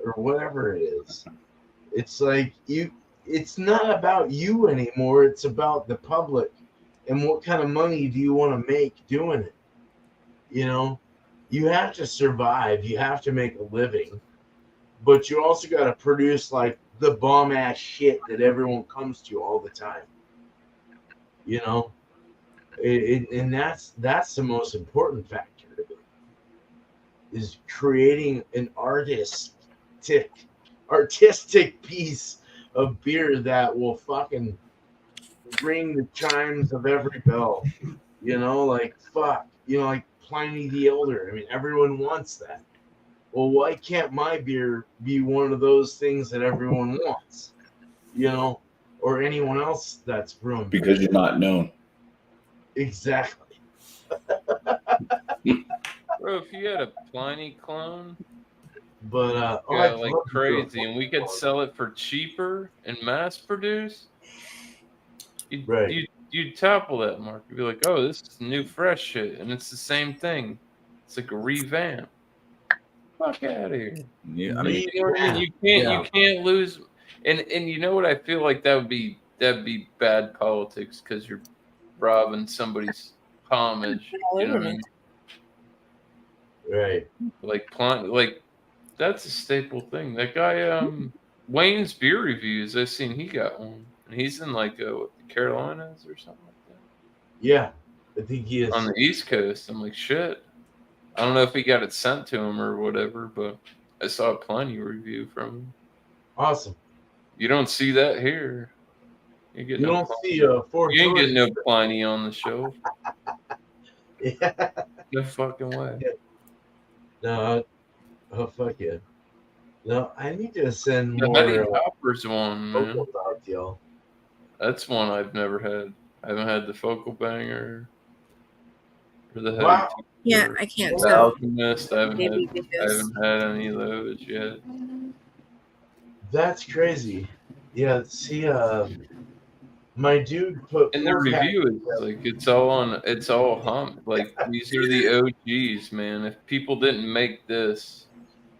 or whatever it is. It's like it's not about you anymore. It's about the public and what kind of money do you want to make doing it. You know, you have to survive. You have to make a living. But you also got to produce like the bomb ass shit that everyone comes to all the time. You know, and that's the most important factor of it, is creating an artistic piece of beer that will fucking ring the chimes of every bell. You know, like fuck. You know, like Pliny the Elder. I mean, everyone wants that. Well, why can't my beer be one of those things that everyone wants? You know, or anyone else that's brewing beer? Because you're not known. Exactly. Bro, if you had a Pliny clone, but like crazy, and we could sell it for cheaper and mass produce, you'd topple that mark. You'd be like, oh, this is new fresh shit, and it's the same thing. It's like a revamp. Fuck out of here. Yeah, I mean, you can't lose. And you know what I feel like that'd be bad politics, because you're robbing somebody's homage. You know what I mean? Right. Like that's a staple thing. That guy, Wayne's beer reviews, I seen he got one. and he's in like the Carolinas or something like that. Yeah, I think he is on the East Coast. I'm like, shit. I don't know if he got it sent to him or whatever, but I saw a Pliny review from him. Awesome. You don't see that here. You don't see You ain't getting no Pliny on the show. Yeah. No fucking way. No, oh fuck yeah. No, I need to send The more. Betty Popper's one, man. Thoughts, y'all. That's one I've never had. I haven't had the Focal Banger or the Heavy Wow. Teacher, Yeah, I can't the tell. Alchemist. I haven't had any of those yet. That's crazy. Yeah, see, my dude put. And the review is like it's all hump. Like these are the OGs, man. If people didn't make this,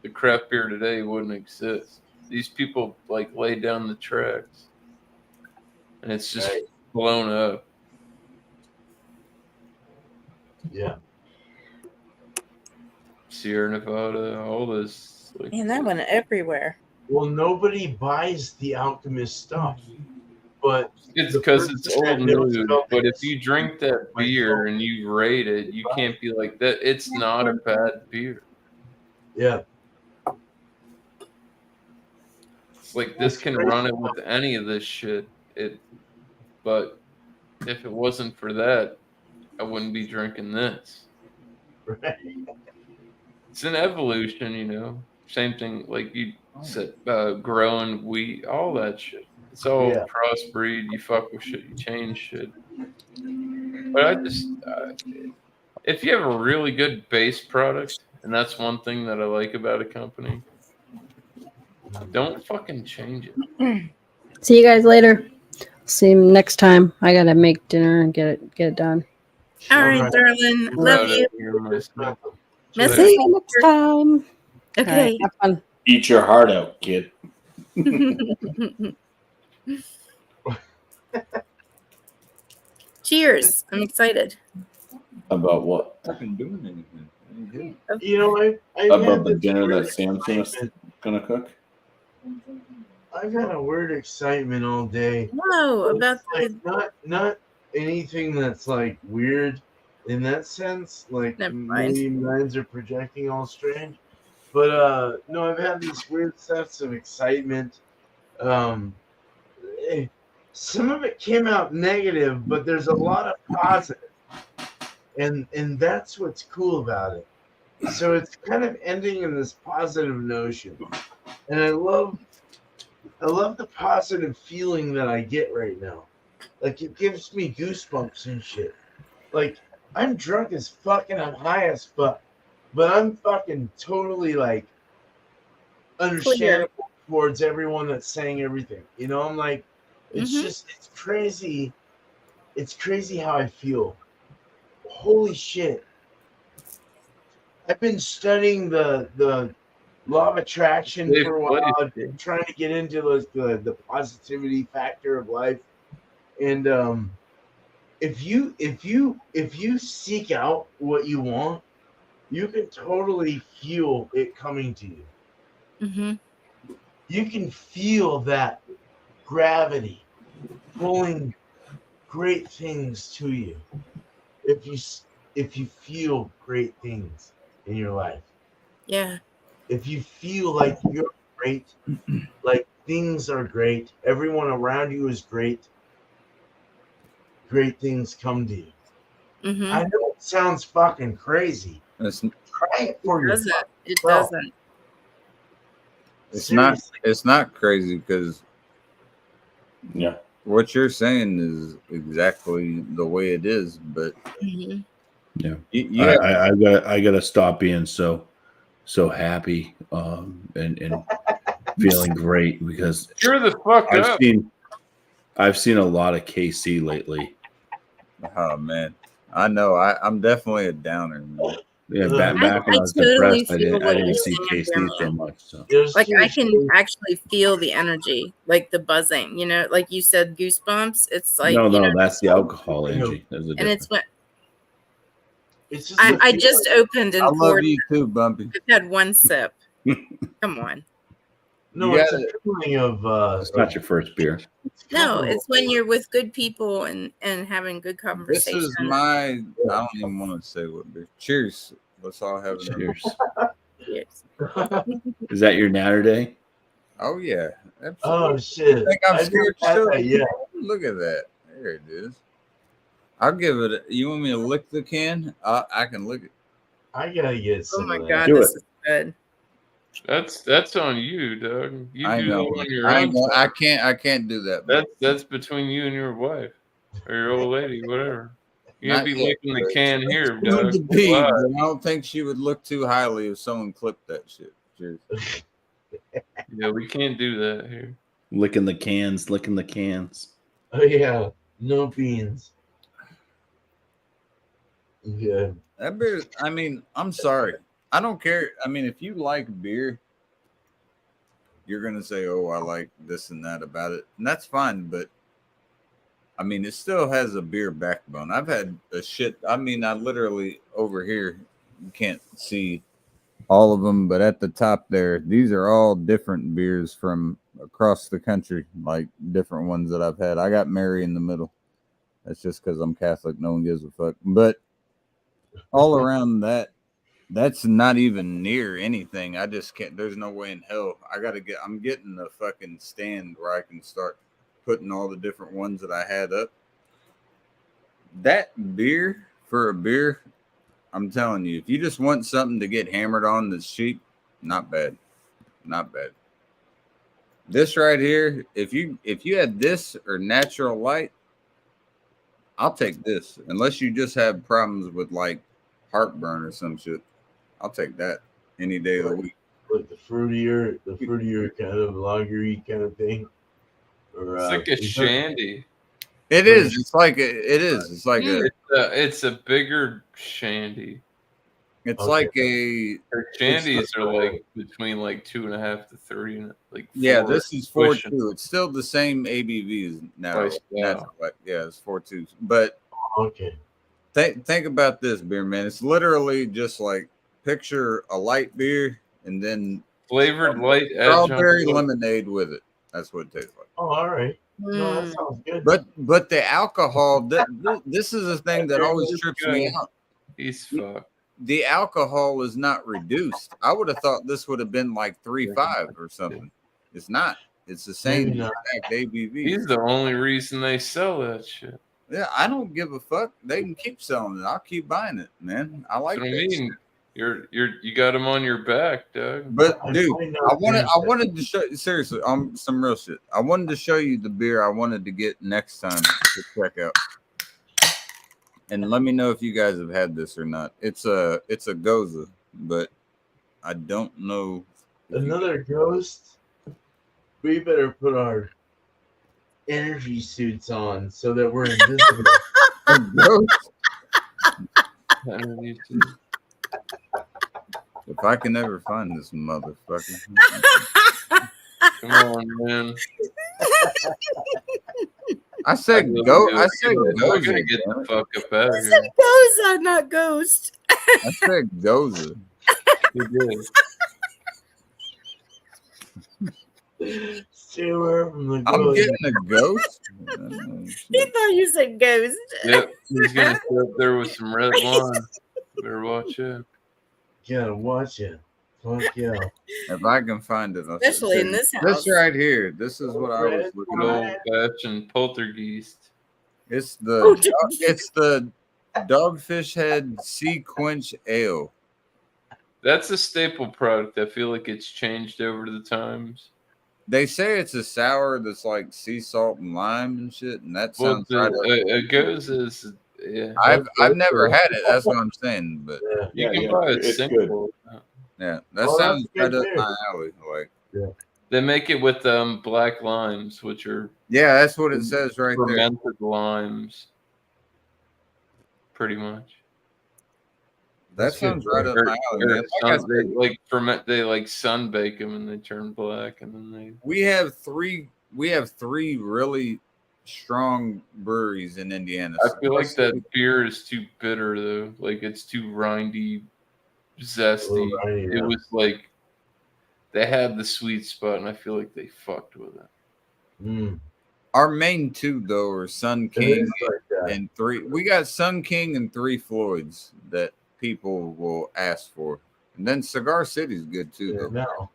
the craft beer today wouldn't exist. These people like laid down the tracks, and it's just blown up. Yeah. Sierra Nevada, all this. Like, Man, that went everywhere. Well, nobody buys the Alchemist stuff, but it's because it's old news. But if you drink that beer and you rate it, you can't be like that. It's not a bad beer. Yeah. It's like this can run it with any of this shit. But if it wasn't for that, I wouldn't be drinking this. Right. It's an evolution, you know. Same thing, like you said, growing wheat, all that shit. It's all crossbreed. You fuck with shit, you change shit. But I just, if you have a really good base product, and that's one thing that I like about a company, don't fucking change it. See you guys later. See you next time. I gotta make dinner and get it done. All right, darling. Love you. See you next time. Okay. Right, have fun. Eat your heart out, kid. Cheers. I'm excited. About what? I've been doing anything. You know, I about the dinner that Sam's gonna cook. I've had a weird excitement all day. No, about like not anything that's like weird in that sense. Like maybe minds are projecting all strange. But no, I've had these weird sets of excitement. Some of it came out negative, but there's a lot of positive. And that's what's cool about it. So it's kind of ending in this positive notion. And I love the positive feeling that I get right now. Like it gives me goosebumps and shit. Like I'm drunk as fuck and I'm high as fuck. But I'm fucking totally like understandable towards everyone that's saying everything. You know, I'm like, it's just, it's crazy. It's crazy how I feel. Holy shit. I've been studying the law of attraction for a while, trying to get into the positivity factor of life. And if you seek out what you want, you can totally feel it coming to you. Mm-hmm. You can feel that gravity pulling great things to you. If you feel great things in your life. Yeah. If you feel like you're great, like things are great, everyone around you is great, great things come to you. Mm-hmm. I know it sounds fucking crazy. Try it for yourself. It doesn't. It's not crazy because what you're saying is exactly the way it is, but I gotta stop being so happy and feeling great because you're the fuck up. I've seen a lot of KC lately. Oh man, I know. I'm definitely a downer, man. Yeah, back when I was depressed, I didn't see KC so much. So. Like I can actually feel the energy, like the buzzing. You know, like you said, goosebumps. It's like no, that's the alcohol energy. And it's what. I just opened and I poured. love you too, Bumpy. I've had one sip. Come on. No, You it's gotta- a feeling of. It's not your first beer. No, it's when you're with good people and having good This conversation. is my. I don't even want to say what beer. Cheers. Let's all have it. Cheers. Yes. Is that your natter day? Oh yeah. Absolutely. Oh shit! I think I'm I've never scared to had show that you. yet. Look at that. There it is. I'll give it. You want me to lick the can? I can lick it. I gotta get some. Oh my of that. god, Do this it. is good. That's on you, Doug. You I do know. that on your I own. know. I time. can't do that. That's between you and your wife or your old lady, whatever. You Not can't be yet, licking the but can here, it's going Doug. to be, Why? but I don't think she would look too highly if someone clipped that shit. Cheers. Yeah, we can't do that here. Licking the cans, licking the cans. Oh yeah, no beans. Yeah. That beer. I mean, I'm sorry. I don't care. I mean, if you like beer, you're gonna say, "Oh, I like this and that about it," and that's fine. But I mean, it still has a beer backbone. I've had a shit. I mean, I literally over here, you can't see all of them, but at the top there, these are all different beers from across the country, like different ones that I've had. I got Mary in the middle. That's just because I'm Catholic. No one gives a fuck. But all around that, that's not even near anything. I just can't. There's no way in hell. I'm getting a fucking stand where I can start putting all the different ones that I had up. That beer for a beer, I'm telling you, if you just want something to get hammered on that's cheap, not bad. Not bad. This right here, if you had this or Natural Light, I'll take this. Unless you just have problems with like heartburn or some shit. I'll take that any day of the week. Like the fruitier kind of lagery kind of thing. Or, It's like a shandy. It is. It's like it is. It's like it's a bigger shandy. It's like a shandies are like between like 2.5 to 3, and like 4. Yeah, this is 4.2. It's still the same ABV as now. Yeah, it's 4.2. But okay, think about this beer, man. It's literally just like picture a light beer and then flavored light strawberry lemonade with it. That's what it tastes like. Oh, all right. No, that sounds good. But the alcohol, this is a thing that always trips me out. He's fucked. The alcohol is not reduced. I would have thought this would have been like 3.5 or something. It's not. It's the same exact ABV. He's the only reason they sell that shit. Yeah, I don't give a fuck. They can keep selling it. I'll keep buying it, man. I like That's what that. I mean. You got him on your back, Doug. But dude, I wanted to show you seriously some real shit. I wanted to show you the beer I wanted to get next time to check out. And let me know if you guys have had this or not. It's a Goza, but I don't know. Another ghost. We better put our energy suits on so that we're invisible. A ghost? If I can ever find this motherfucker. Come on, man. I said go. I said Goza. I gotta get the fuck up out of I here. said Goza, not ghost. I said Goza. You did. Sewer from the I'm ghost. getting a ghost. He thought you said ghost. Yep, he's gonna sit up there with some red wine. Better watch out. Gotta watch it. Fuck yeah. If I can find it, Especially in this house. This right here. This is what I was looking Good at. old-fashioned poltergeist. It's the Dogfish Head Sea Quench Ale. That's a staple product. I feel like it's changed over the times. They say it's a sour that's like sea salt and lime and shit, and that sounds right. It goes as yeah. I've never had it. That's what I'm saying. But You can buy it single. Yeah, that sounds right up my alley. Like, They make it with black limes, which are that's what it says right there. fermented limes. Pretty much. That sounds right up my alley, man. They like sunbake them and they turn black, and then We have three really strong breweries in Indiana. I feel like that beer is too bitter though. Like it's too rindy, zesty. It was like they had the sweet spot, and I feel like they fucked with it. Our main two though are Sun King and three. We got Sun King and 3 Floyds that people will ask for, and then Cigar City's good too though. No.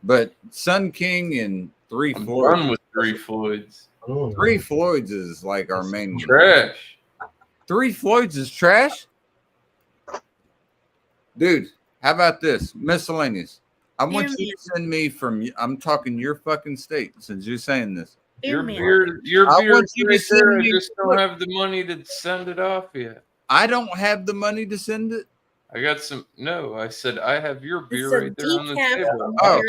But Sun King and 3 I'm Floyds. done with 3 Floyds. 3 Floyds is like our main trash. 3 Floyds is trash, dude. How about this miscellaneous? I want you to send me from. I'm talking your fucking state since you're saying this. Your beer right there, I just don't have the money to send it off yet. I don't have the money to send it. I got some. No, I said I have your beer right there on the table. Oh,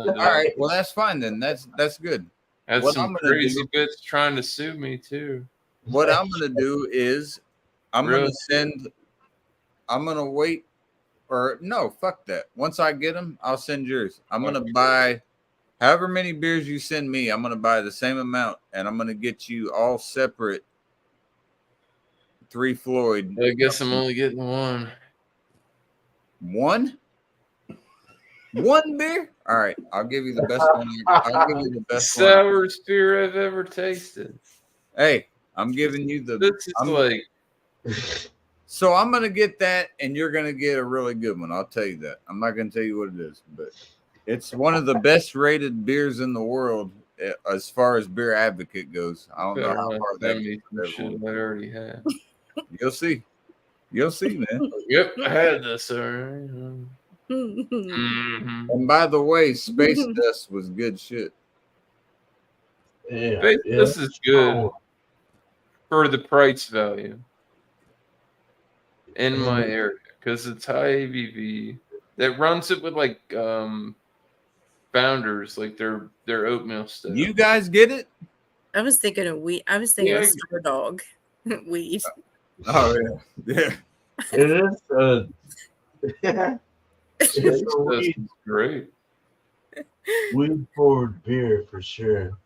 all right. Well, that's fine then. That's good. Had some crazy bits trying to sue me too. What I'm gonna do is I'm gonna wait. Or no, fuck that. Once I get them, I'll send yours. I'm gonna buy however many beers you send me. I'm gonna buy the same amount, and I'm gonna get you all separate 3 Floyd. I guess I'm only getting one. One beer? All right, I'll give you the best one. I'll give you the best sourest beer I've ever tasted. Hey, I'm giving you the. This is like. So I'm gonna get that, and you're gonna get a really good one. I'll tell you that. I'm not gonna tell you what it is, but it's one of the best rated beers in the world as far as Beer Advocate goes. I don't know how far that shit I already had. You'll see. You'll see, man. Yep, I had this already. And by the way, Space Dust was good shit. Yeah, this is good for the price value in my area because it's high ABV. That runs it with like Founders, like their oatmeal stuff. You guys get it? I was thinking of weed. I was thinking of Star Dog weed. Oh yeah. It is it's great. Weed forward beer for sure.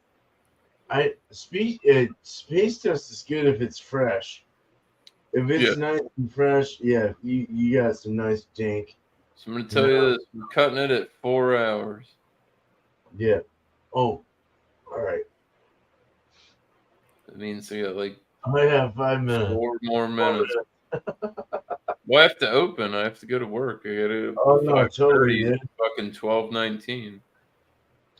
Space Dust is good if it's fresh. If it's nice and fresh, yeah, you got some nice dank. So I'm gonna tell you this: we're cutting it at 4 hours. Yeah. Oh, all right. That means we got like. I might have 5 minutes. 4 more minutes. Well, I have to open. I have to go to work. I gotta. Oh no, totally. Fucking 12:19,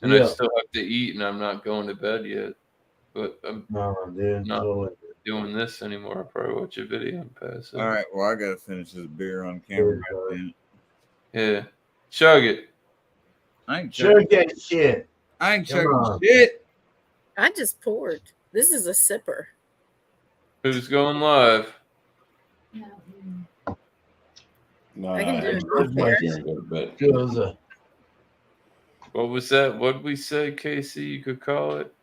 and I still have to eat, and I'm not going to bed yet. But I'm not doing this anymore. I'll probably watch a video and pass it. All right. Well, I gotta finish this beer on camera. Yeah, chug it. I ain't chug that shit. I ain't chugging shit. I just poured. This is a sipper. Who's going live? No, I can do it. What was that? What did we say, Casey? You could call it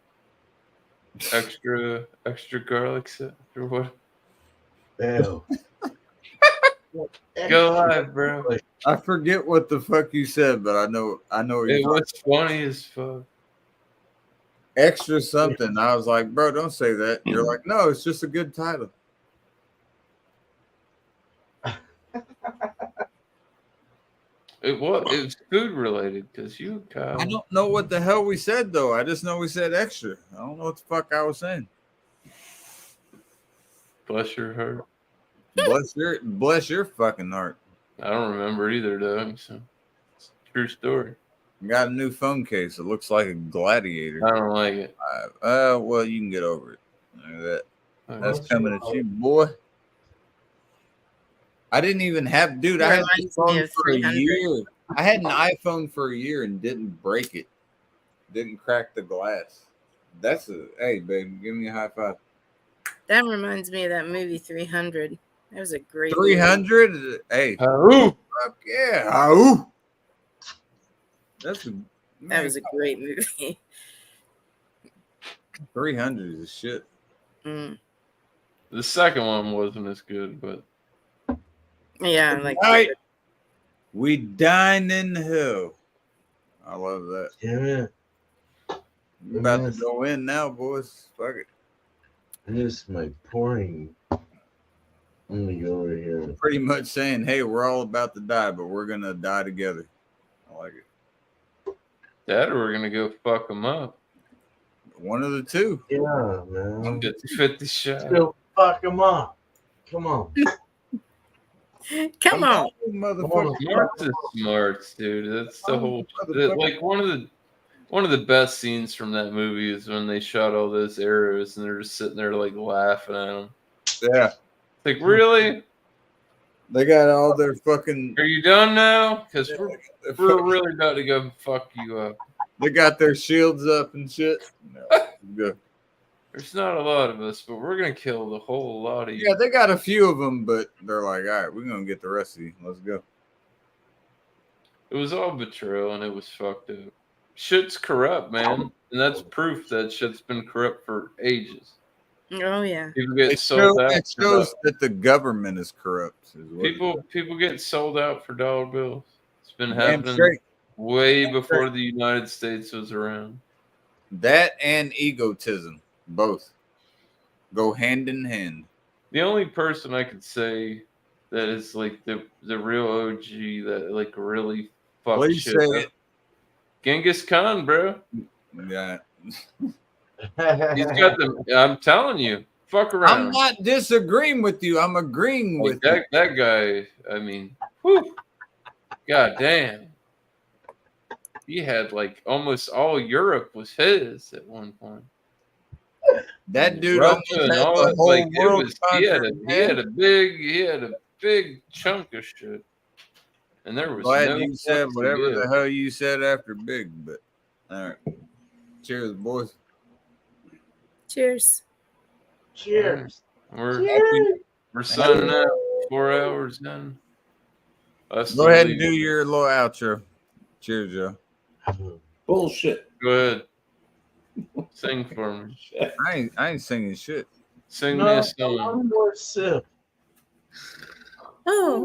extra garlic set or what? Ew. Go live, bro. I forget what the fuck you said, but I know. It was funny as fuck. Extra something. I was like, bro, don't say that. You're like, no, it's just a good title. It was food related because you, Kyle. I don't know what the hell we said though. I just know we said extra. I don't know what the fuck I was saying. Bless your heart. Bless your fucking heart. I don't remember either, though. So it's a true story. Got a new phone case. It looks like a gladiator. I don't like it. Well, you can get over it. That's coming at you, boy. I didn't even have, dude. I had an iPhone for a year. I had an iPhone for a year and didn't break it. Didn't crack the glass. Hey, baby, give me a high five. That reminds me of that movie 300. That was a great 300. Movie. Hey, fuck yeah, that was a great movie. 300 is shit. Mm. The second one wasn't as good, but yeah, like right. We dine in hell. I love that. Yeah. We're about to go in now, boys. Fuck it. This is my pouring. Let me go over here. Pretty much saying, hey, we're all about to die, but we're gonna die together. I like it. That or we're gonna go fuck them up. One of the two. Yeah, man. 50 shot. Still fuck them up. Come on. Come on. Motherfucker. Smarts is smarts, dude. That's the whole like one of the best scenes from that movie is when they shot all those arrows and they're just sitting there like laughing at them. Yeah. Like, really? They got all their fucking. Are you done now? Because we're really about to go fuck you up. They got their shields up and shit. No, good. There's not a lot of us, but we're gonna kill the whole lot of you. Yeah, they got a few of them, but they're like, all right, we're gonna get the rest of you. Let's go. It was all betrayal and it was fucked up. Shit's corrupt, man, and that's proof that shit's been corrupt for ages. Oh yeah. People get sold out. It shows that the government is corrupt. People get sold out for dollar bills. It's been Damn happening straight. way before the United States was around. That and egotism, both go hand in hand. The only person I could say that is like the real OG that like really fucked Please shit say up. it. Genghis Khan, bro. Yeah. He's got the. I'm telling you, fuck around. I'm not disagreeing with you. I'm agreeing with you. That guy. I mean, whew, god damn. He had like almost all Europe was his at one point. That dude Russia almost and had all the that, whole like, world he had conquered, a big chunk of shit. And there was Glad no you said fucks to whatever give. the hell you said after big, but all right. Cheers, boys. Cheers. Cheers. We're signing out. 4 hours done. Go ahead and do your little outro. Cheers, Joe. Bullshit. Go ahead. Sing for me. I ain't singing shit. Sing me a song. One more sip. Oh.